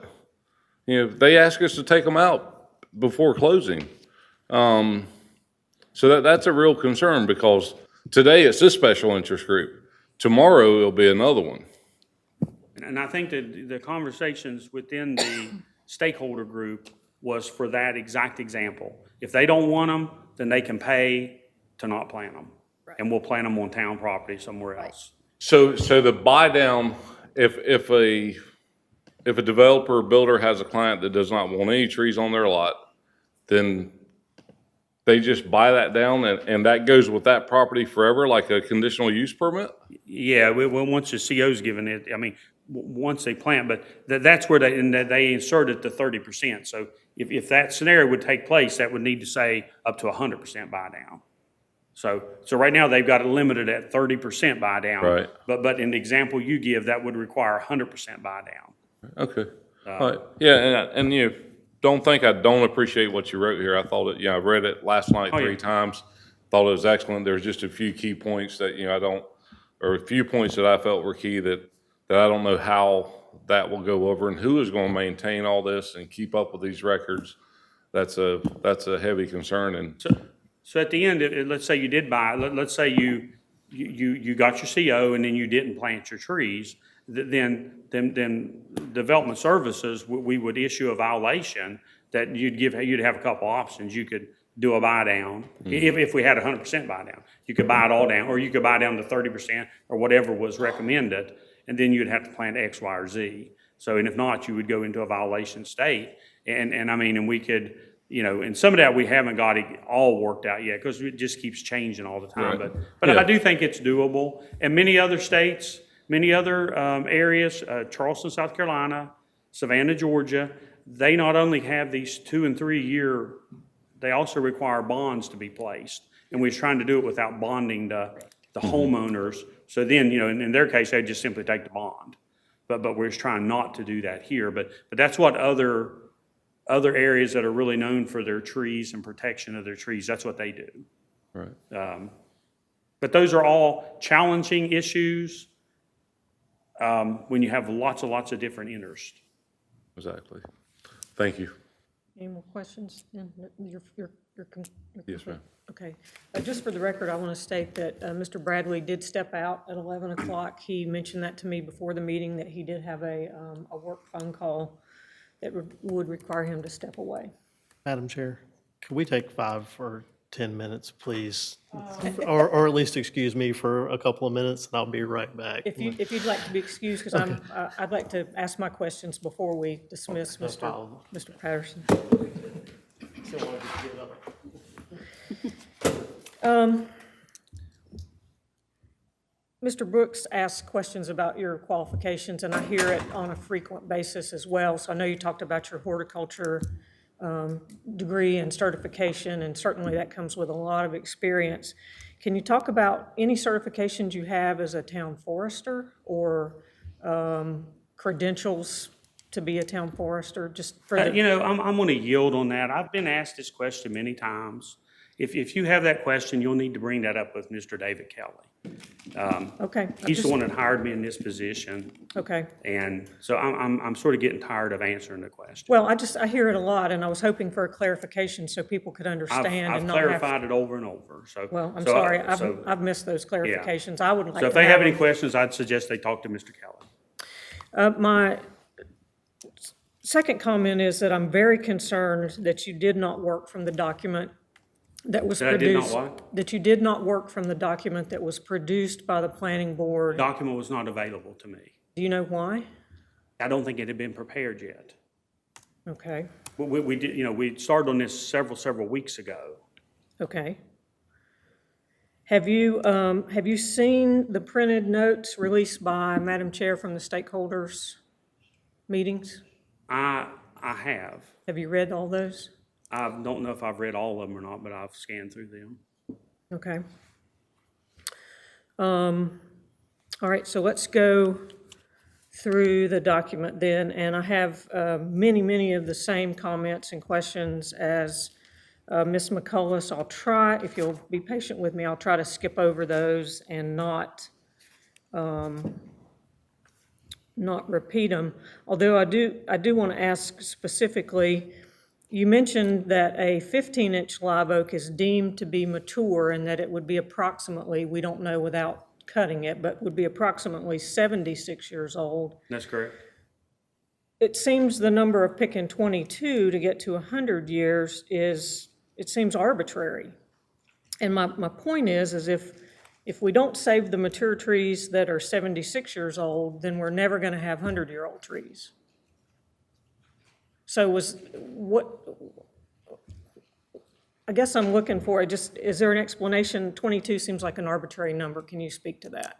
You know, they ask us to take them out before closing. So that's a real concern because today it's this special interest group. Tomorrow it'll be another one. And I think that the conversations within the stakeholder group was for that exact example. If they don't want them, then they can pay to not plant them. And we'll plant them on town property somewhere else. So the buy down, if a developer or builder has a client that does not want any trees on their lot, then they just buy that down and that goes with that property forever, like a conditional use permit? Yeah, once the CO's given it, I mean, once they plant, but that's where they inserted the 30%. So if that scenario would take place, that would need to say up to 100% buy down. So right now they've got it limited at 30% buy down. Right. But in the example you give, that would require 100% buy down. Okay. All right. Yeah, and you don't think I don't appreciate what you wrote here. I thought it, I read it last night Oh, yeah. 3 times. Thought it was excellent. There's just a few key points that, or a few points that I felt were key that I don't know how that will go over and who is going to maintain all this and keep up with these records. That's a heavy concern. And So at the end, let's say you did buy, let's say you got your CO and then you didn't plant your trees, then Development Services, we would issue a violation that you'd have a couple options. You could do a buy down, if we had 100% buy down. You could buy it all down, or you could buy down to 30% or whatever was recommended, and then you'd have to plant X, Y, or Z. So, and if not, you would go into a violation state. And I mean, and we could, and some of that we haven't got it all worked out yet because it just keeps changing all the time. Right. But Yeah. I do think it's doable. And many other states, many other areas, Charleston, South Carolina, Savannah, Georgia, they not only have these 2 and 3 year, they also require bonds to be placed. And we're trying to do it without bonding the homeowners. So then, in their case, they just simply take the bond. But we're just trying not to do that here. But that's what other areas that are really known for their trees and protection of their trees, that's what they do. right. But those are all challenging issues when you have lots of different interests. Exactly. Thank you. Any more questions? You're Yes, ma'am. Okay. Just for the record, I want to state that Mr. Bradley did step out at 11 o'clock. He mentioned that to me before the meeting, that he did have a work phone call that would require him to step away. Madam Chair, could we take 5 or 10 minutes, please? Or at least excuse me for a couple of minutes, and I'll be right back. If you'd like to be excused, because I'd like to ask my questions before we dismiss problem. Mr. Patterson. Still wanna just get up. Mr. Brooks asked questions about your qualifications, and I hear it on a frequent basis as well. So I know you talked about your horticulture degree and certification, and certainly that comes with a lot of experience. Can you talk about any certifications you have as a town forester, or credentials to be a town forester, just for the... You know, I'm going to yield on that. I've been asked this question many times. If you have that question, you'll need to bring that up with Mr. David Kelly. Okay. He's the one that hired me in this position, Okay. and so I'm sort of getting tired of answering the question. Well, I hear it a lot, and I was hoping for a clarification so people could understand I've and not have... clarified it over and over, so. Well, I'm so sorry, so- I've missed those clarifications. I would like to So if they have any them. questions, I'd suggest they talk to Mr. Kelly. My second comment is that I'm very concerned that you did not work from the document that was That I did not produced. what? That you did not work from the document that was produced by the planning board. Document was not available to me. Do you know why? I don't think it had been prepared yet. Okay, We did, you know, we started on this several weeks ago. okay. Have you seen the printed notes released by Madam Chair from the stakeholders meetings? I have. Have you read all those? I don't know if I've read all of them or not, but I've scanned through them. Okay. All right, so let's go through the document then, and I have many of the same comments and questions as Ms. McCullough. I'll try, if you'll be patient with me, I'll try to skip over those and not repeat them. Although I do want to ask specifically, you mentioned that a 15-inch live oak is deemed to be mature and that it would be approximately, we don't know without cutting it, but would be approximately 76 years old. That's correct. It seems the number of picking 22 to get to 100 years it seems arbitrary. And my point is if we don't save the mature trees that are 76 years old, then we're never going to have 100-year-old trees. So I guess I'm looking for, is there an explanation? 22 seems like an arbitrary number. Can you speak to that?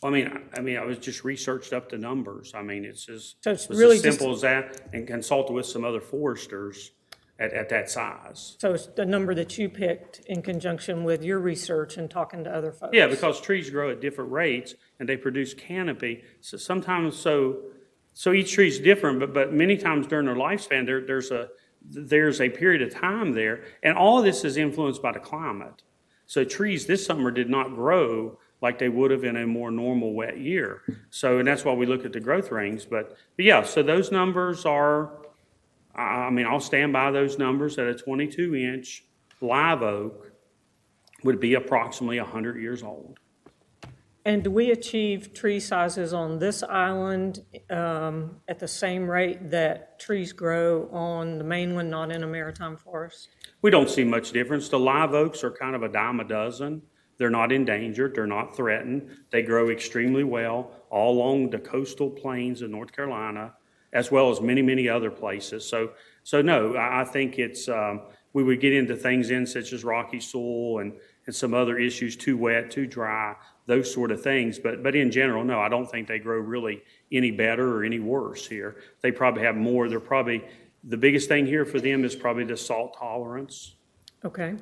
Well, I mean, I was just researched up the numbers. I mean, it's as, So it's it's really as just- simple as that, and consulted with some other foresters at that size. So it's the number that you picked in conjunction with your research and talking to other folks? Yeah, because trees grow at different rates and they produce canopy. So sometimes, so each tree is different, but many times during their lifespan, there's a period of time there, and all of this is influenced by the climate. So trees this summer did not grow like they would have in a more normal wet year. So, and that's why we look at the growth rings. But yeah, so those numbers are, I mean, I'll stand by those numbers that a 22-inch live oak would be approximately 100 years old. And do we achieve tree sizes on this island at the same rate that trees grow on the mainland, not in a maritime forest? We don't see much difference. The live oaks are kind of a dime a dozen. They're not endangered. They're not threatened. They grow extremely well all along the coastal plains of North Carolina, as well as many other places. So no, I think it's, we would get into things such as rocky soil and some other issues, too wet, too dry, those sort of things. But in general, no, I don't think they grow really any better or any worse here. They probably have more. They're probably, the biggest thing here for them is probably the salt tolerance. Okay.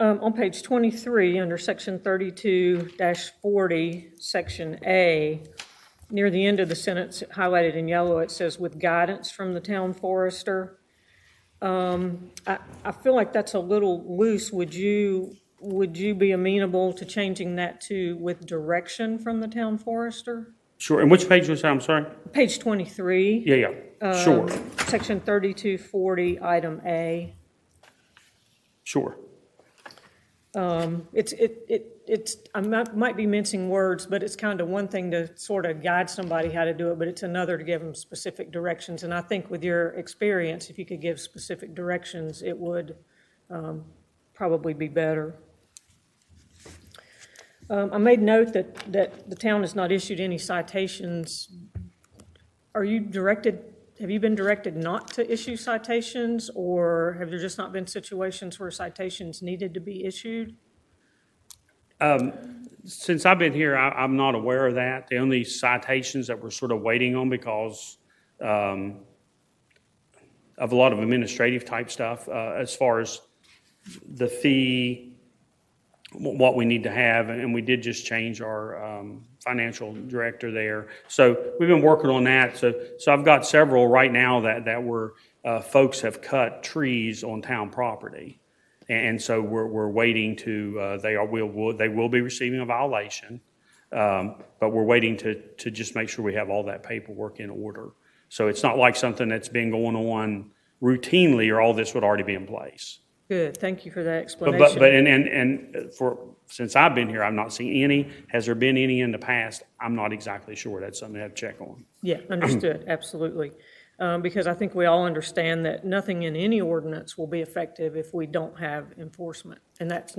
On page 23, under section 32-40, section A, near the end of the sentence highlighted in yellow, it says, with guidance from the town forester. I feel like that's a little loose. Would you be amenable to changing that to with direction from the town forester? Sure, and which page was that, I'm sorry? Page 23. Yeah, sure, Section 3240, item A. sure. I might be mincing words, but it's kind of one thing to sort of guide somebody how to do it, but it's another to give them specific directions. And I think with your experience, if you could give specific directions, it would probably be better. I made note that the town has not issued any citations. Have you been directed not to issue citations, or have there just not been situations where citations needed to be issued? Since I've been here, I'm not aware of that. The only citations that we're sort of waiting on because of a lot of administrative type stuff, as far as the fee, what we need to have, and we did just change our financial director there. So we've been working on that. So I've got several right now that were folks have cut trees on town property. And so we're waiting to, they will be receiving a violation, but we're waiting to just make sure we have all that paperwork in order. So it's not like something that's been going on routinely, or all this would already be in place. Good, thank you for that But explanation. since I've been here, I've not seen any. Has there been any in the past? I'm not exactly sure. That's something I have to check on. Yeah, understood, absolutely. Because I think we all understand that nothing in any ordinance will be effective if we don't have enforcement. And that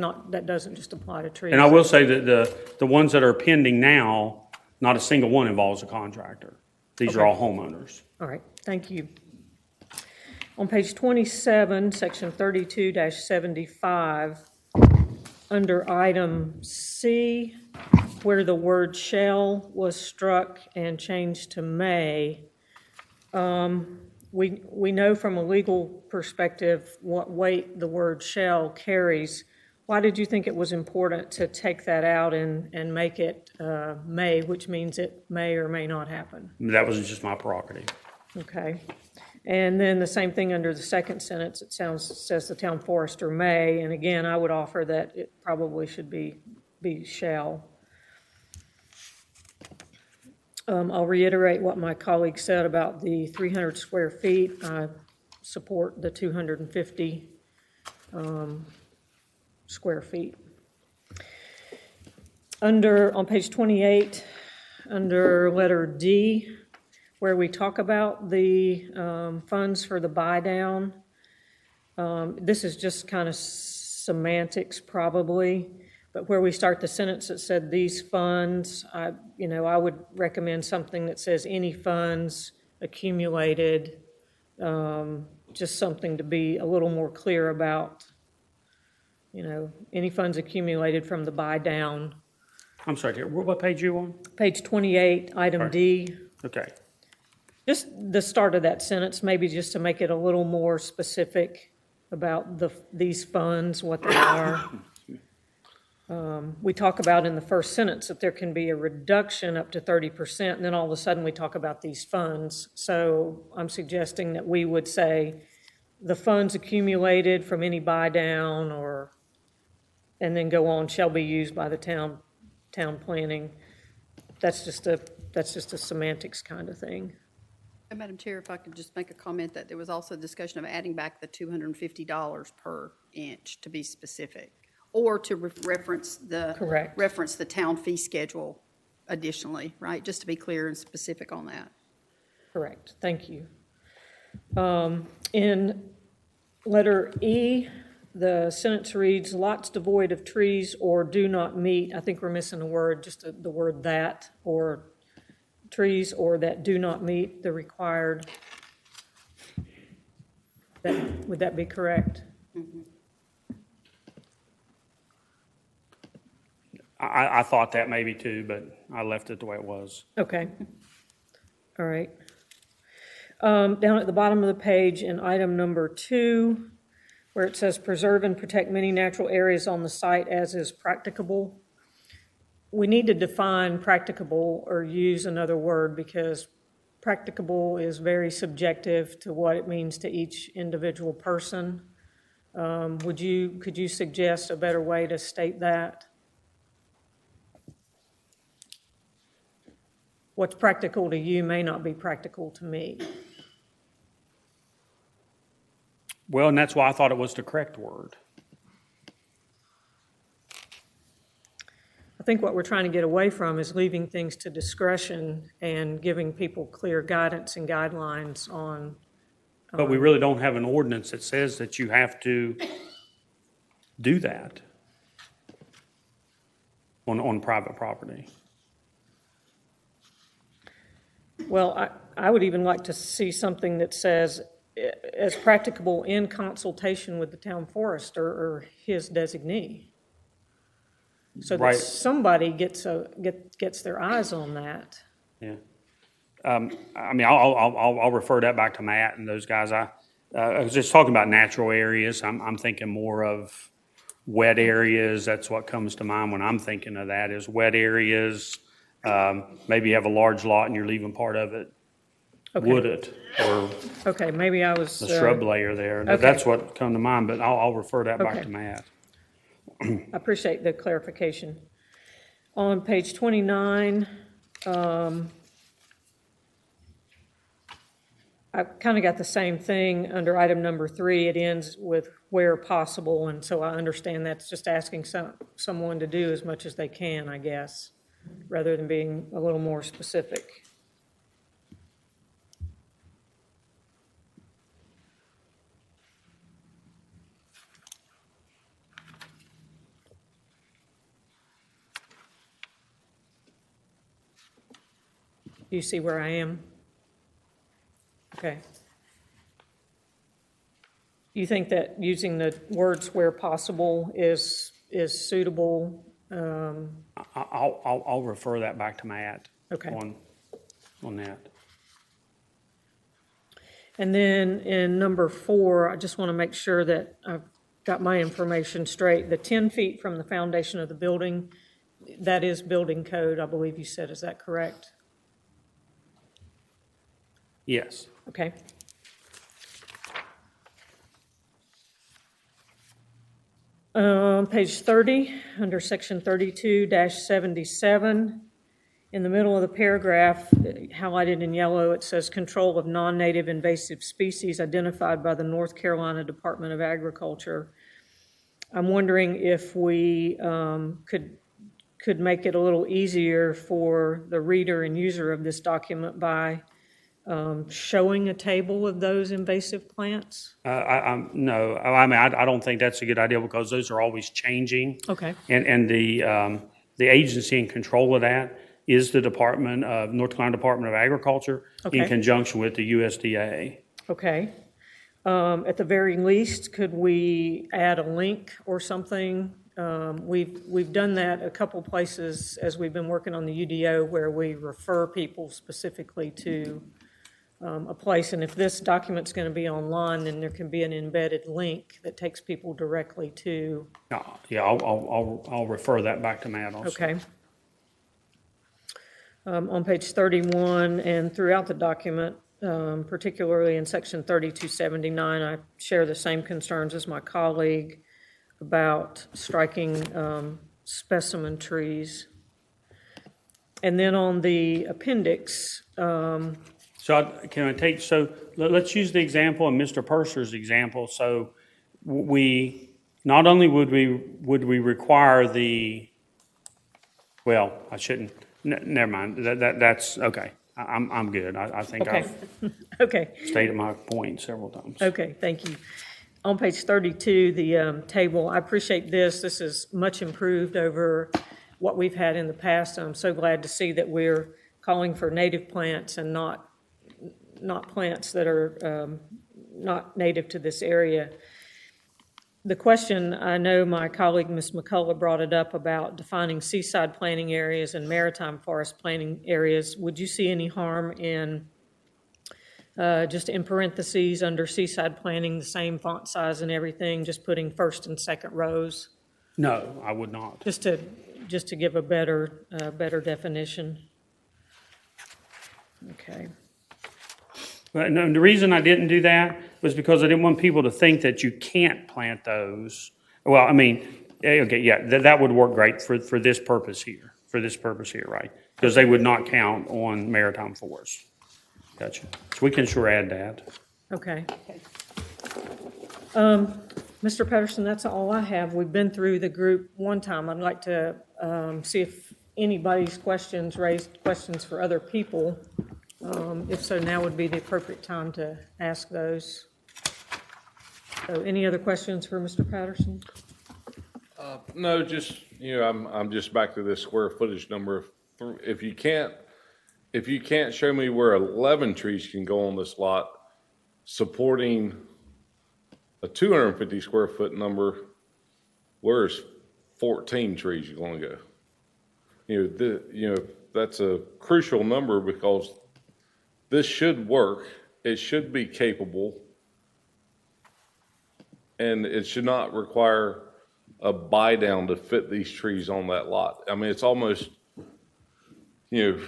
doesn't just apply to trees. And I will say that the ones that are pending now, not a single one involves a contractor. These are all homeowners. All right, thank you. On page 27, section 32-75, under item C, where the word shall was struck and changed to may, we know from a legal perspective what weight the word shall carries. Why did you think it was important to take that out and make it may, which means it may or may not happen? That was just my prerogative. Okay. And then the same thing under the second sentence, says the town forester may, and again, I would offer that it probably should be shall. I'll reiterate what my colleague said about the 300 square feet. I support the 250 square feet. On page 28, under letter D, where we talk about the funds for the buy down, this is just kind of semantics probably, but where we start the sentence that said these funds, I would recommend something that says any funds accumulated, just something to be a little more clear about, any funds accumulated from the buy down. I'm sorry, dear. What page are you on? Page 28, item D. Okay. Just the start of that sentence, maybe just to make it a little more specific about these funds, what they are. We talk about in the first sentence that there can be a reduction up to 30%, and then all of a sudden we talk about these funds. So I'm suggesting that we would say the funds accumulated from any buy down and then go on, shall be used by the town planning. That's just a semantics kind of thing. And Madam Chair, if I could just make a comment that there was also discussion of adding back the $250 per inch to be specific, or to reference the. Correct. Reference the town fee schedule additionally, right? Just to be clear and specific on that. Correct, thank you. In letter E, the sentence reads, lots devoid of trees or do not meet, I think we're missing a word, just the word that, or trees or that do not meet the required. Would that be correct? Mm-hmm. I thought that maybe too, but I left it the way it was. Okay. All right. Down at the bottom of the page in item number 2, where it says preserve and protect many natural areas on the site as is practicable. We need to define practicable or use another word, because practicable is very subjective to what it means to each individual person. Could you suggest a better way to state that? what's practical to you may not be practical to me. Well, and that's why I thought it was the correct word. I think what we're trying to get away from is leaving things to discretion and giving people clear guidance and guidelines on, But we really don't have an ordinance that says that you have to do that on private property. well, I would even like to see something that says, as practicable in consultation with the town forester or his designee. So that Right. somebody gets their eyes on that. Yeah. I mean, I'll refer that back to Matt and those guys. I was just talking about natural areas. I'm thinking more of wet areas. That's what comes to mind when I'm thinking of that, is wet areas. Maybe you have a large lot and you're leaving part of it Okay. wooded or Okay, maybe I was. the shrub layer there. okay. That's what come to mind, but I'll refer that back Okay. to Matt. I appreciate the clarification. On page 29, I've kind of got the same thing under item number 3. It ends with where possible, and so I understand that's just asking someone to do as much as they can, I guess, rather than being a little more specific. Do you see where I am? Okay. You think that using the words where possible is suitable? I'll refer that back to Matt. Okay. On that. And then in number 4, I just want to make sure that I've got my information straight. The 10 feet from the foundation of the building, that is building code, I believe you said, is that correct? Yes. Okay. Page 30, under section 32-77, in the middle of the paragraph, highlighted in yellow, it says control of non-native invasive species identified by the North Carolina Department of Agriculture. I'm wondering if we could make it a little easier for the reader and user of this document by showing a table of those invasive plants? No, I mean, I don't think that's a good idea because those are always changing. Okay. And the agency in control of that is the North Carolina Department of Agriculture in Okay. conjunction with the USDA. Okay. At the very least, could we add a link or something? We've done that a couple places as we've been working on the UDO where we refer people specifically to a place. And if this document's going to be online, then there can be an embedded link that takes people directly to. Yeah, I'll refer that back to Matt also. Okay. On page 31 and throughout the document, particularly in section 3279, I share the same concerns as my colleague about striking specimen trees. And then on the appendix, Let's use the example and Mr. Purser's example. So not only would we require I shouldn't, never mind, that's, okay. I'm good. I think okay. I've Okay. stated my point several times. Okay, thank you. On page 32, the table, I appreciate this. This is much improved over what we've had in the past. I'm so glad to see that we're calling for native plants and not plants that are not native to this area. The question, I know my colleague, Ms. McCullough, brought it up about defining seaside planting areas and maritime forest planting areas. Would you see any harm in just in parentheses under seaside planting, the same font size and everything, just putting first and second rows? No, I would not. Just to give a better definition. Okay. But no, the reason I didn't do that was because I didn't want people to think that you can't plant those. Well, I mean, okay, yeah, that would work great for this purpose here, right? because they would not count on maritime forest. Gotcha. So we can sure add that. Okay. Mr. Patterson, that's all I have. We've been through the group one time. I'd like to see if anybody's raised questions for other people. If so, now would be the appropriate time to ask those. So any other questions for Mr. Patterson? No, just, I'm just back to this square footage number. If you can't show me where 11 trees can go on this lot, supporting a 250 square foot number, where's 14 trees going to go? That's a crucial number because this should work. It should be capable. And it should not require a buy down to fit these trees on that lot. I mean, it's almost, if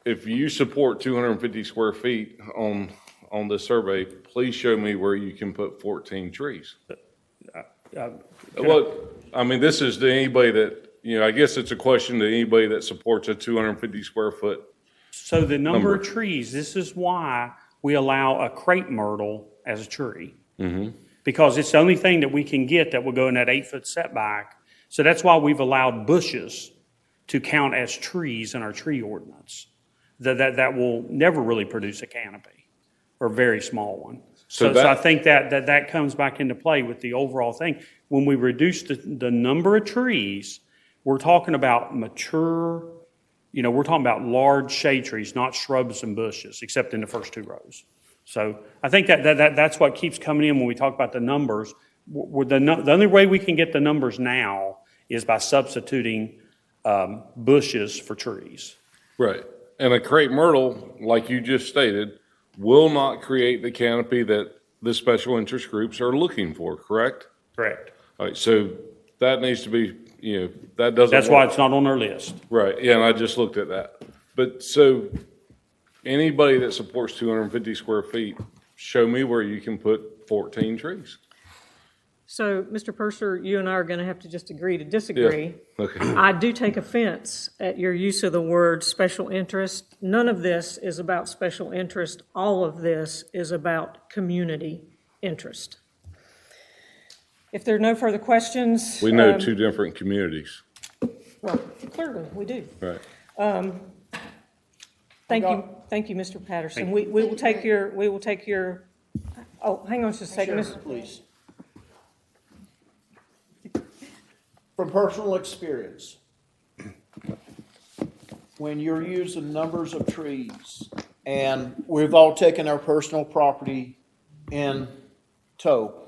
you support 250 square feet on this survey, please show me where you can put 14 trees. Well, I mean, this is to anybody that, I guess it's a question to anybody that supports a 250 square foot. So the number of trees, this is why we allow a crepe myrtle as a tree. Because it's the only thing that we can get that will go in that 8-foot setback. So that's why we've allowed bushes to count as trees in our tree ordinance. That will never really produce a canopy, or a very small one. So I think that comes back into play with the overall thing. When we reduce the number of trees, we're talking about mature, we're talking about large shade trees, not shrubs and bushes, except in the first 2 rows. So I think that's what keeps coming in when we talk about the numbers. The only way we can get the numbers now is by substituting bushes for trees. Right. And a crepe myrtle, like you just stated, will not create the canopy that the special interest groups are looking for, correct? Correct. All right, so that needs to be, that doesn't That's why work. it's not on our list. Right, yeah, and I just looked at that. But so anybody that supports 250 square feet, show me where you can put 14 trees. So, Mr. Purser, you and I are going to have to just agree to disagree. Okay. I do take offense at your use of the word special interest. None of this is about special interest. All of this is about community interest. If there are no further questions. We know 2 different communities. Well, clearly, we do. Right. Thank you, Mr. Patterson. We will take your, oh, hang on just a second. Sheriff, please. From personal experience, when you're using numbers of trees, and we've all taken our personal property in tow.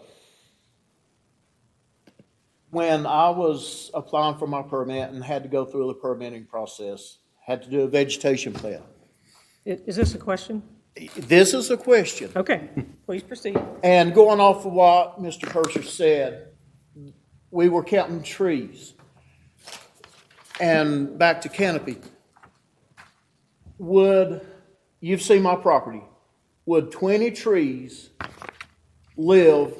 When I was applying for my permit and had to go through the permitting process, had to do a vegetation plan. Is this a question? This is a question. Okay, please proceed. And going off of what Mr. Purser said, we were counting trees. And back to canopy. You've seen my property, would 20 trees live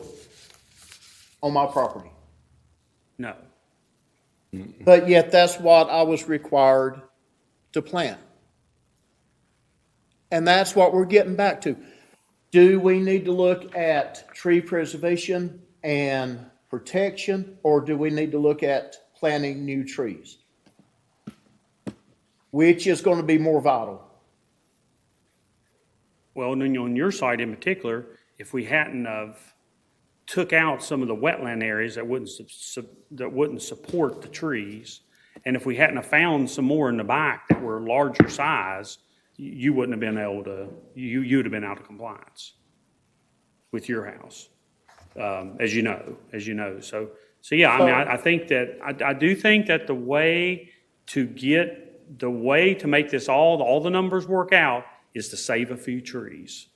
on my property? No. But yet that's what I was required to plant. And that's what we're getting back to. Do we need to look at tree preservation and protection, or do we need to look at planting new trees? Which is going to be more vital? Well, and then on your side in particular, if we hadn't have took out some of the wetland areas that wouldn't support the trees, and if we hadn't have found some more in the back that were larger size, you wouldn't have been able to, you'd have been out of compliance with your house, as you know. So yeah, I mean, I think that, I do think that the way to make this all the numbers work out is to save a few trees.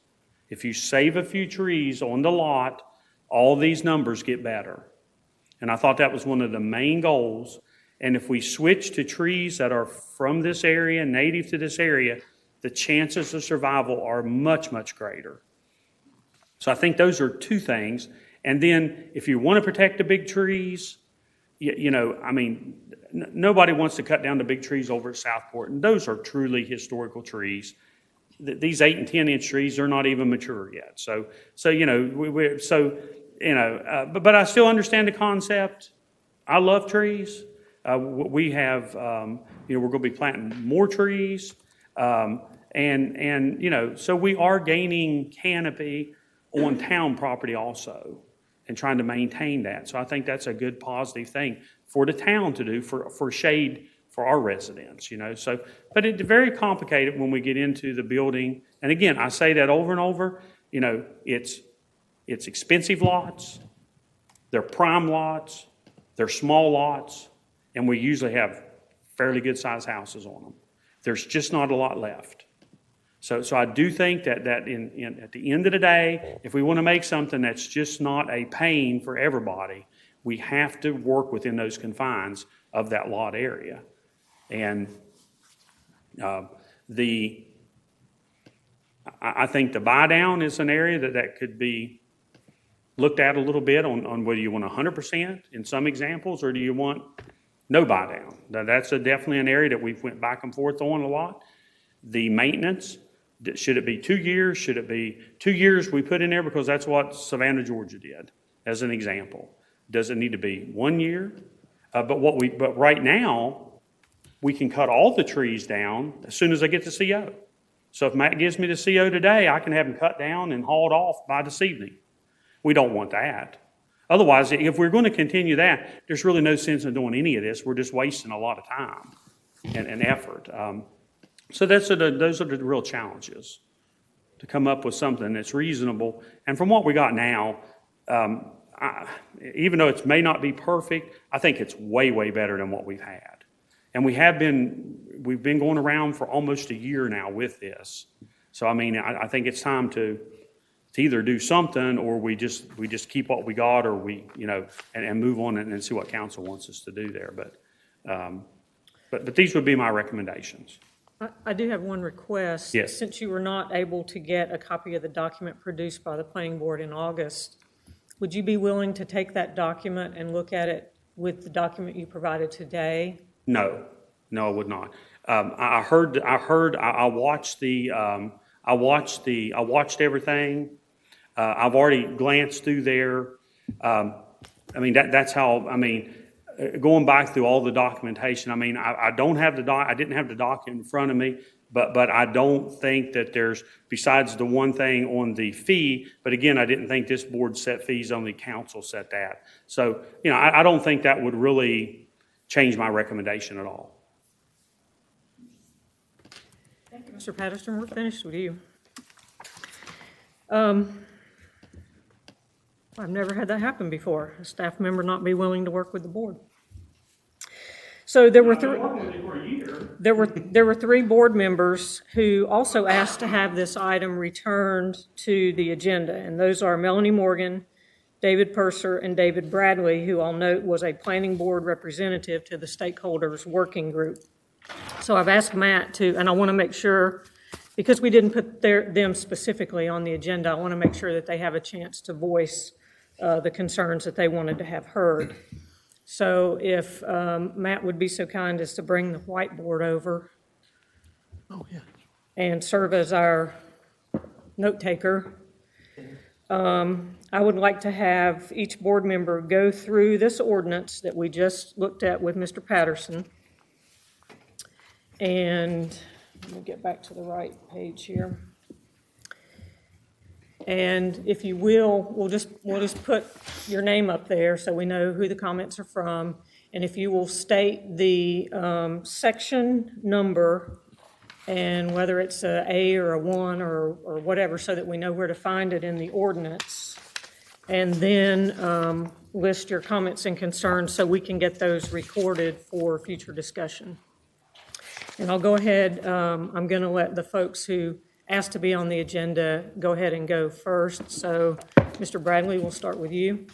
If you save a few trees on the lot, all these numbers get better. And I thought that was one of the main goals. And if we switch to trees that are from this area, native to this area, the chances of survival are much, much greater. So I think those are 2 things. And then if you want to protect the big trees, I mean, nobody wants to cut down the big trees over at Southport, and those are truly historical trees. These 8 and 10-inch trees are not even mature yet. So you know, but I still understand the concept. I love trees. We have, you know, we're going to be planting more trees. And, you know, so we are gaining canopy on town property also and trying to maintain that. So I think that's a good positive thing for the town to do for shade for our residents, you know. So, but it's very complicated when we get into the building. And again, I say that over and over, you know, it's expensive lots, they're prime lots, they're small lots, and we usually have fairly good sized houses on them. There's just not a lot left. So I do think that at the end of the day, if we want to make something that's just not a pain for everybody, we have to work within those confines of that lot area. And I think the buy down is an area that could be looked at a little bit on whether you want 100% in some examples, or do you want no buy down. Now, that's definitely an area that we've went back and forth on a lot. The maintenance, should it be 2 years? Should it be 2 years we put in there because that's what Savannah, Georgia did, as an example. Does it need to be 1 year? But right now, we can cut all the trees down as soon as I get the CO. So if Matt gives me the CO today, I can have them cut down and hauled off by this evening. We don't want that. Otherwise, if we're going to continue that, there's really no sense in doing any of this. We're just wasting a lot of time and effort. So those are the real challenges, to come up with something that's reasonable. And from what we got now, even though it may not be perfect, I think it's way, way better than what we've had. And we've been going around for almost a year now with this. So, I mean, I think it's time to either do something, or we just keep what we got, or we, you know, and move on and see what council wants us to do there. But these would be my recommendations. I do have one request. Yes. Since you were not able to get a copy of the document produced by the planning board in August, would you be willing to take that document and look at it with the document you provided today? No, I would not. I watched everything. I've already glanced through there. I mean, that's how, I mean, going back through all the documentation, I mean, I didn't have the document in front of me, but I don't think that there's, besides the one thing on the fee, but again, I didn't think this board set fees, only council set that. So, you know, I don't think that would really change my recommendation at all. Thank you, Mr. Patterson. We're finished with you. I've never had that happen before, a staff member not be willing to work with the board. So there were three board members who also asked to have this item returned to the agenda, and those are Melanie Morgan, David Purser, and David Bradley, who I'll note was a planning board representative to the stakeholders working group. So I've asked Matt to, and I want to make sure, because we didn't put them specifically on the agenda, I want to make sure that they have a chance to voice the concerns that they wanted to have heard. So if Matt would be so kind as to bring the whiteboard over. Oh, yeah. And serve as our note taker. I would like to have each board member go through this ordinance that we just looked at with Mr. Patterson. And let me get back to the right page here. And if you will, we'll just put your name up there so we know who the comments are from. And if you will state the section number and whether it's a A or a 1 or whatever, so that we know where to find it in the ordinance. And then list your comments and concerns so we can get those recorded for future discussion. And I'll go ahead, I'm going to let the folks who asked to be on the agenda go ahead and go first. So, Mr. Bradley, we'll start with you.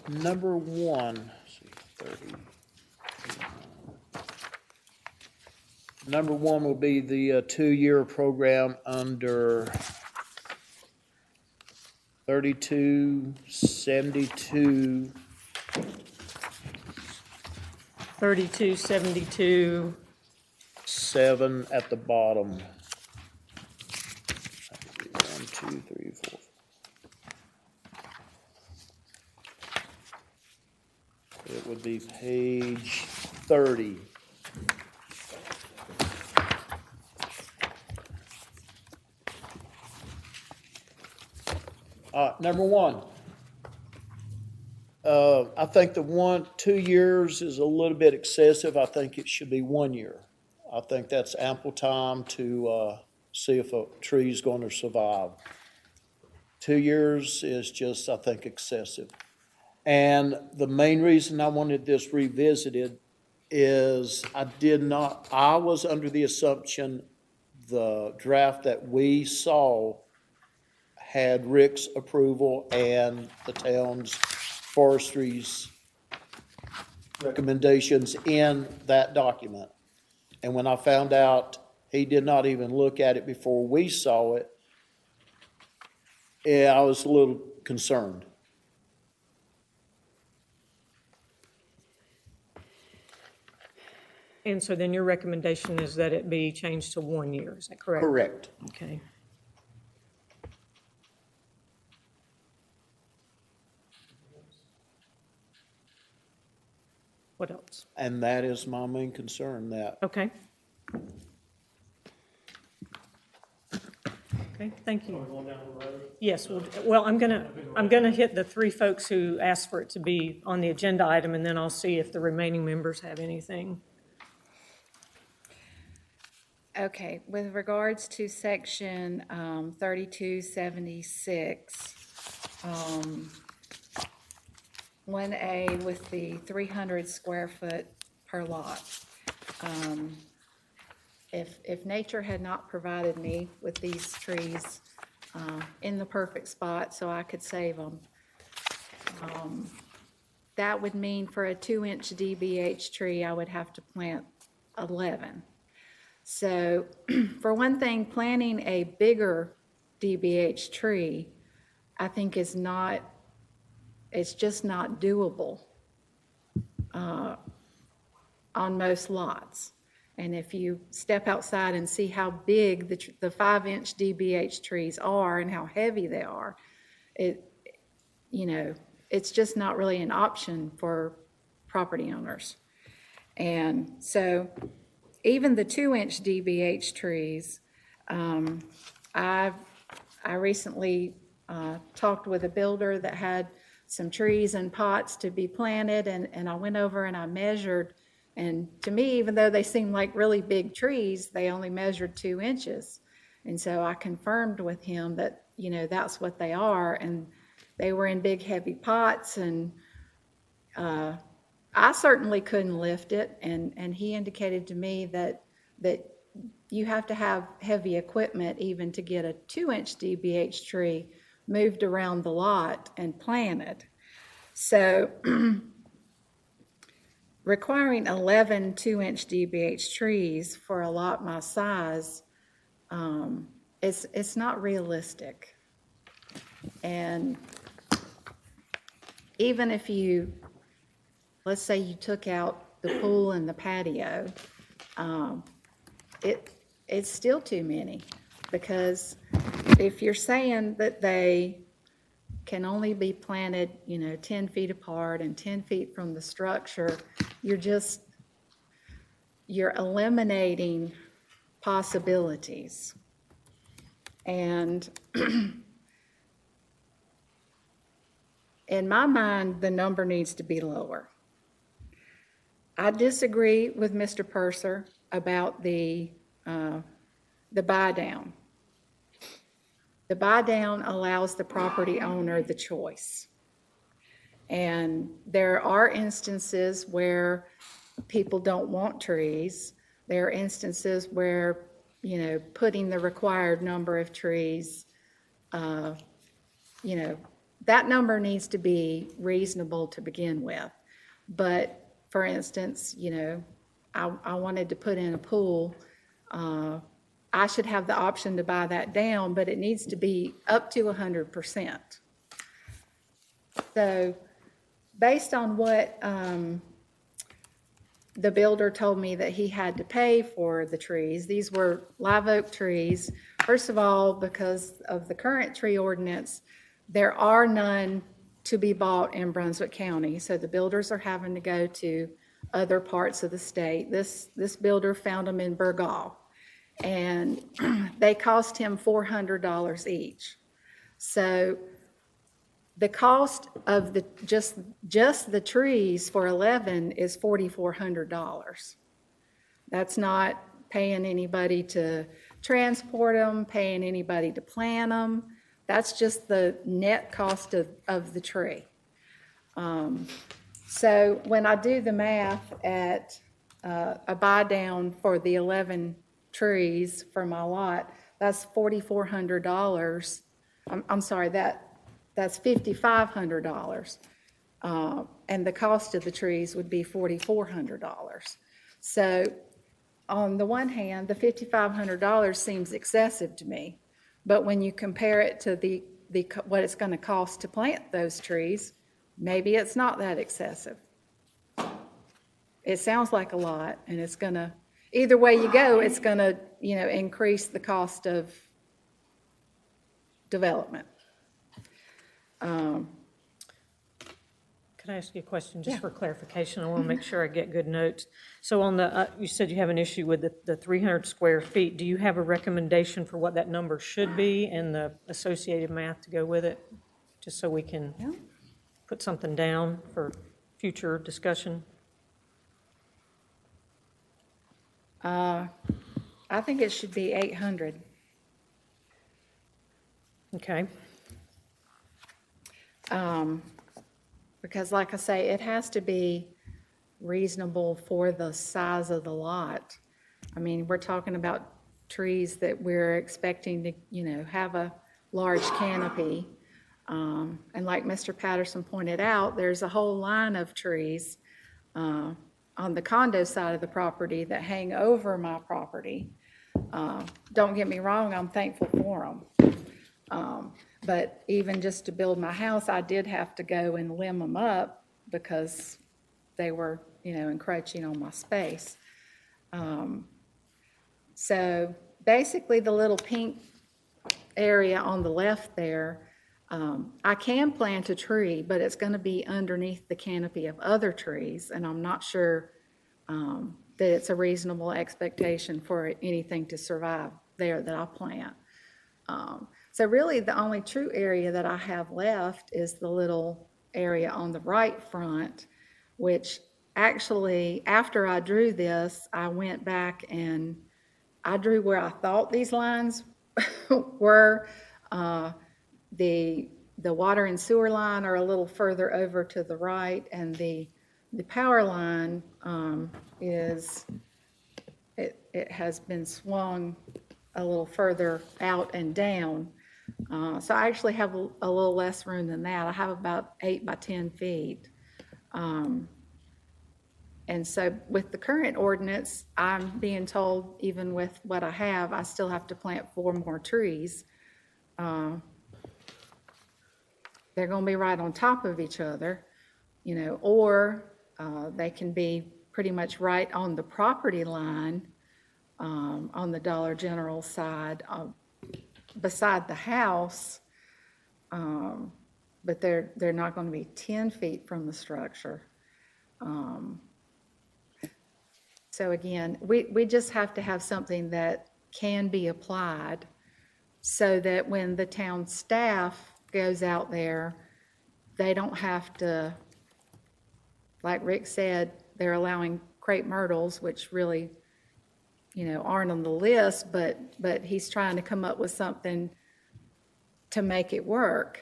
Number 1, 30. Number 1 will be the 2-year program under 3272 3272, 7 at the bottom. 1, 2, 3, 4. It would be page 30. Number one, I think 2 years is a little bit excessive. I think it should be 1 year. I think that's ample time to see if a tree's going to survive. 2 years is just, I think, excessive. And the main reason I wanted this revisited is I was under the assumption the draft that we saw had Rick's approval and the town's forestry's recommendations in that document. And when I found out he did not even look at it before we saw it, yeah, I was a little concerned. and so then your recommendation is that it be changed to 1 year, is that correct? Correct. Okay. What else? And that is my main concern, that Okay. Okay, thank you. Yes, well, I'm gonna hit the three folks who asked for it to be on the agenda item, and then I'll see if the remaining members have anything. Okay, with regards to section 3276, 1A with the 300 square foot per lot. If nature had not provided me with these trees in the perfect spot so I could save them, that would mean for a 2-inch DBH tree, I would have to plant 11. So for one thing, planting a bigger DBH tree, I think it's just not doable on most lots. And if you step outside and see how big the 5-inch DBH trees are and how heavy they are, it's just not really an option for property owners. And so even the 2-inch DBH trees, I recently talked with a builder that had some trees and pots to be planted, and I went over and I measured, and to me, even though they seemed like really big trees, they only measured 2 inches. And so I confirmed with him that, that's what they are, and they were in big, heavy pots, and I certainly couldn't lift it, and he indicated to me that you have to have heavy equipment even to get a 2-inch DBH tree moved around the lot and planted. So requiring 11 2-inch DBH trees for a lot my size, it's not realistic. And even if let's say you took out the pool and the patio, it's still too many, because if you're saying that they can only be planted, 10 feet apart and 10 feet from the structure, you're eliminating possibilities. And in my mind, the number needs to be lower. I disagree with Mr. Purser about the buy down. The buy down allows the property owner the choice. And there are instances where people don't want trees. There are instances where, putting the required number of trees, that number needs to be reasonable to begin with. But for instance, I wanted to put in a pool. I should have the option to buy that down, but it needs to be up to 100%. So based on what the builder told me that he had to pay for the trees. These were live oak trees. First of all, because of the current tree ordinance, there are none to be bought in Brunswick County, so the builders are having to go to other parts of the state. This builder found them in Burgaw, and they cost him $400 each. So the cost of just the trees for 11 is $4,400. That's not paying anybody to transport them, paying anybody to plant them. That's just the net cost of the tree. So when I do the math at a buy down for the 11 trees for my lot, that's $4,400. I'm sorry, that's $5,500. And the cost of the trees would be $4,400. So on the one hand, the $5,500 seems excessive to me. But when you compare it to what it's going to cost to plant those trees, maybe it's not that excessive. It sounds like a lot, and it's going to, either way you go, it's going to, increase the cost of development. Can I ask you a question just for clarification? I want to make sure I get good notes. So on the, you said you have an issue with the 300 square feet. Do you have a recommendation for what that number should be and the associated math to go with it? Just so we can put something down for future discussion? I think it should be 800. Okay. Because like I say, it has to be reasonable for the size of the lot. I mean, we're talking about trees that we're expecting to, have a large canopy. And like Mr. Patterson pointed out, there's a whole line of trees on the condo side of the property that hang over my property. Don't get me wrong, I'm thankful for them. But even just to build my house, I did have to go and limb them up because they were, encroaching on my space. So basically the little pink area on the left there, I can plant a tree, but it's going to be underneath the canopy of other trees, and I'm not sure that it's a reasonable expectation for anything to survive there that I plant. So really, the only true area that I have left is the little area on the right front, which actually, after I drew this, I went back and I drew where I thought these lines were. The water and sewer line are a little further over to the right, and the power line it has been swung a little further out and down. So I actually have a little less room than that. I have about 8 by 10 feet. And so with the current ordinance, I'm being told, even with what I have, I still have to plant 4 more trees. They're going to be right on top of each other, or they can be pretty much right on the property line on the Dollar General side beside the house, but they're not going to be 10 feet from the structure. So again, we just have to have something that can be applied so that when the town staff goes out there, they don't have to, like Rick said, they're allowing crepe myrtles, which really, aren't on the list, but he's trying to come up with something to make it work.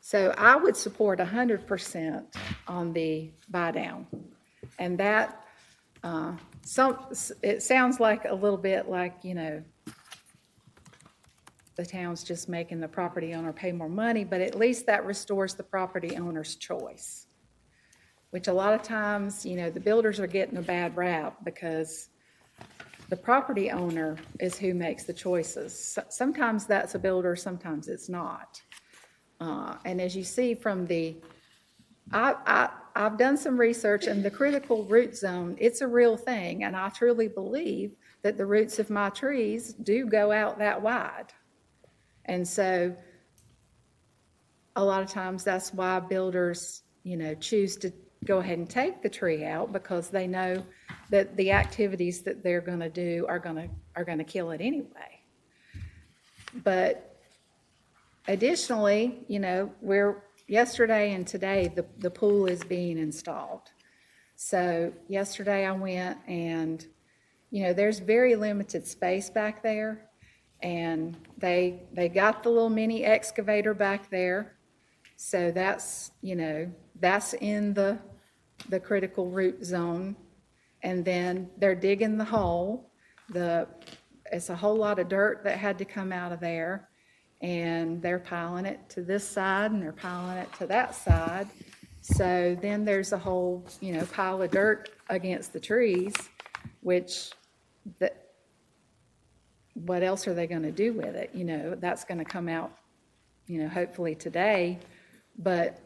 So I would support 100% on the buy down. And that, it sounds like a little bit like, the town's just making the property owner pay more money, but at least that restores the property owner's choice, which a lot of times, the builders are getting a bad rap because the property owner is who makes the choices. Sometimes that's a builder, sometimes it's not. And as you see from the I've done some research, and the critical root zone, it's a real thing, and I truly believe that the roots of my trees do go out that wide. And so a lot of times that's why builders, choose to go ahead and take the tree out, because they know that the activities that they're going to do are going to kill it anyway. But additionally, yesterday and today, the pool is being installed. So yesterday I went and, there's very limited space back there. And they got the little mini excavator back there. So that's in the critical root zone. And then they're digging the hole. It's a whole lot of dirt that had to come out of there. And they're piling it to this side and they're piling it to that side. So then there's a whole, pile of dirt against the trees, which what else are they going to do with it? That's going to come out, hopefully today. But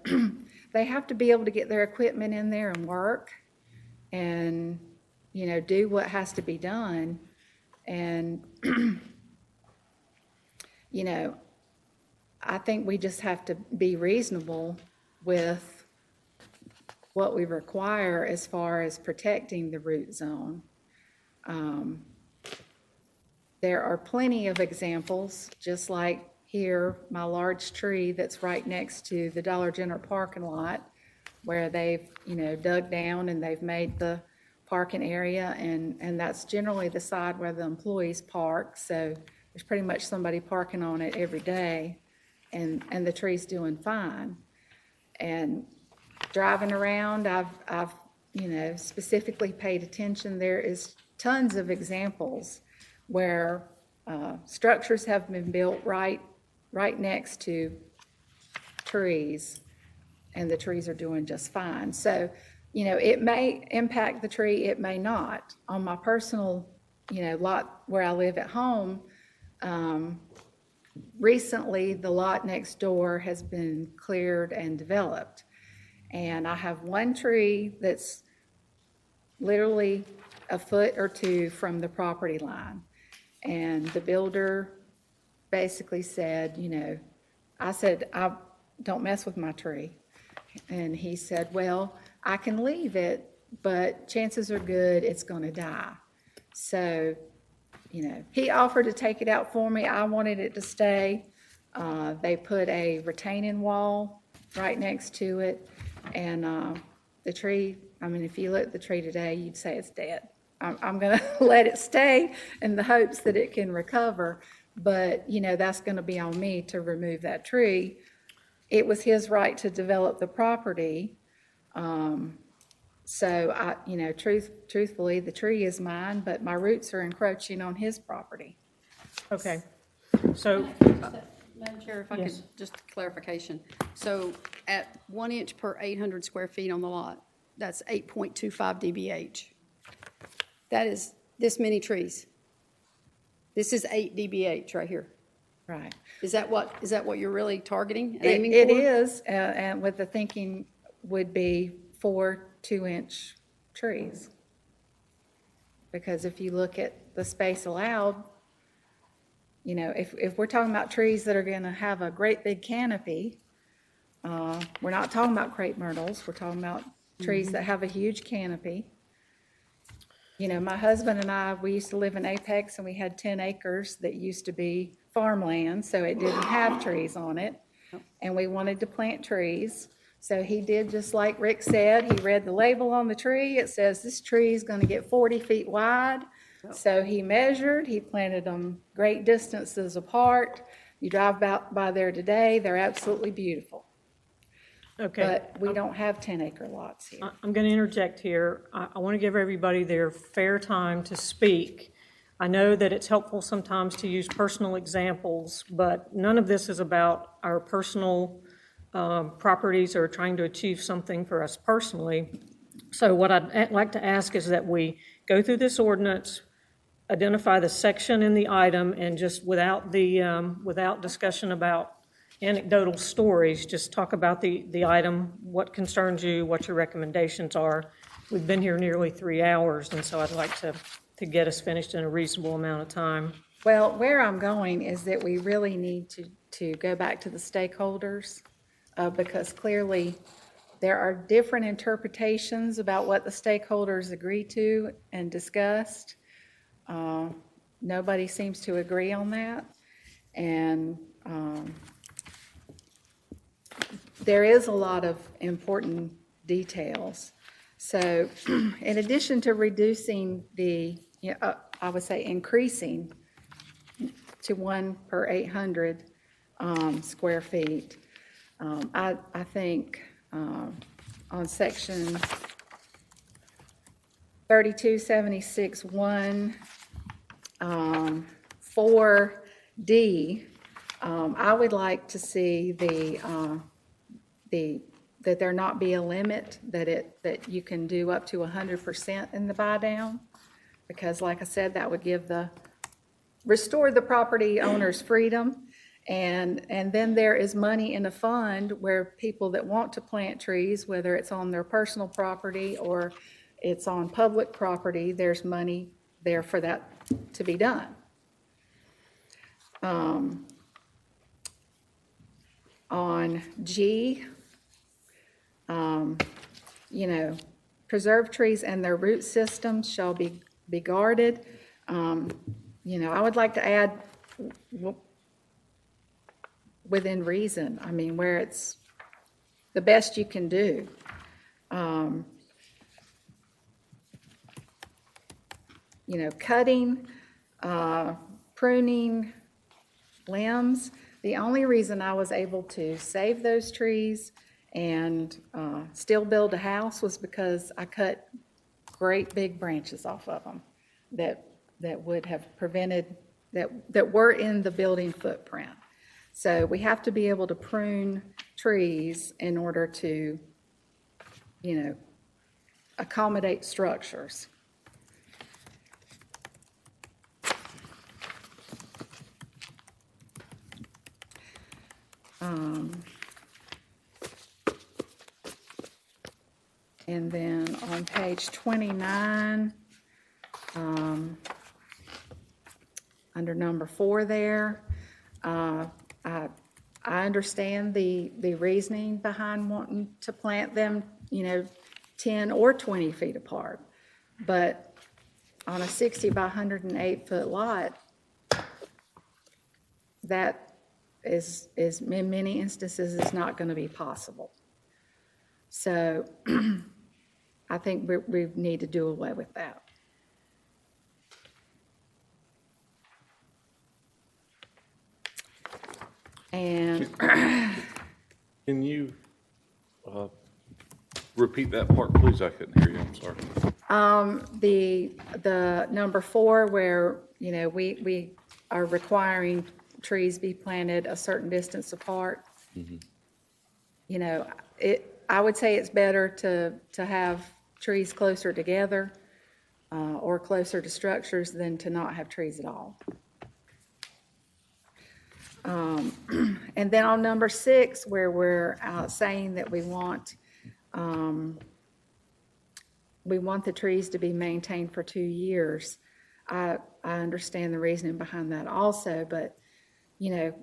they have to be able to get their equipment in there and work and, do what has to be done. And, I think we just have to be reasonable with what we require as far as protecting the root zone. There are plenty of examples, just like here, my large tree that's right next to the Dollar General parking lot, where they've, dug down and they've made the parking area, and that's generally the side where the employees park, so there's pretty much somebody parking on it every day, and the tree's doing fine. And driving around, I've specifically paid attention. There is tons of examples where structures have been built right next to trees, and the trees are doing just fine. So, it may impact the tree, it may not. On my personal, lot where I live at home, recently the lot next door has been cleared and developed. And I have one tree that's literally a foot or two from the property line. And the builder basically said, I said, I don't mess with my tree. And he said, well, I can leave it, but chances are good it's going to die. So, he offered to take it out for me. I wanted it to stay. They put a retaining wall right next to it. And the tree, if you look at the tree today, you'd say it's dead. I'm going to let it stay in the hopes that it can recover. But, that's going to be on me to remove that tree. It was his right to develop the property. So truthfully, the tree is mine, but my roots are encroaching on his property. Okay. So, Madam Chair, if I Yes. could, just clarification. So at 1 inch per 800 square feet on the lot, that's 8.25 dBH. That is this many trees. This is 8 dBH right here. Right. Is that what you're really targeting and aiming It for? is, and with the thinking would be 4 2-inch trees. Because if you look at the space allowed, if we're talking about trees that are going to have a great big canopy, we're not talking about crepe myrtles, we're talking about trees that have a huge canopy. My husband and I, we used to live in Apex, and we had 10 acres that used to be farmland, so it didn't have trees on it. And we wanted to plant trees. So he did just like Rick said. He read the label on the tree. It says this tree is going to get 40 feet wide. So he measured, he planted them great distances apart. You drive by there today, they're absolutely beautiful. okay. But we don't have 10-acre lots here. I'm going to interject here. I want to give everybody their fair time to speak. I know that it's helpful sometimes to use personal examples, but none of this is about our personal properties or trying to achieve something for us personally. So what I'd like to ask is that we go through this ordinance, identify the section in the item, and just without discussion about anecdotal stories, just talk about the item, what concerns you, what your recommendations are. We've been here nearly 3 hours, and so I'd like to get us finished in a reasonable amount of time. Well, where I'm going is that we really need to go back to the stakeholders, because clearly there are different interpretations about what the stakeholders agreed to and discussed. Nobody seems to agree on that. And there is a lot of important details. So in addition to reducing I would say increasing to 1 per 800 square feet, I think on section 3276-1, 4D, I would like to see that there not be a limit, that you can do up to 100% in the buy down, because like I said, that would restore the property owner's freedom. And then there is money in a fund where people that want to plant trees, whether it's on their personal property or it's on public property, there's money there for that to be done. On G, preserved trees and their root systems shall be guarded. I would like to add within reason, where it's the best you can do. Cutting, pruning limbs. The only reason I was able to save those trees and still build a house was because I cut great big branches off of them that would have prevented, that were in the building footprint. So we have to be able to prune trees in order to, accommodate structures. And then on page 29, under number 4 there, I understand the reasoning behind wanting to plant them, 10 or 20 feet apart. But on a 60 by 108 foot lot, that is in many instances is not going to be possible. So I think we need to do away with that. And Can you repeat that part, please? I couldn't hear you, I'm sorry. the number 4, where, we are requiring trees be planted a certain distance apart. I would say it's better to have trees closer together or closer to structures than to not have trees at all. And then on number 6, where we're saying that we want the trees to be maintained for 2 years, I understand the reasoning behind that also, but, you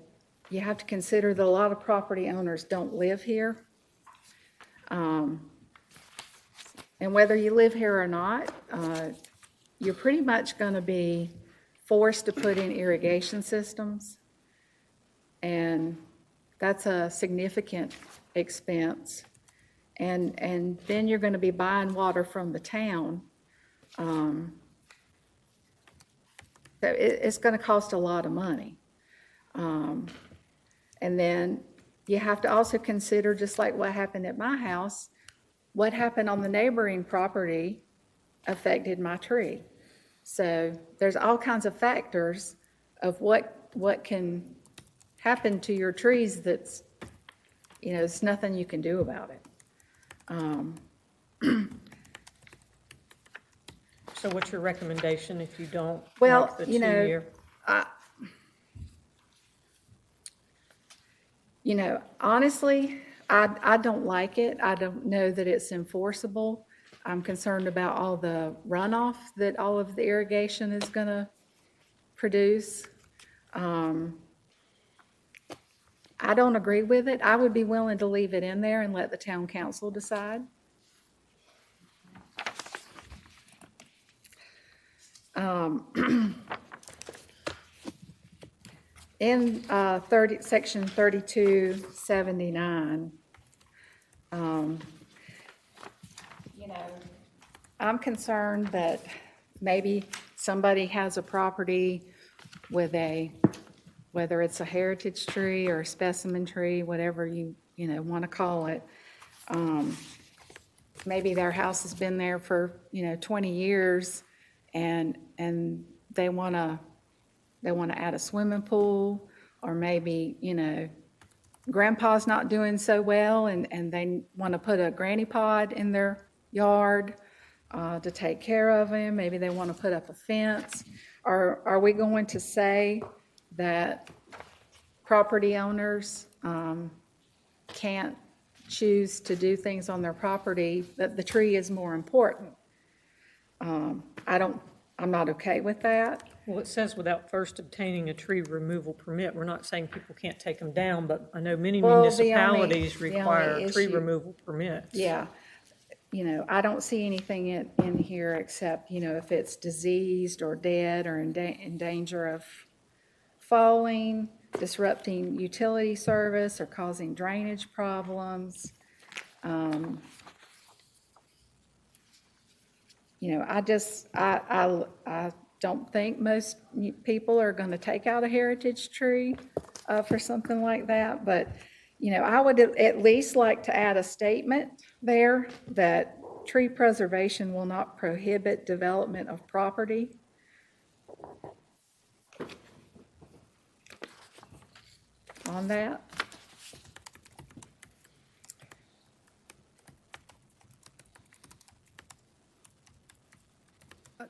have to consider that a lot of property owners don't live here. And whether you live here or not, you're pretty much going to be forced to put in irrigation systems. And that's a significant expense. And then you're going to be buying water from the town. So it's going to cost a lot of money. And then you have to also consider, just like what happened at my house, what happened on the neighboring property affected my tree. So there's all kinds of factors of what can happen to your trees that's, it's nothing you can do about it. So what's your recommendation if you don't Well, like the 2-year? You know, honestly, I don't like it. I don't know that it's enforceable. I'm concerned about all the runoff that all of the irrigation is going to produce. I don't agree with it. I would be willing to leave it in there and let the town council decide. In section 3279, you know, I'm concerned that maybe somebody has a property with whether it's a heritage tree or a specimen tree, whatever you want to call it. Maybe their house has been there for, 20 years, and they want to add a swimming pool, or maybe, grandpa's not doing so well, and they want to put a granny pod in their yard to take care of him. Maybe they want to put up a fence. Are we going to say that property owners can't choose to do things on their property, that the tree is more important? I'm not okay with that. Well, it says without first obtaining a tree removal permit. We're not saying people can't take them down, but I know many Well, municipalities the only require tree issue- removal permits. Yeah, I don't see anything in here except, if it's diseased or dead or in danger of falling, disrupting utility service, or causing drainage problems. I don't think most people are going to take out a heritage tree for something like that, but, I would at least like to add a statement there that tree preservation will not prohibit development of property. On that.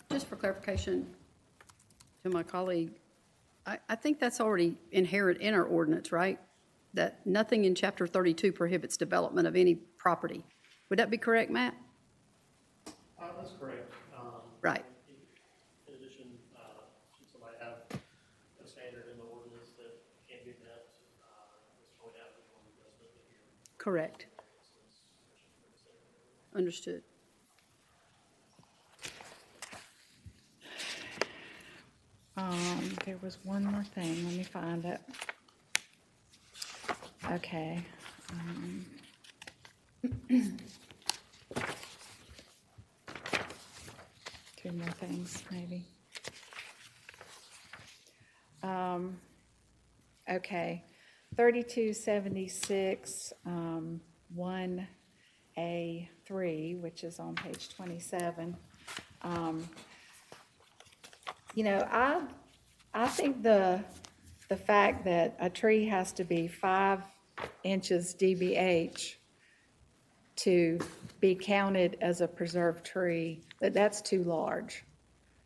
Just for clarification to my colleague, I think that's already inherent in our ordinance, right? That nothing in Chapter 32 prohibits development of any property. Would that be correct, Matt? That's correct. Right. In addition, should somebody have a standard in the ordinance that can't be met, Mr. Boyd has one who does live here. Correct. Understood. There was one more thing, let me find it. Okay. Two more things, maybe. Okay, 3276, 1A3, which is on page 27. I think the fact that a tree has to be 5 inches DBH to be counted as a preserved tree, that's too large.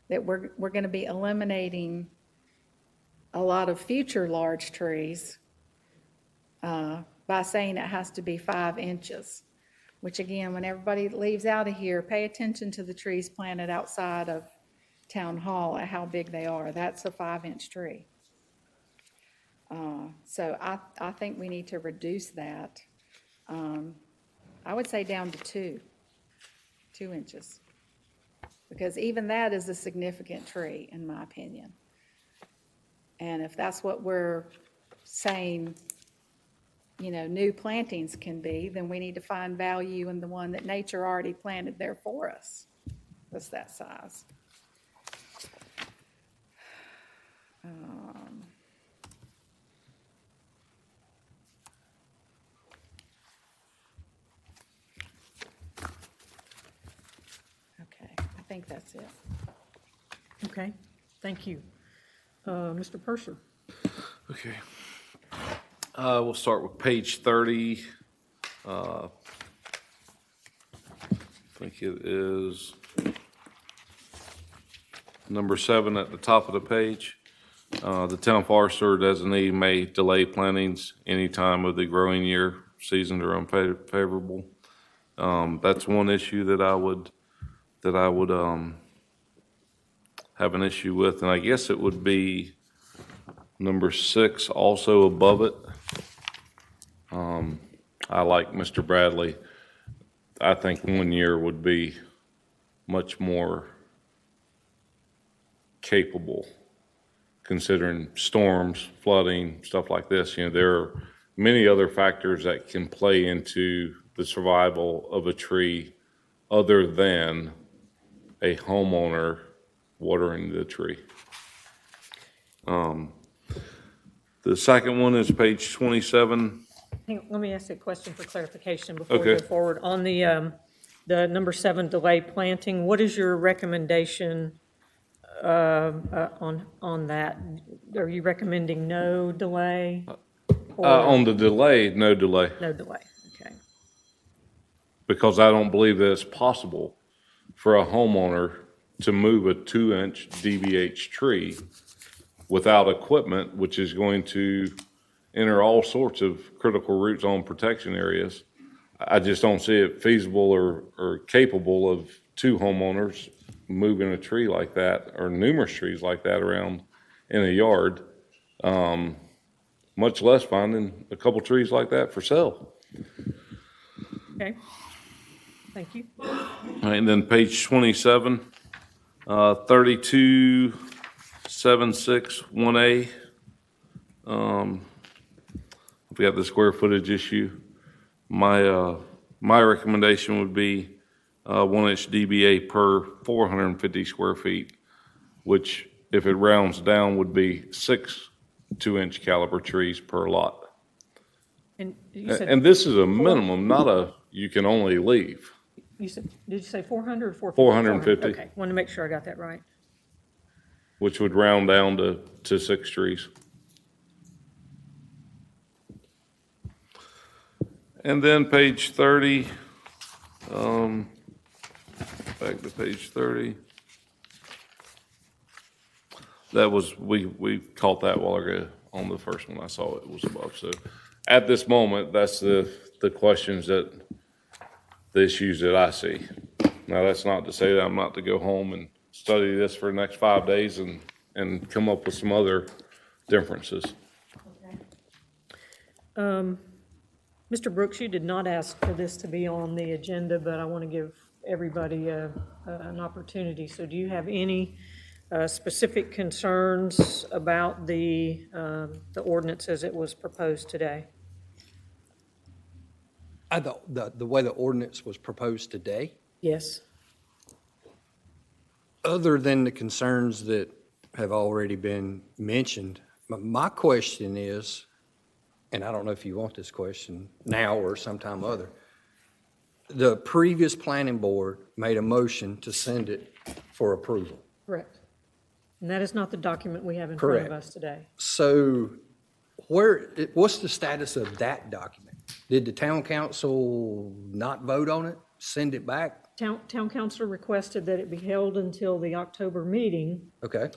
That we're going to be eliminating a lot of future large trees by saying it has to be 5 inches. Which again, when everybody leaves out of here, pay attention to the trees planted outside of Town Hall at how big they are. That's a 5-inch tree. So I think we need to reduce that. I would say down to 2 inches. Because even that is a significant tree, in my opinion. And if that's what we're saying, new plantings can be, then we need to find value in the one that nature already planted there for us. That's that size. Okay, I think that's it. Okay, thank you. Mr. Purser? Okay. We'll start with page 30. I think it is number 7 at the top of the page. The town forester designee may delay plantings any time of the growing year, seasons are unfavorable. That's one issue that I would have an issue with, and I guess it would be number 6, also above it. I like Mr. Bradley. I think 1 year would be much more capable, considering storms, flooding, stuff like this. You know, there are many other factors that can play into the survival of a tree other than a homeowner watering the tree. The second one is page 27. Hang on, let me ask you a question for clarification before we Okay. go forward. On the number 7, delay planting, what is your recommendation on that? Are you recommending no delay? Or On the delay, no delay, no delay, okay. because I don't believe that it's possible for a homeowner to move a 2-inch DBH tree without equipment, which is going to enter all sorts of critical root zone protection areas. I just don't see it feasible or capable of 2 homeowners moving a tree like that, or numerous trees like that around in a yard, much less finding a couple trees like that for sale. Okay, thank you. All right, and then page 27, 32761A. We have the square footage issue. My recommendation would be 1-inch DBA per 450 square feet, which, if it rounds down, would be 6 2-inch caliber trees per lot. And you said, And this is a minimum, not a you can only leave. did you say 400 or 450? 450. Okay, wanted to make sure I got that right. Which would round down to 6 trees. And then page 30, back to page 30. That was, we caught that while ago on the first one. I saw it was above. So at this moment, that's the questions the issues that I see. Now, that's not to say that I'm not to go home and study this for the next 5 days and come up with some other differences. Mr. Brooks, you did not ask for this to be on the agenda, but I want to give everybody an opportunity. So do you have any specific concerns about the ordinance as it was proposed today? I thought the way the ordinance was proposed today, Yes. other than the concerns that have already been mentioned, my question is, and I don't know if you want this question now or sometime other, the previous planning board made a motion to send it for approval. Correct. And that is not the document we have in front of Correct. us today. So what's the status of that document? Did the town council not vote on it, send it back? Town council requested that it be held until the October meeting, Okay,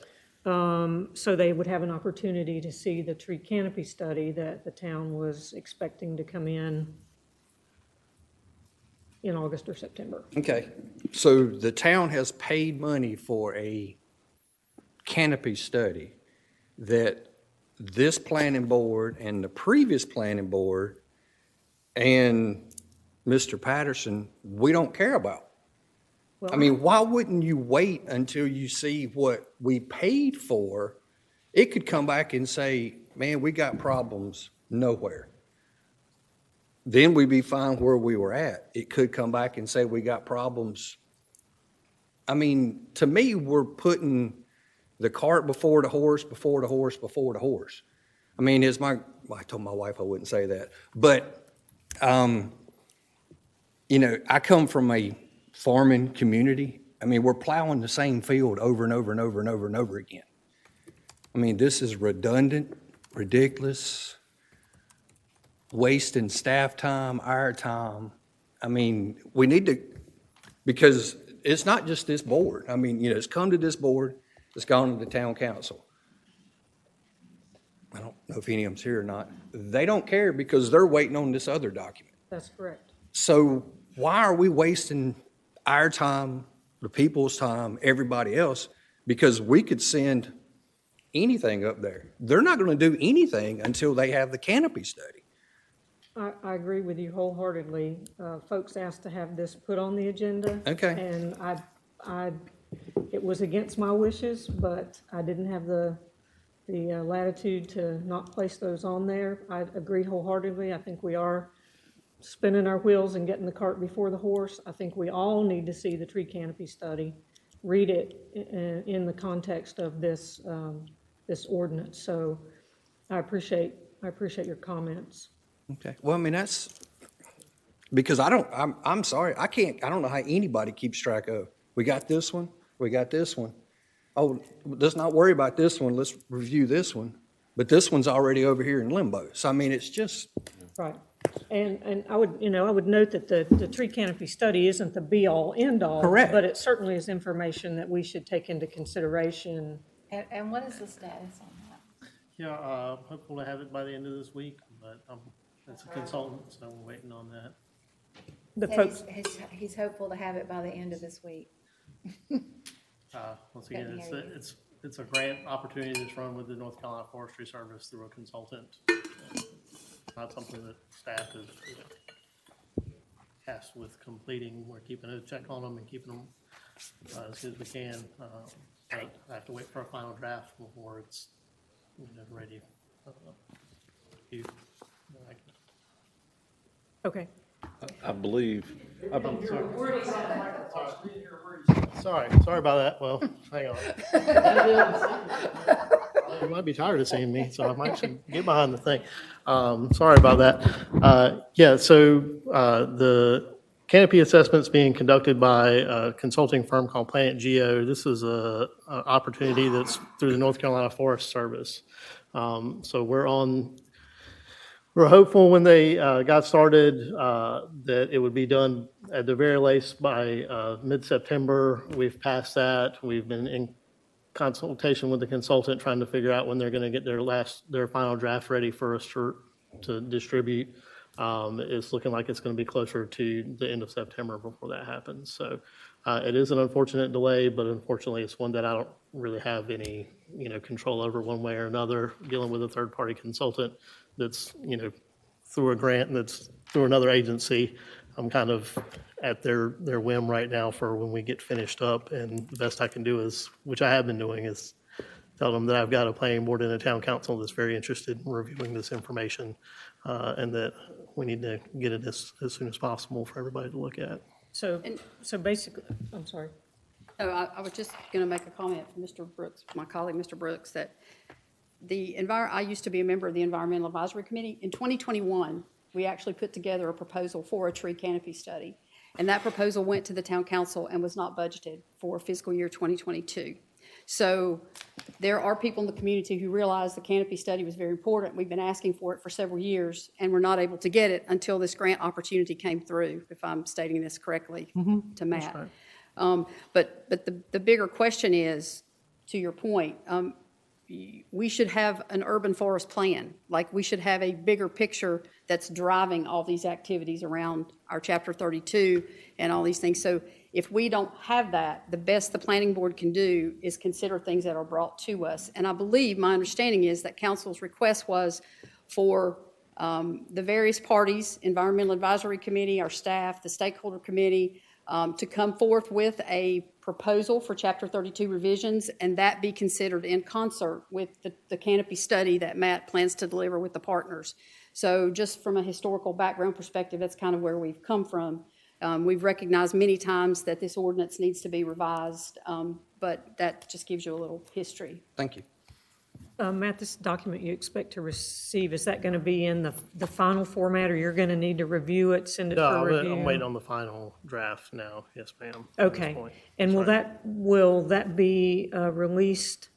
so they would have an opportunity to see the tree canopy study that the town was expecting to come in August or September. okay. So the town has paid money for a canopy study that this planning board and the previous planning board and Mr. Patterson, we don't care about. I mean, why wouldn't you wait until you see what we paid for? It could come back and say, man, we got problems nowhere. Then we'd be fine where we were at. It could come back and say we got problems. I mean, to me, we're putting the cart before the horse, before the horse, before the horse. I mean, I told my wife I wouldn't say that, but, you know, I come from a farming community. I mean, we're plowing the same field over and over and over and over and over again. I mean, this is redundant, ridiculous, wasting staff time, our time. I mean, we need to, because it's not just this board. I mean, you know, it's come to this board, it's gone to the town council. I don't know if any of them's here or not, they don't care because they're waiting on this other document. That's correct. So why are we wasting our time, the people's time, everybody else? Because we could send anything up there. They're not going to do anything until they have the canopy study. I agree with you wholeheartedly. Folks asked to have this put on the agenda. Okay. And it was against my wishes, but I didn't have the latitude to not place those on there. I agree wholeheartedly. I think we are spinning our wheels and getting the cart before the horse. I think we all need to see the tree canopy study, read it in the context of this, this ordinance. So I appreciate your comments. Okay. Well, I mean, that's, because I'm sorry, I don't know how anybody keeps track of, we got this one, we got this one. Oh, let's not worry about this one, let's review this one. But this one's already over here in limbo. So I mean, it's just. Right. And I would note that the tree canopy study isn't the be-all, end-all. Correct. But it certainly is information that we should take into consideration. And what is the status on that? Yeah, hopeful to have it by the end of this week, but it's a consultant, so we're waiting on that. The folks, He's hopeful to have it by the end of this week. Once again, it's a grant opportunity that's run with the North Carolina Forestry Service through a consultant. Not something that staff is tasked with completing. We're keeping a check on them and keeping them as good as we can. I have to wait for a final draft before it's ready. okay. I believe, Sorry about that. Well, hang on. You might be tired of seeing me, so I might should get behind the thing. Sorry about that. Yeah, so the canopy assessment's being conducted by a consulting firm called Planet Geo. This is a opportunity that's through the North Carolina Forest Service. So we're hopeful when they got started that it would be done at the very latest by mid-September. We've passed that. We've been in consultation with the consultant trying to figure out when they're going to get their final draft ready for us to distribute. It's looking like it's going to be closer to the end of September before that happens. So it is an unfortunate delay, but unfortunately it's one that I don't really have any control over one way or another. Dealing with a third-party consultant that's through a grant and that's through another agency, I'm kind of at their whim right now for when we get finished up. And the best I can do is, which I have been doing, is tell them that I've got a planning board and a town council that's very interested in reviewing this information, and that we need to get it as soon as possible for everybody to look at. So basically, I'm sorry. Oh, I was just going to make a comment from Mr. Brooks, my colleague, Mr. Brooks, that I used to be a member of the Environmental Advisory Committee. In 2021, we actually put together a proposal for a tree canopy study. And that proposal went to the town council and was not budgeted for fiscal year 2022. So there are people in the community who realize the canopy study was very important. We've been asking for it for several years, and we're not able to get it until this grant opportunity came through, if I'm stating this correctly to Matt. Right. But the bigger question is, to your point, we should have an urban forest plan. Like, we should have a bigger picture that's driving all these activities around our Chapter 32 and all these things. So if we don't have that, the best the planning board can do is consider things that are brought to us. And I believe, my understanding is that council's request was for the various parties, Environmental Advisory Committee, our staff, the Stakeholder Committee, to come forth with a proposal for Chapter 32 revisions, and that be considered in concert with the canopy study that Matt plans to deliver with the partners. So just from a historical background perspective, that's kind of where we've come from. We've recognized many times that this ordinance needs to be revised, but that just gives you a little history. Thank you. Matt, this document you expect to receive, is that going to be in the final format, or you're going to need to review it, send it No, for review? I'm waiting on the final draft now. Yes, ma'am. at this Okay. point. And will that be released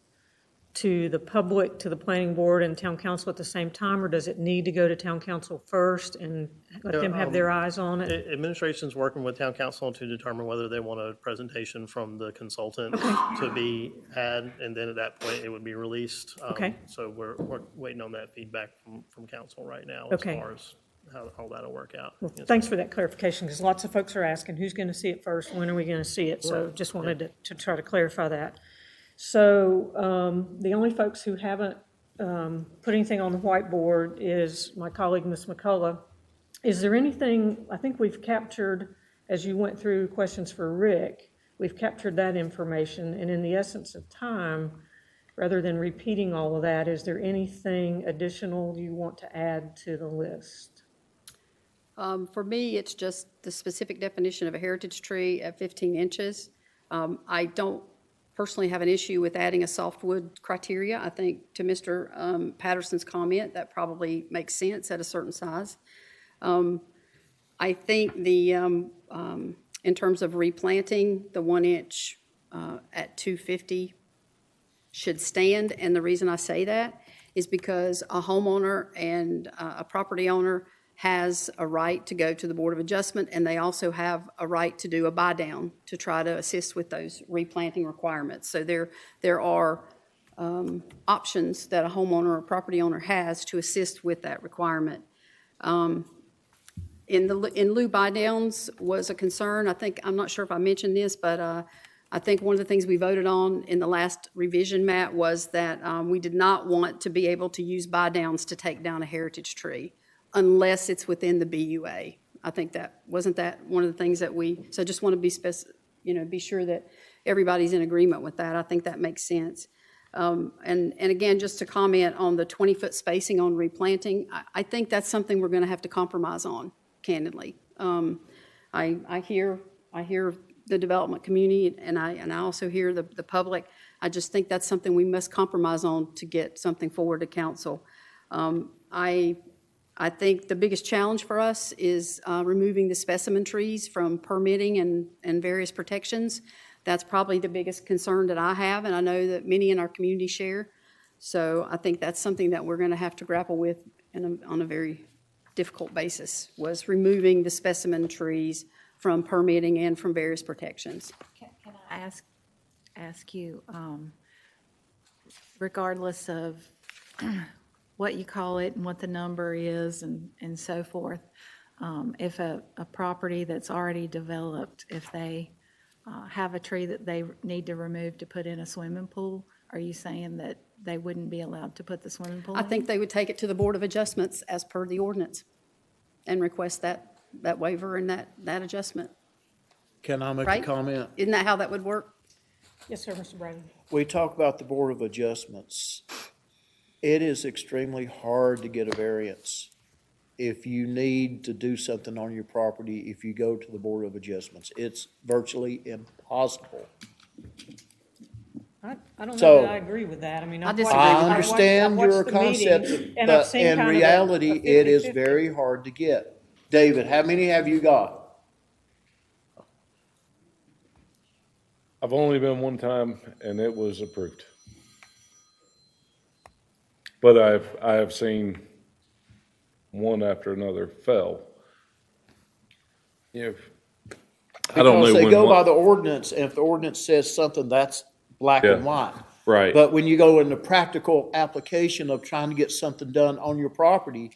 to the public, to the planning board and town council at the same time, or does it need to go to town council first and let them have their eyes on it? Administration's working with town council to determine whether they want a presentation from the consultant to be had, and then at that point, it would be released. Okay. So we're waiting on that feedback from council right now as Okay. far as how that'll work out. Well, Yes, thanks for that clarification, because lots of folks are asking, who's going to see it first? When are we going to see it? So just wanted to try to clarify that. So the only folks who haven't put anything on the whiteboard is my colleague, Ms. McCullough. Is there anything, I think we've captured, as you went through questions for Rick, we've captured that information, and in the essence of time, rather than repeating all of that, is there anything additional you want to add to the list? For me, it's just the specific definition of a heritage tree at 15 inches. I don't personally have an issue with adding a softwood criteria. I think to Mr. Patterson's comment, that probably makes sense at a certain size. I think in terms of replanting, the 1 inch at 250 should stand. And the reason I say that is because a homeowner and a property owner has a right to go to the Board of Adjustment, and they also have a right to do a buy down to try to assist with those replanting requirements. So there are options that a homeowner or property owner has to assist with that requirement. In lieu buy downs was a concern. I'm not sure if I mentioned this, but I think one of the things we voted on in the last revision, Matt, was that we did not want to be able to use buy downs to take down a heritage tree unless it's within the BUA. I think wasn't that one of the things that so I just want to be sure that everybody's in agreement with that. I think that makes sense. And again, just to comment on the 20-foot spacing on replanting, I think that's something we're going to have to compromise on, candidly. I hear the development community, and I also hear the public. I just think that's something we must compromise on to get something forward to council. I think the biggest challenge for us is removing the specimen trees from permitting and various protections. That's probably the biggest concern that I have, and I know that many in our community share. So I think that's something that we're going to have to grapple with on a very difficult basis, was removing the specimen trees from permitting and from various protections. Can I ask you, regardless of what you call it and what the number is and so forth, if a property that's already developed, if they have a tree that they need to remove to put in a swimming pool, are you saying that they wouldn't be allowed to put the swimming pool in? I think they would take it to the Board of Adjustments as per the ordinance and request that waiver and that adjustment. Can I make a Right? comment? Isn't that how that would work? Yes, sir, Mr. Brady. We talk about the Board of Adjustments. It is extremely hard to get a variance if you need to do something on your property, if you go to the Board of Adjustments. It's virtually impossible. I don't know So- that I agree with that. I mean, I I've disagree watched- with I that. understand I've watched your the concept, meeting, and I've but seen in kind of a reality, it is 50-50. very hard to get. David, how many have you got? I've only been one time and it was approved. But I have seen one after another fail. I don't know Because they when go one- by the ordinance, and if the ordinance says something, that's black and Yeah. white. Right. But when you go in the practical application of trying to get something done on your property,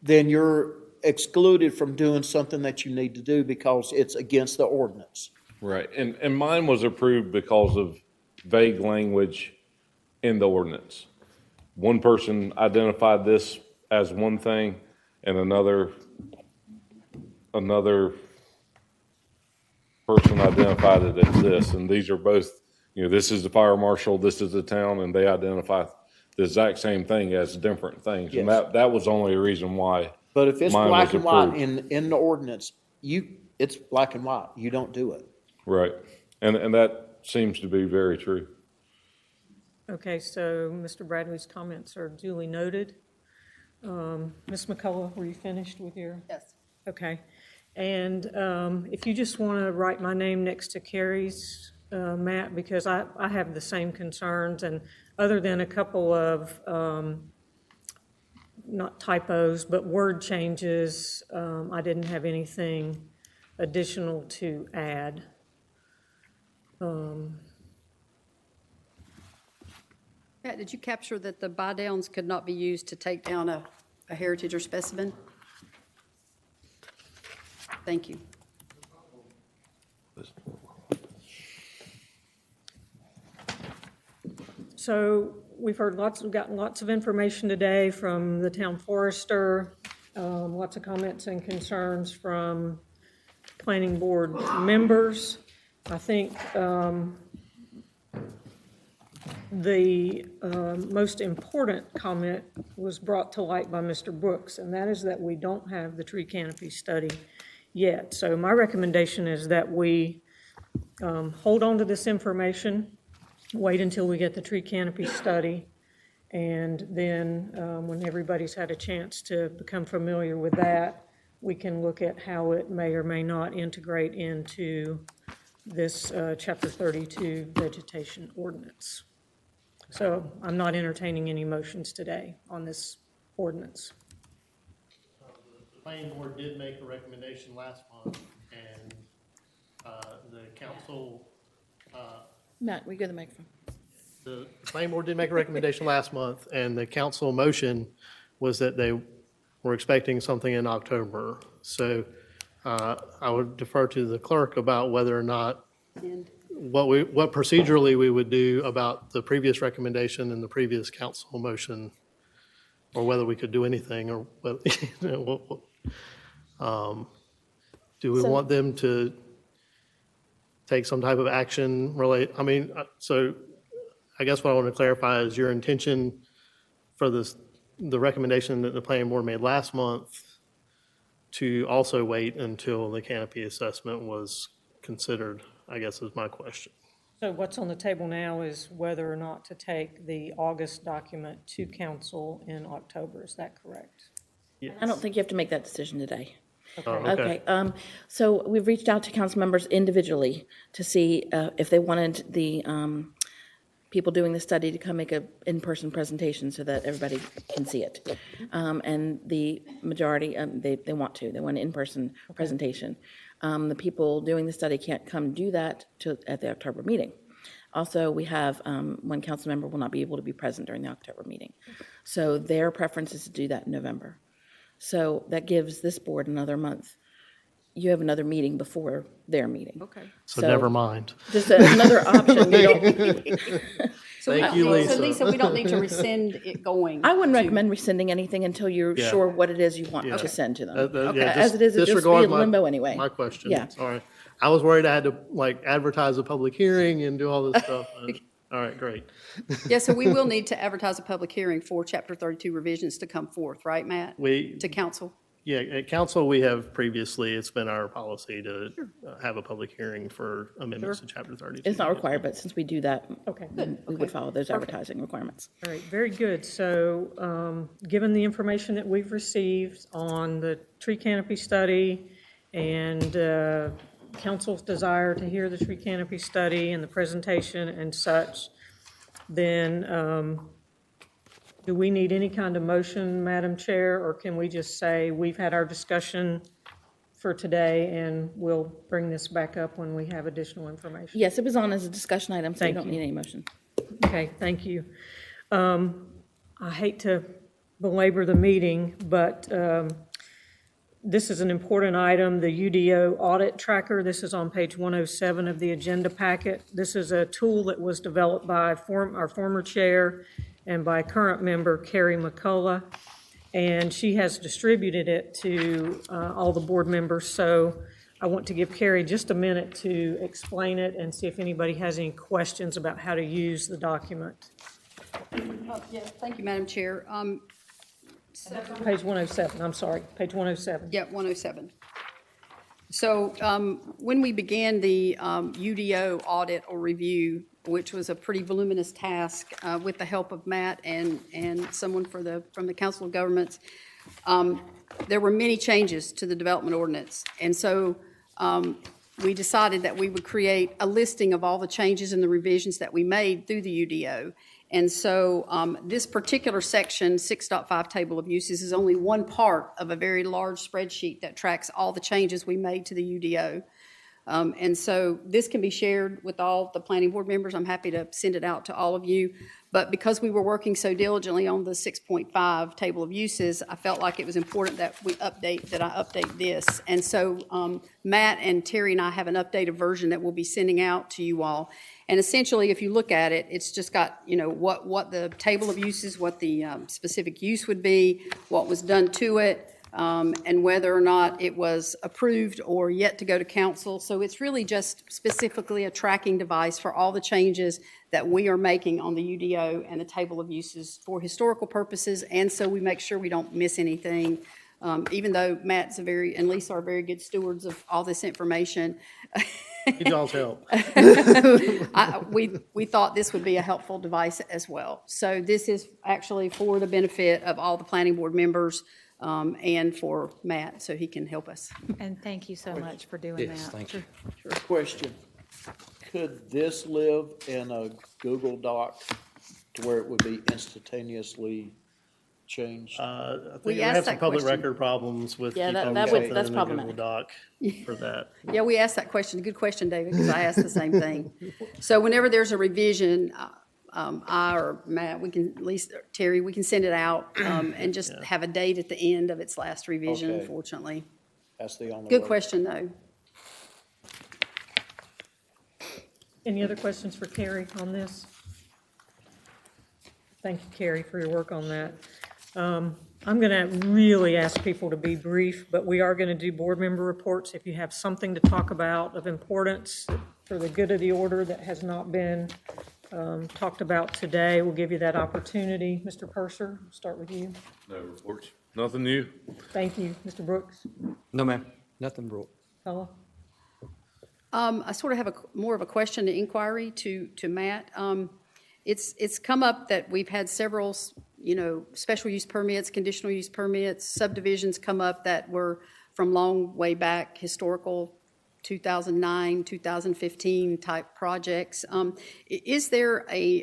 then you're excluded from doing something that you need to do because it's against the ordinance. Right, and mine was approved because of vague language in the ordinance. One person identified this as one thing, and another person identified it as this, and these are both, this is the fire marshal, this is the town, and they identify the exact same thing as different things. And Yes. that was only a reason why But if it's mine black was and white approved. in the ordinance, it's black and white. You don't do it. Right, and that seems to be very true. Okay, so Mr. Bradley's comments are duly noted. Ms. McCullough, were you finished with your? Yes. Okay. And if you just want to write my name next to Carrie's Matt, because I have the same concerns, and other than a couple of, not typos, but word changes, I didn't have anything additional to add. Pat, did you capture that the buy downs could not be used to take down a heritage or specimen? Thank you. So we've gotten lots of information today from the town forester, lots of comments and concerns from planning board members. I think the most important comment was brought to light by Mr. Brooks, and that is that we don't have the tree canopy study yet. So my recommendation is that we hold on to this information, wait until we get the tree canopy study, and then when everybody's had a chance to become familiar with that, we can look at how it may or may not integrate into this Chapter 32 vegetation ordinance. So I'm not entertaining any motions today on this ordinance. The planning board did make a recommendation last month, and the council, Matt, we go to the microphone. the planning board did make a recommendation last month, and the council motion was that they were expecting something in October. So I would defer to the clerk about whether or not, And what procedurally we would do about the previous recommendation and the previous council motion, or whether we could do anything, or whether, do we want them to take some type of action so I guess what I want to clarify is your intention for the recommendation that the planning board made last month to also wait until the canopy assessment was considered, I guess is my question. So what's on the table now is whether or not to take the August document to council in October. Is that correct? I don't think you have to make that decision today. Okay. Okay, so we've reached out to council members individually to see if they wanted the people doing the study to come make a in-person presentation so that everybody can see it. And the majority, they want an in-person presentation. The people doing the study can't come do that at the October meeting. Also, we have one council member will not be able to be present during the October meeting. So their preference is to do that in November. So that gives this board another month. You have another meeting before their meeting. Okay. So never mind. Just another option. You don't- So we Thank don't you, need- So Lisa. Lisa, we don't need to rescind it going. I wouldn't recommend rescinding anything until you're Yeah. sure what it is you want Yeah. to send to them. Yeah, As it is, it'll just be disregard in limbo anyway. My question. Yeah. Sorry. I was worried I had to advertise a public hearing and do all this stuff. All right, great. Yeah, so we will need to advertise a public hearing for Chapter 32 revisions to come forth, right, Matt? To council? Yeah, at council, we have previously, it's been our policy to have a public hearing for amendments to Chapter 32. It's not required, but since we do that, Okay. then we would follow those advertising requirements. All right, very good. So, given the information that we've received on the tree canopy study and council's desire to hear the tree canopy study and the presentation and such, then do we need any kind of motion, Madam Chair, or can we just say we've had our discussion for today and we'll bring this back up when we have additional information? Yes, it was on as a discussion item, so you Thank don't you. need any motion. Okay, thank you. I hate to belabor the meeting, but this is an important item, the UDO audit tracker. This is on page 107 of the agenda packet. This is a tool that was developed by our former chair and by current member Carrie McCullough, and she has distributed it to all the board members. So I want to give Carrie just a minute to explain it and see if anybody has any questions about how to use the document. Yes, thank you, Madam Chair. Page 107, I'm sorry, page 107. Yeah, 107. So when we began the UDO audit or review, which was a pretty voluminous task with the help of Matt and someone from the Council of Governments, there were many changes to the development ordinance. And so we decided that we would create a listing of all the changes and the revisions that we made through the UDO. And so this particular section, 6.5 Table of Uses, is only one part of a very large spreadsheet that tracks all the changes we made to the UDO. And so this can be shared with all the planning board members. I'm happy to send it out to all of you. But because we were working so diligently on the 6.5 Table of Uses, I felt like it was important that I update this. And so Matt and Terry and I have an updated version that we'll be sending out to you all. And essentially, if you look at it, it's just got, what the table of uses, what the specific use would be, what was done to it, and whether or not it was approved or yet to go to council. So it's really just specifically a tracking device for all the changes that we are making on the UDO and the table of uses for historical purposes, and so we make sure we don't miss anything. Even though Matt's and Lisa are very good stewards of all this information. Need y'all's help. We thought this would be a helpful device as well. So this is actually for the benefit of all the planning board members and for Matt, so he can help us. And thank you so much for doing that. Yes, thank you. Question, could this live in a Google Doc to where it would be instantaneously changed? I think We we asked have some that public question. record problems with Yeah, keeping that's something in a Google problematic. Doc for that. Yeah, we asked that question. Good question, David, because I asked the same thing. So whenever there's a revision, I or Matt, we can, at least Terry, we can send it out and just have a date at the end of its last revision, Okay. fortunately. That's the only Good way. question, though. Any other questions for Carrie on this? Thank you, Carrie, for your work on that. I'm going to really ask people to be brief, but we are going to do board member reports. If you have something to talk about of importance for the good of the order that has not been talked about today, we'll give you that opportunity. Mr. Purser, I'll start with you. No reports. Nothing new. Thank you. Mr. Brooks? No, ma'am, nothing broke. Fella? I sort of have more of a question and inquiry to Matt. It's come up that we've had several, special use permits, conditional use permits, subdivisions come up that were from long way back, historical 2009, 2015 type projects. Is there a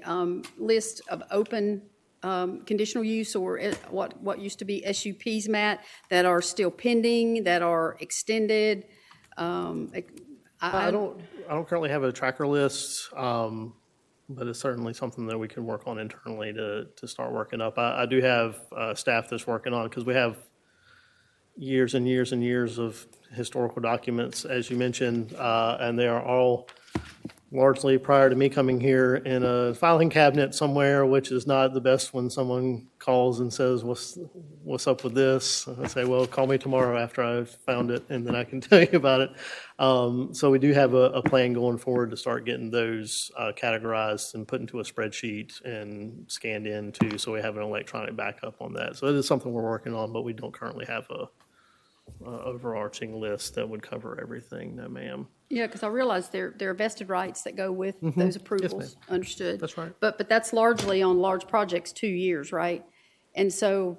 list of open conditional use or what used to be SUPs, Matt, that are still pending, that are extended? I don't currently have a tracker list, but it's certainly something that we can work on internally to start working up. I do have staff that's working on it because we have years and years and years of historical documents, as you mentioned, and they are all largely prior to me coming here in a filing cabinet somewhere, which is not the best when someone calls and says, what's up with this? I say, well, call me tomorrow after I've found it, and then I can tell you about it. So we do have a plan going forward to start getting those categorized and put into a spreadsheet and scanned into, so we have an electronic backup on that. So it is something we're working on, but we don't currently have a overarching list that would cover everything. No, ma'am. Yeah, because I realize there are vested rights that go with those approvals. ma'am. Understood. That's right. But that's largely on large projects, 2 years, right? And so.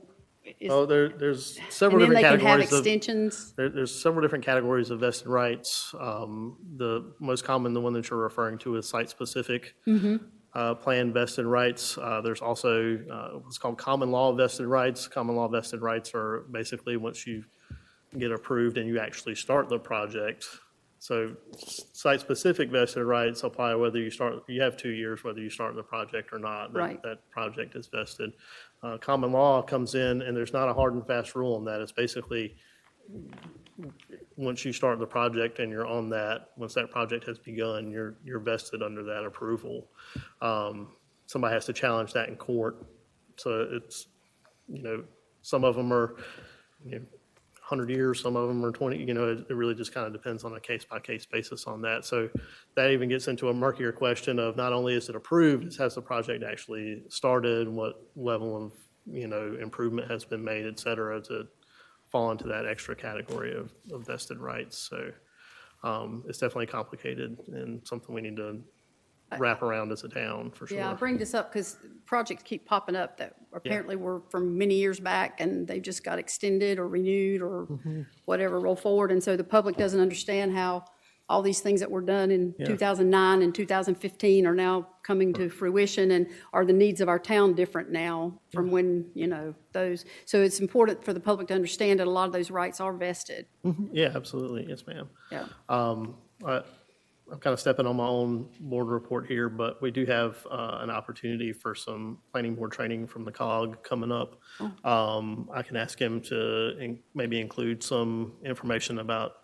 Oh, there's several And then different they can have categories of. extensions. There's several different categories of vested rights. The most common, the one that you're referring to, is site-specific plan vested rights. There's also what's called common law vested rights. Common law vested rights are basically once you get approved and you actually start the project. So site-specific vested rights apply whether you have 2 years, whether you start the project or not. Right. That project is vested. Common law comes in, and there's not a hard and fast rule on that. It's basically, once you start the project and you're on that, once that project has begun, you're vested under that approval. Somebody has to challenge that in court. So it's, some of them are, 100 years, some of them are 20, it really just kind of depends on a case-by-case basis on that. So that even gets into a murkier question of not only is it approved, it's has the project actually started, what level of, improvement has been made, et cetera, to fall into that extra category of vested rights. So it's definitely complicated and something we need to wrap around as a town, for sure. Yeah, I bring this up because projects keep popping up that apparently were from many years back and they just got extended or renewed or whatever, roll forward. And so the public doesn't understand how all these things that were done in 2009 and 2015 are now coming to fruition, and are the needs of our town different now from when, those? So it's important for the public to understand that a lot of those rights are vested. Yeah, absolutely. Yes, ma'am. Yeah. I'm kind of stepping on my own board report here, but we do have an opportunity for some planning board training from the COG coming up. I can ask him to maybe include some information about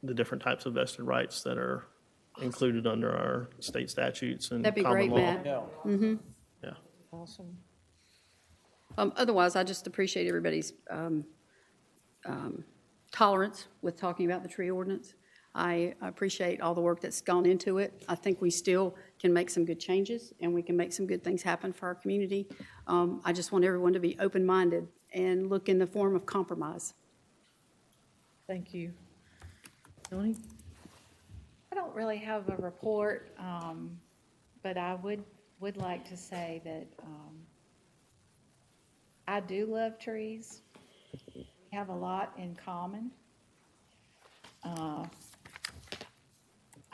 the different types of vested rights that are included under our state statutes and That'd be common great, law. Matt. Yeah. Yeah. Awesome. Otherwise, I just appreciate everybody's tolerance with talking about the tree ordinance. I appreciate all the work that's gone into it. I think we still can make some good changes, and we can make some good things happen for our community. I just want everyone to be open-minded and look in the form of compromise. Thank you. Melanie? I don't really have a report, but I would like to say that I do love trees. We have a lot in common.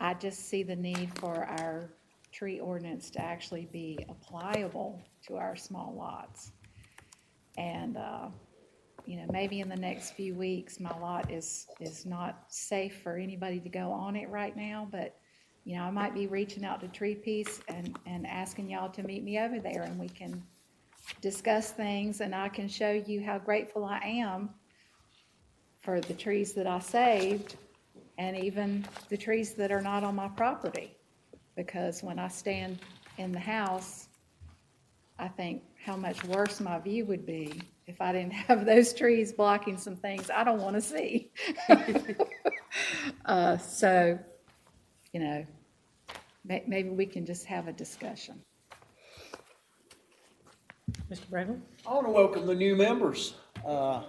I just see the need for our tree ordinance to actually be applicable to our small lots. And, maybe in the next few weeks, my lot is not safe for anybody to go on it right now, but, I might be reaching out to Tree Peace and asking y'all to meet me over there, and we can discuss things, and I can show you how grateful I am for the trees that I saved, and even the trees that are not on my property. Because when I stand in the house, I think how much worse my view would be if I didn't have those trees blocking some things I don't want to see. So, maybe we can just have a discussion. Mr. Bradley? I want to welcome the new members. I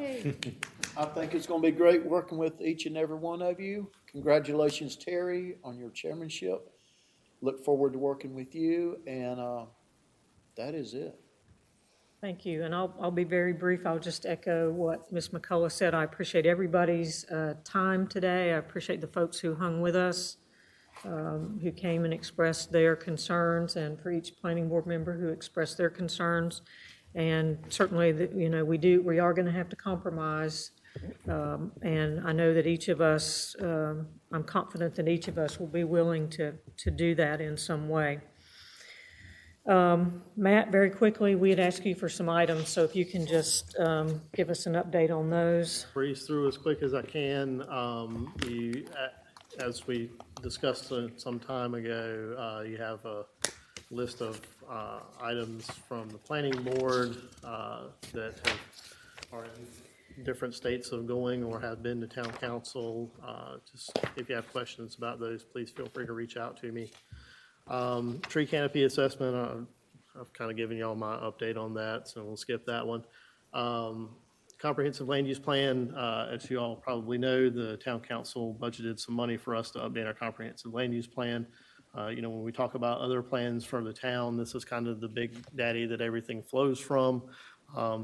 think it's going to be great working with each and every one of you. Congratulations, Terry, on your chairmanship. Look forward to working with you, and that is it. Thank you, and I'll be very brief. I'll just echo what Ms. McCullough said. I appreciate everybody's time today. I appreciate the folks who hung with us, who came and expressed their concerns, and for each planning board member who expressed their concerns. And certainly, we are going to have to compromise. And I know that each of us, I'm confident that each of us will be willing to do that in some way. Matt, very quickly, we had asked you for some items, so if you can just give us an update on those. Breeze through as quick as I can. As we discussed some time ago, you have a list of items from the planning board that are in different states of going or have been to town council. Just if you have questions about those, please feel free to reach out to me. Tree canopy assessment, I've kind of given y'all my update on that, so we'll skip that one. Comprehensive land use plan, as you all probably know, the town council budgeted some money for us to update our comprehensive land use plan. When we talk about other plans for the town, this is kind of the big daddy that everything flows from.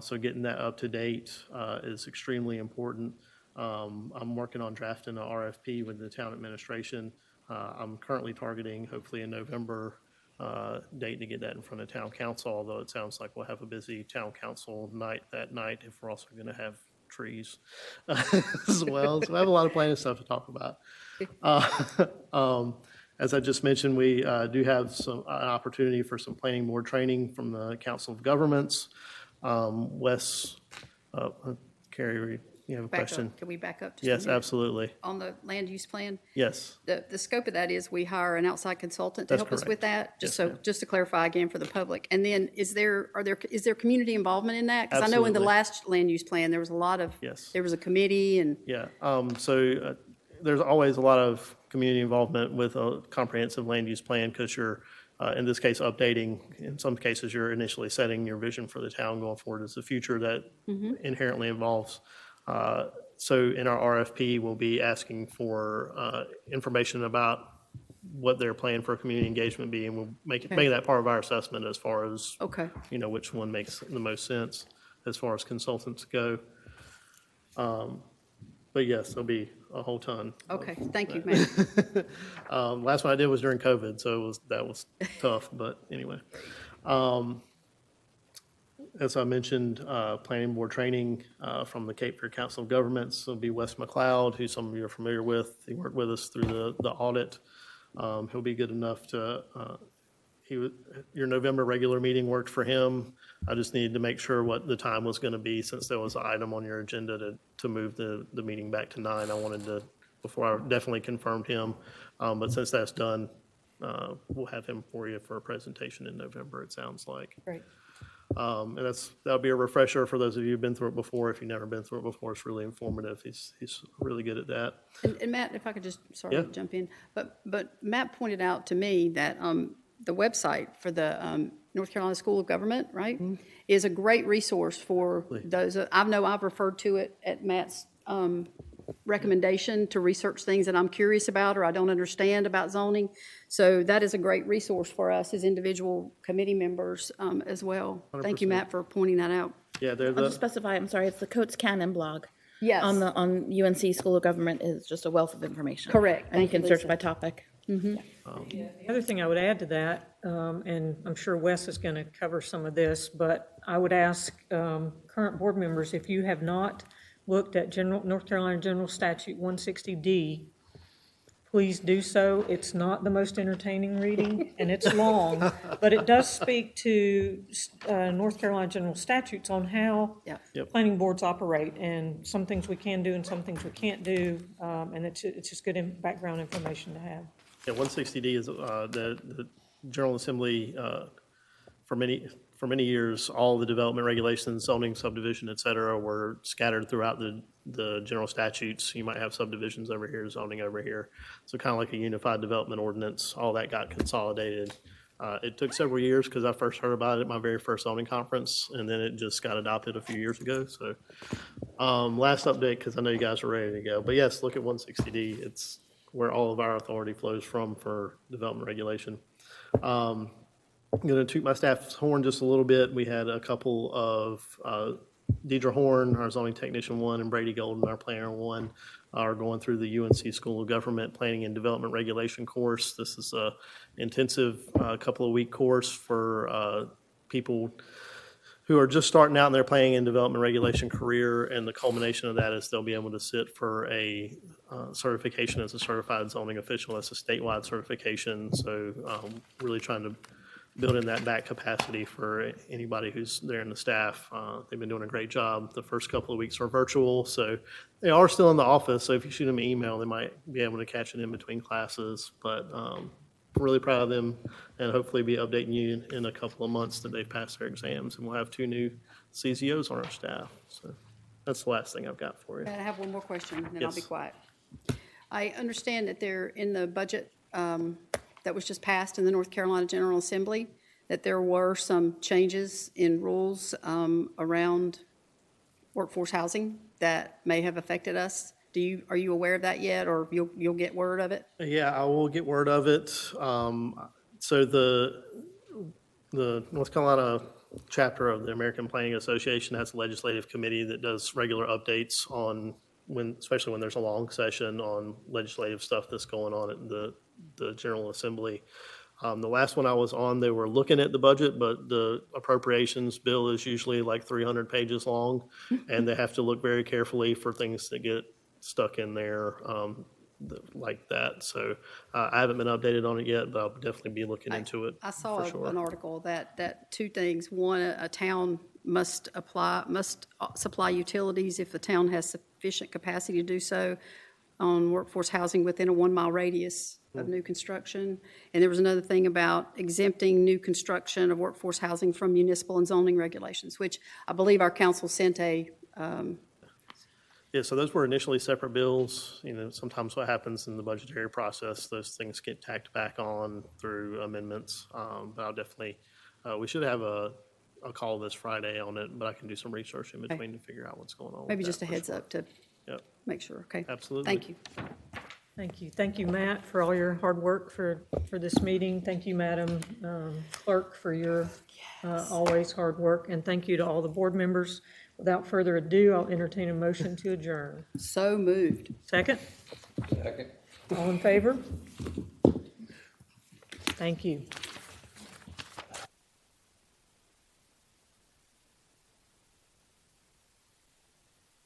So getting that up to date is extremely important. I'm working on drafting an RFP with the town administration. I'm currently targeting, hopefully in November, date to get that in front of town council, although it sounds like we'll have a busy town council night that night if we're also going to have trees as well. So I have a lot of planning stuff to talk about. As I just mentioned, we do have an opportunity for some planning board training from the Council of Governments. Wes, Carrie, you have a Back question? up. Can we back up just a Yes, minute? absolutely. On the land use plan? Yes. The scope of that is we hire an outside consultant to That's help us with correct. that? Yes, ma'am. Just to clarify again for the public. And then is there community involvement in that? Because I know in the Absolutely. last land use plan, there was a lot of, Yes. there was a committee and, Yeah, there's always a lot of community involvement with a comprehensive land use plan because you're, in this case, updating. In some cases, you're initially setting your vision for the town going forward as the future that inherently involves. So in our RFP, we'll be asking for information about what their plan for community engagement be, and we'll make that part of our assessment as far as, okay. which one makes the most sense as far as consultants go. But yes, there'll be a whole ton. Okay, thank you, Matt. Last one I did was during COVID, so that was tough, but anyway. As I mentioned, planning board training from the Cape Fear Council of Governments will be Wes McLeod, who some of you are familiar with. He worked with us through the audit. He'll be good enough to, your November regular meeting worked for him. I just needed to make sure what the time was going to be, since there was an item on your agenda to move the meeting back to 9. I wanted to, before I definitely confirmed him. But since that's done, we'll have him for you for a presentation in November, it sounds like. Great. And that'll be a refresher for those of you who've been through it before. If you've never been through it before, it's really informative. He's really good at that. And Matt, if I could just, sorry Yeah. to jump in, but Matt pointed out to me that the website for the North Carolina School of Government, right, is a great resource for those. I've referred to it at Matt's recommendation to research things that I'm curious about or I don't understand about zoning. So that is a great resource for us as individual committee members as well. Thank you, 100%. Matt, for pointing that out. Yeah, they're I'll just specify, I'm sorry, it's the Coates Cannon blog. Yes. On UNC School of Government is just a wealth of information. Correct. And you Thank you, can search Lisa. by topic. The other thing I would add to that, and I'm sure Wes is going to cover some of this, but I would ask current board members, if you have not looked at North Carolina General Statute 160D, please do so. It's not the most entertaining reading, and it's long, but it does speak to North Carolina General Statutes on how Yep. planning boards operate, and some things we can do and some things we can't do, and it's just good background information to have. Yeah, 160D is the General Assembly, for many years, all the development regulations, zoning, subdivision, et cetera, were scattered throughout the general statutes. You might have subdivisions over here, zoning over here. So kind of like a unified development ordinance, all that got consolidated. It took several years because I first heard about it at my very first zoning conference, and then it just got adopted a few years ago. So last update, because I know you guys are ready to go. But yes, look at 160D. It's where all of our authority flows from for development regulation. I'm going to toot my staff's horn just a little bit. We had a couple of Deidre Horn, our zoning technician 1, and Brady Golden, our planner 1, are going through the UNC School of Government Planning and Development Regulation course. This is a intensive couple of week course for people who are just starting out in their planning and development regulation career, and the culmination of that is they'll be able to sit for a certification as a certified zoning official. That's a statewide certification, so really trying to build in that back capacity for anybody who's there in the staff. They've been doing a great job. The first couple of weeks are virtual, so they are still in the office, so if you shoot them an email, they might be able to catch it in between classes, but really proud of them, and hopefully be updating you in a couple of months that they've passed their exams, and we'll have 2 new CZOs on our staff. So that's the last thing I've got for you. I have one more question, and then I'll be Yes. quiet. I understand that there, in the budget that was just passed in the North Carolina General Assembly, that there were some changes in rules around workforce housing that may have affected us. Are you aware of that yet, or you'll get word of it? Yeah, I will get word of it. So the North Carolina chapter of the American Planning Association has a legislative committee that does regular updates on especially when there's a long session on legislative stuff that's going on at the General Assembly. The last one I was on, they were looking at the budget, but the appropriations bill is usually like 300 pages long, and they have to look very carefully for things that get stuck in there like that. So I haven't been updated on it yet, but I'll definitely be looking into it I saw for sure. an article that 2 things. One, a town must supply utilities if the town has sufficient capacity to do so on workforce housing within a 1-mile radius of new construction. And there was another thing about exempting new construction of workforce housing from municipal and zoning regulations, which I believe our council sent a, Yeah, so those were initially separate bills. Sometimes what happens in the budgetary process, those things get tacked back on through amendments. But I'll definitely, we should have a call this Friday on it, but I can do some research in between to figure out what's going on with maybe that just a for heads sure. up to Yep, make sure, okay? absolutely. Thank you. Thank you. Thank you, Matt, for all your hard work for this meeting. Thank you, Madam Clerk, for your always hard work. And thank you to all the board members. Without further ado, I'll entertain a motion to adjourn. So moved. Second? Second. All in favor? Thank you.